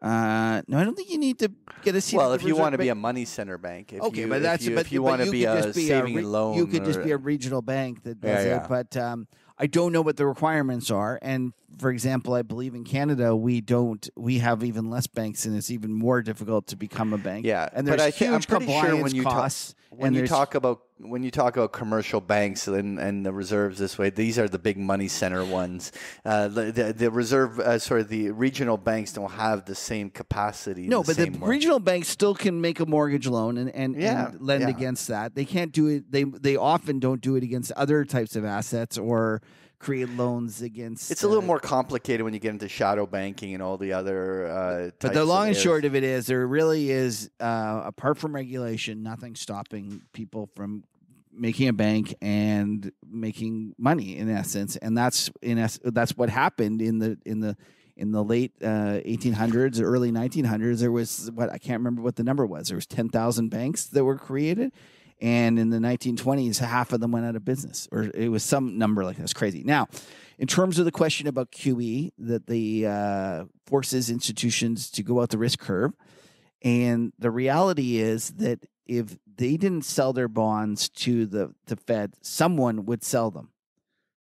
S1: No, I don't think you need to get a seat.
S2: Well, if you want to be a money center bank, if you want to be a saving and loan,
S1: you could just be a regional bank that does it. But I don't know what the requirements are. And for example, I believe in Canada we have even less banks, and it's even more difficult to become a bank.
S2: Yeah,
S1: and there's huge compliance costs.
S2: When you talk about commercial banks and the reserves this way, these are the big money center ones. The regional banks don't have the same capacity.
S1: No, but the regional banks still can make a mortgage loan and lend against that. They can't do it. They often don't do it against other types of assets or create loans against.
S2: It's a little more complicated when you get into shadow banking and all the other.
S1: But the long and short of it is, there really is, apart from regulation, nothing stopping people from making a bank and making money in essence, and that's what happened in the late 1800s, early 1900s. There was I can't remember what the number was. There was 10,000 banks that were created, and in the 1920s, half of them went out of business, or it was some number like that. It's crazy. Now, in terms of the question about QE, that the forces institutions to go out the risk curve, and the reality is that if they didn't sell their bonds to the Fed, someone would sell them.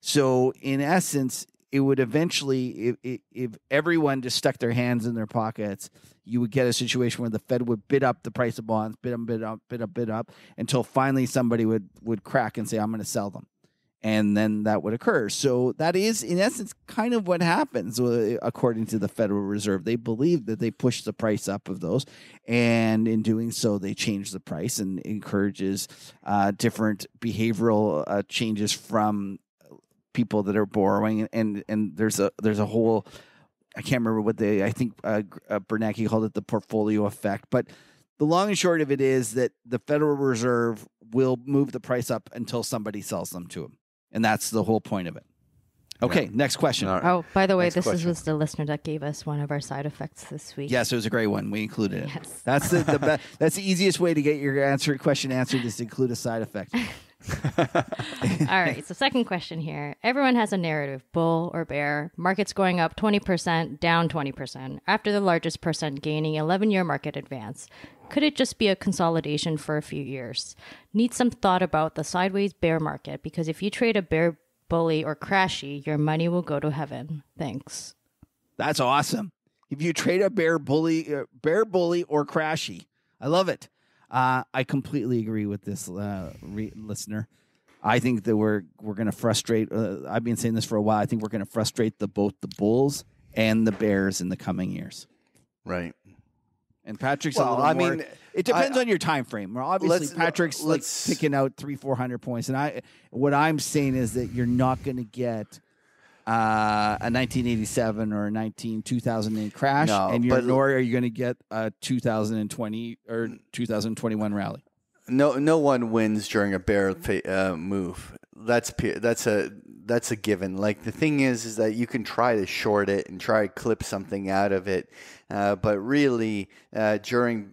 S1: So in essence, it would eventually, if everyone just stuck their hands in their pockets, you would get a situation where the Fed would bid up the price of bonds, bid up, until finally somebody would crack and say, I'm going to sell them. And then that would occur. So that is, in essence, kind of what happens according to the Federal Reserve. They believe that they push the price up of those, and in doing so, they change the price and encourages different behavioral changes from people that are borrowing. And there's a whole, I can't remember what I think Bernanke called it the portfolio effect. But the long and short of it is that the Federal Reserve will move the price up until somebody sells them to them. And that's the whole point of it. Okay, next question.
S2: Right.
S3: Oh, by the way, this was the listener that gave us one of our side effects this week.
S1: Yes, it was a great one. We included it.
S3: Yes.
S1: That's that's the easiest way to get your question answered, is to include a side effect.
S3: All right, so second question here. Everyone has a narrative, bull or bear. Markets going up 20%, down 20%, after the largest percent gaining 11-year market advance. Could it just be a consolidation for a few years? Need some thought about the sideways bear market, because if you trade a bear, bully, or crashy, your money will go to heaven. Thanks.
S1: That's awesome. If you trade a bear, bully, or crashy, I love it. I completely agree with this listener. I think that we're going to frustrate. I've been saying this for a while. I think we're going to frustrate both the bulls and the bears in the coming years.
S2: Right.
S1: And Patrick's a little more. It depends on your time frame. Well, obviously, Patrick's picking out 300-400 points, and what I'm saying is that you're not going to get a 1987 or a 2008 crash, nor are you going to get a 2020 or 2021 rally.
S2: No one wins during a bear move. That's a given. Like, the thing is that you can try to short it and try to clip something out of it, but really during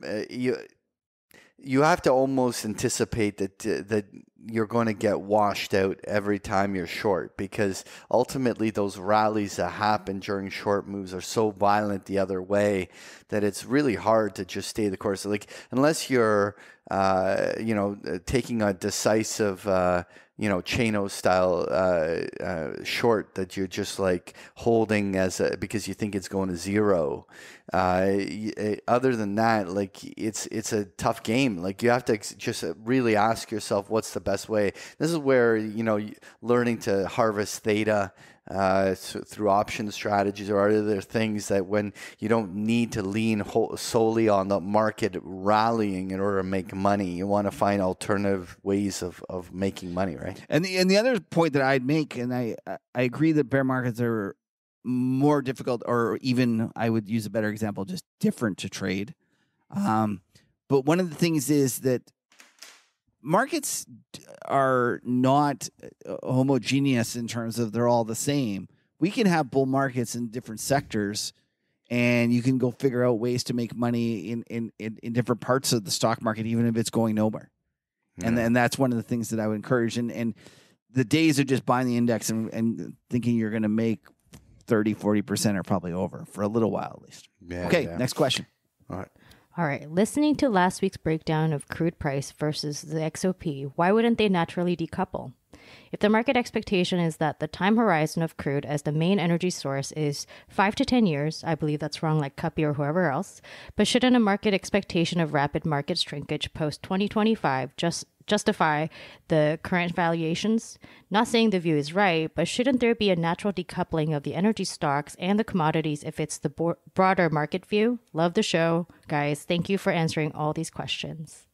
S2: you have to almost anticipate that you're going to get washed out every time you're short, because ultimately those rallies that happen during short moves are so violent the other way that it's really hard to just stay the course. Like, unless you're taking a decisive Chano style short that you're just like holding because you think it's going to zero. Other than that, like, it's a tough game. Like, you have to just really ask yourself, what's the best way? This is where learning to harvest theta through option strategies, or are there things that when you don't need to lean solely on the market rallying in order to make money, you want to find alternative ways of making money, right?
S1: And the other point that I'd make, and I agree that bear markets are more difficult, or even, I would use a better example, just different to trade. But one of the things is that markets are not homogeneous in terms of they're all the same. We can have bull markets in different sectors, and you can go figure out ways to make money in different parts of the stock market, even if it's going nowhere. Yeah. And that's one of the things that I would encourage. And the days of just buying the index and thinking you're going to make 30-40% are probably over for a little while at least.
S2: Yeah,
S1: okay,
S2: yeah.
S1: Next question.
S3: All right. Listening to last week's breakdown of crude price versus the XOP, why wouldn't they naturally decouple? If the market expectation is that the time horizon of crude as the main energy source is 5 to 10 years, I believe that's wrong, like Cuppy or whoever else, but shouldn't a market expectation of rapid market shrinkage post-2025 justify the current valuations? Not saying the view is right, but shouldn't there be a natural decoupling of the energy stocks and the commodities if it's the broader market view? Love the show, guys. Thank you for answering all these questions.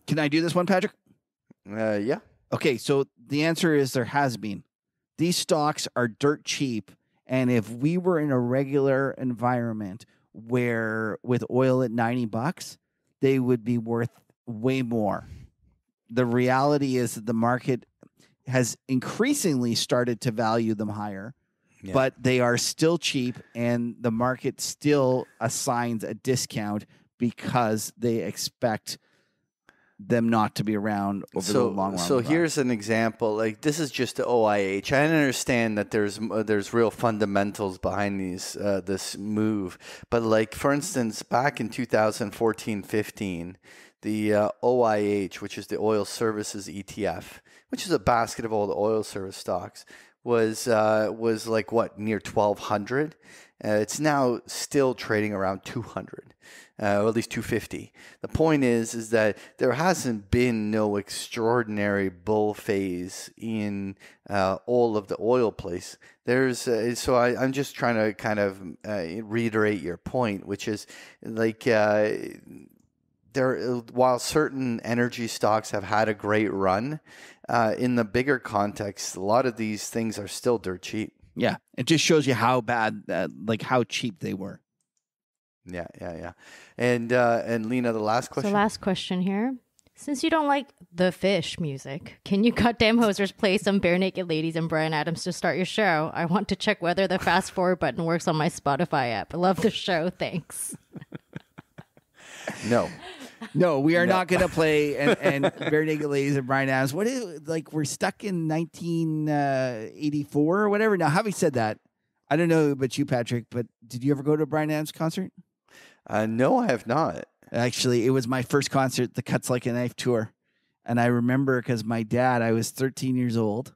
S1: Can I do this one, Patrick?
S2: Yeah.
S1: Okay, so the answer is there has been. These stocks are dirt cheap. And if we were in a regular environment where with oil at $90, they would be worth way more. The reality is that the market has increasingly started to value them higher, but they are still cheap, and the market still assigns a discount because they expect them not to be around over the long run.
S2: So here's an example. Like, this is just the OIH. I understand that there's real fundamentals behind this move. But like, for instance, back in 2014-15, the OIH, which is the Oil Services ETF, which is a basket of all the oil service stocks, was like what, near 1,200. It's now still trading around 200. Or at least 250. The point is that there hasn't been no extraordinary bull phase in all of the oil plays. I'm just trying to kind of reiterate your point, which is like while certain energy stocks have had a great run, in the bigger context, a lot of these things are still dirt cheap.
S1: Yeah, it just shows you how bad, like how cheap they were.
S2: Yeah. And Lena, the last question.
S3: So last question here. Since you don't like the fish music, can you goddamn hosers play some Bare Naked Ladies and Bryan Adams to start your show? I want to check whether the fast forward button works on my Spotify app. I love the show. Thanks.
S1: No, we are not going to play and Bare Naked Ladies and Bryan Adams. What is, like, we're stuck in 1984 or whatever. Now, having said that, I don't know about you, Patrick, but did you ever go to a Bryan Adams concert?
S2: No, I have not.
S1: Actually, it was my first concert, the Cuts Like a Knife tour. And I remember because I was 13 years old,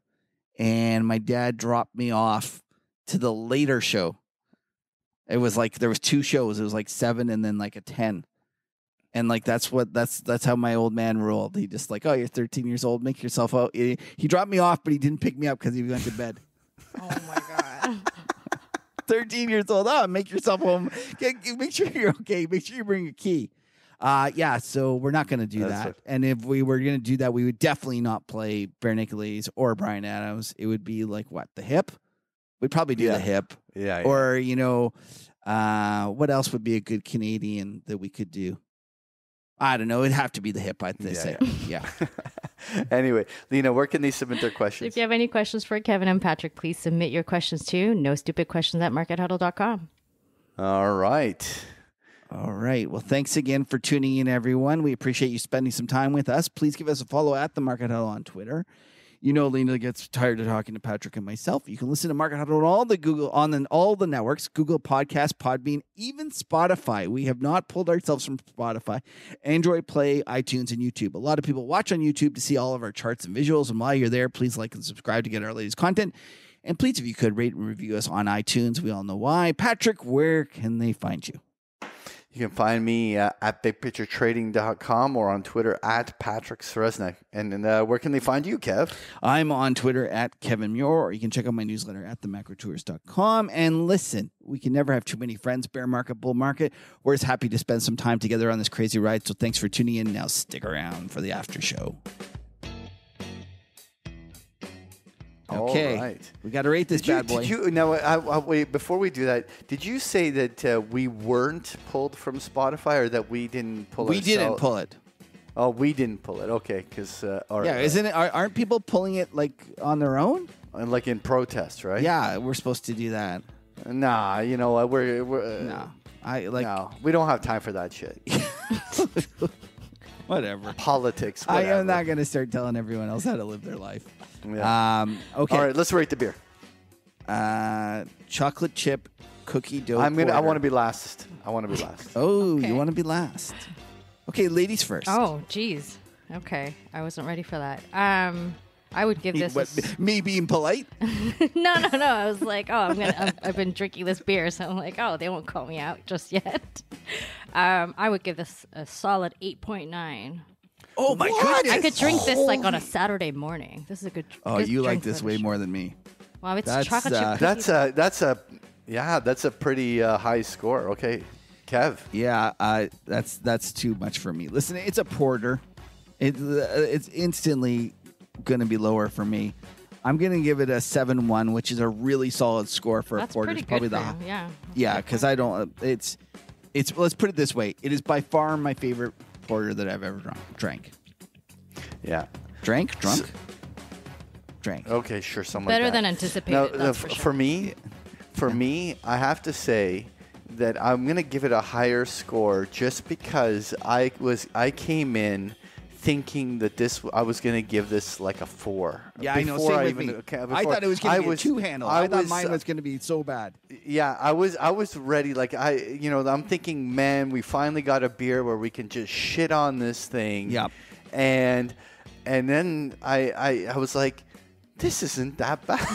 S1: and my dad dropped me off to the later show. It was like, there was 2 shows. It was like 7 and then like a 10. And like, that's how my old man rolled. He just like, oh, you're 13 years old, make yourself out. He dropped me off, but he didn't pick me up because he went to bed.
S3: Oh my God.
S1: 13 years old. Oh, make yourself home. Make sure you're okay. Make sure you bring a key. So we're not going to do that. And if we were going to do that, we would definitely not play Bare Naked Ladies or Bryan Adams. It would be like, what, The Hip? We'd probably do The Hip.
S2: Yeah.
S1: Or, what else would be a good Canadian that we could do? I don't know. It'd have to be The Hip, I'd say. Yeah.
S2: Anyway, Lena, where can they submit their questions?
S3: If you have any questions for Kevin and Patrick, please submit your questions to nostupidquestions@markethuddle.com.
S2: All right.
S1: Well, thanks again for tuning in, everyone. We appreciate you spending some time with us. Please give us a follow at The Market Huddle on Twitter. Lena gets tired of talking to Patrick and myself. You can listen to Market Huddle on all the networks, Google Podcasts, Podbean, even Spotify. We have not pulled ourselves from Spotify, Android Play, iTunes, and YouTube. A lot of people watch on YouTube to see all of our charts and visuals. And while you're there, please like and subscribe to get our latest content. And please, if you could, rate and review us on iTunes. We all know why. Patrick, where can they find you?
S2: You can find me at bigpicturetrading.com or on Twitter at Patrick Ceresna. And where can they find you, Kev?
S1: I'm on Twitter at Kevin Muir, or you can check out my newsletter at themacrotours.com. And listen, we can never have too many friends, bear market, bull market. We're just happy to spend some time together on this crazy ride. So thanks for tuning in. Now stick around for the after show. Okay,
S2: all right.
S1: We got to rate this bad boy.
S2: Wait, before we do that, did you say that we weren't pulled from Spotify, or that we didn't pull it?
S1: We didn't pull it.
S2: Oh, we didn't pull it. Okay, because
S1: isn't it? Aren't people pulling it like on their own?
S2: Like in protest, right?
S1: Yeah, we're supposed to do that.
S2: Nah, you know what? We're
S1: no.
S2: We don't have time for that shit.
S1: Whatever.
S2: Politics. Whatever.
S1: I am not going to start telling everyone else how to live their life.
S2: Yeah.
S1: Okay.
S2: All right, let's rate the beer.
S1: Chocolate chip cookie dough.
S2: I want to be last.
S1: Oh,
S3: okay.
S1: You want to be last? Okay, ladies first.
S3: Oh, geez. Okay, I wasn't ready for that. I would give this.
S1: Me being polite?
S3: No. I was like, I've been drinking this beer, so I'm like, they won't call me out just yet. I would give this a solid 8.9.
S1: Oh my goodness!
S3: I could drink this like on a Saturday morning. This is a good.
S1: Oh,
S3: good
S1: you like this way more than me.
S3: Well, it's chocolate chip.
S2: That's a pretty high score. Okay, Kev.
S1: Yeah, that's too much for me. Listen, it's a porter. It's instantly going to be lower for me. I'm going to give it a 7-1, which is a really solid score for
S3: That's
S1: a porter.
S3: pretty
S1: It's probably
S3: good for you, yeah.
S1: Yeah, because I don't. It's. Let's put it this way. It is by far my favorite porter that I've ever drank.
S2: Yeah.
S1: Drunk.
S2: Okay, sure. Something
S3: Better
S2: like that.
S3: than anticipated. That's for sure.
S2: For me, I have to say that I'm gonna give it a higher score just because I came in thinking that I was gonna give this like a 4.
S1: Yeah, I know. Same with me. I thought it was gonna be a 2-handle. I thought mine was gonna be so bad.
S2: Yeah, I was ready. Like I'm thinking, man, we finally got a beer where we can just shit on this thing.
S1: Yep.
S2: And then I was like, this isn't that bad.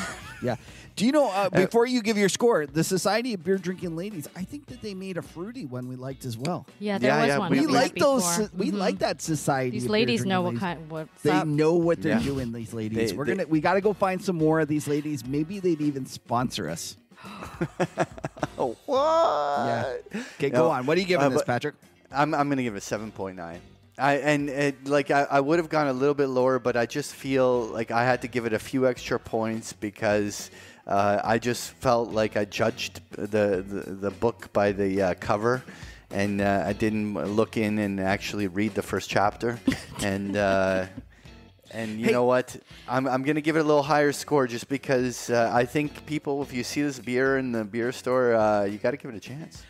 S1: Yeah. Do you know, before you give your score, the Society of Beer Drinking Ladies, I think that they made a fruity one we liked as well.
S3: Yeah, there was one.
S1: We like those.
S3: Before.
S1: We like that Society.
S3: These
S1: of
S3: ladies
S1: Beer
S3: know
S1: Drinking
S3: what's
S1: They
S3: up.
S1: know what they're doing, these ladies. We got to go find some more of these ladies. Maybe they'd even sponsor us.
S2: What?
S1: Yeah. Okay, go on. What are you giving this, Patrick?
S2: I'm going to give it 7.9. I would have gone a little bit lower, but I just feel like I had to give it a few extra points because I just felt like I judged the book by the cover, and I didn't look in and actually read the first chapter. And you know what? I'm going to give it a little higher score just because I think people, if you see this beer in the beer store, you got to give it a chance.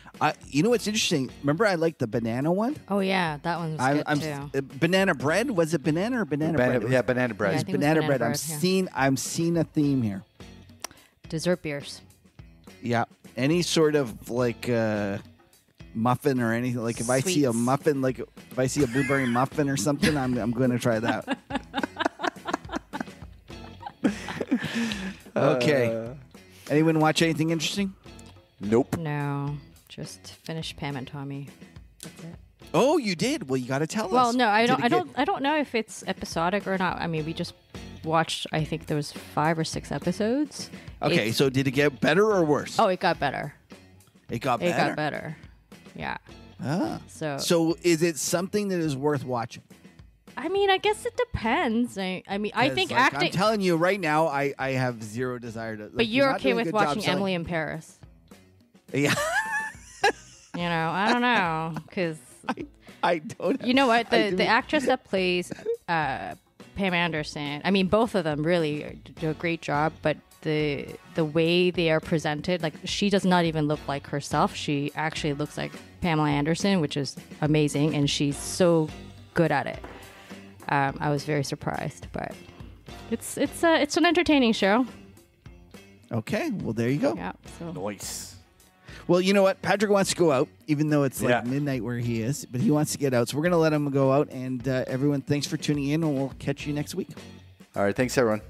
S1: You know what's interesting? Remember I liked the banana one?
S3: Oh, yeah. That one was good, too.
S1: Banana bread? Was it banana or banana bread?
S2: Yeah, banana bread.
S3: Yeah, I
S1: It's
S3: think it was
S1: banana bread.
S3: bread,
S1: I'm seeing a theme here.
S3: Dessert beers.
S1: Yeah. Any sort of like muffin or anything. Like if I see a
S3: Sweets.
S1: muffin, like if I see a blueberry muffin or something, I'm going to try that. Okay. Anyone watch anything interesting?
S2: Nope.
S3: No. Just finished Pam and Tommy. That's it.
S1: Oh, you did. Well, you got to tell us.
S3: Well, no, I
S1: Did it
S3: don't.
S1: get-
S3: I don't know if it's episodic or not. I mean, we just watched. I think there was 5 or 6 episodes.
S1: Okay, so did it get better or worse?
S3: Oh, it got better.
S1: It got
S3: It
S1: better.
S3: got better. Yeah.
S1: Ah.
S3: So
S1: is it something that is worth watching?
S3: I mean, I guess it depends. I mean, I
S1: 'Cause,
S3: think
S1: like,
S3: acting.
S1: I'm telling you right now, I have zero desire to. Like,
S3: but you're
S1: not
S3: okay
S1: doing a
S3: with
S1: good job
S3: watching
S1: selling-
S3: Emily in Paris.
S1: Yeah.
S3: You know, I don't know, because
S1: I don't.
S3: you know what,
S1: I do-
S3: the actress that plays Pam Anderson. I mean, both of them really do a great job, but the way they are presented, like she does not even look like herself. She actually looks like Pamela Anderson, which is amazing, and she's so good at it. I was very surprised, but it's an entertaining show.
S1: Okay, well there you go.
S3: Yeah. So
S2: Nice.
S1: Well, you know what? Patrick wants to go out, even though it's like
S2: Yeah.
S1: midnight where he is, but he wants to get out. So we're going to let him go out. And everyone, thanks for tuning in, and we'll catch you next week.
S2: All right. Thanks, everyone.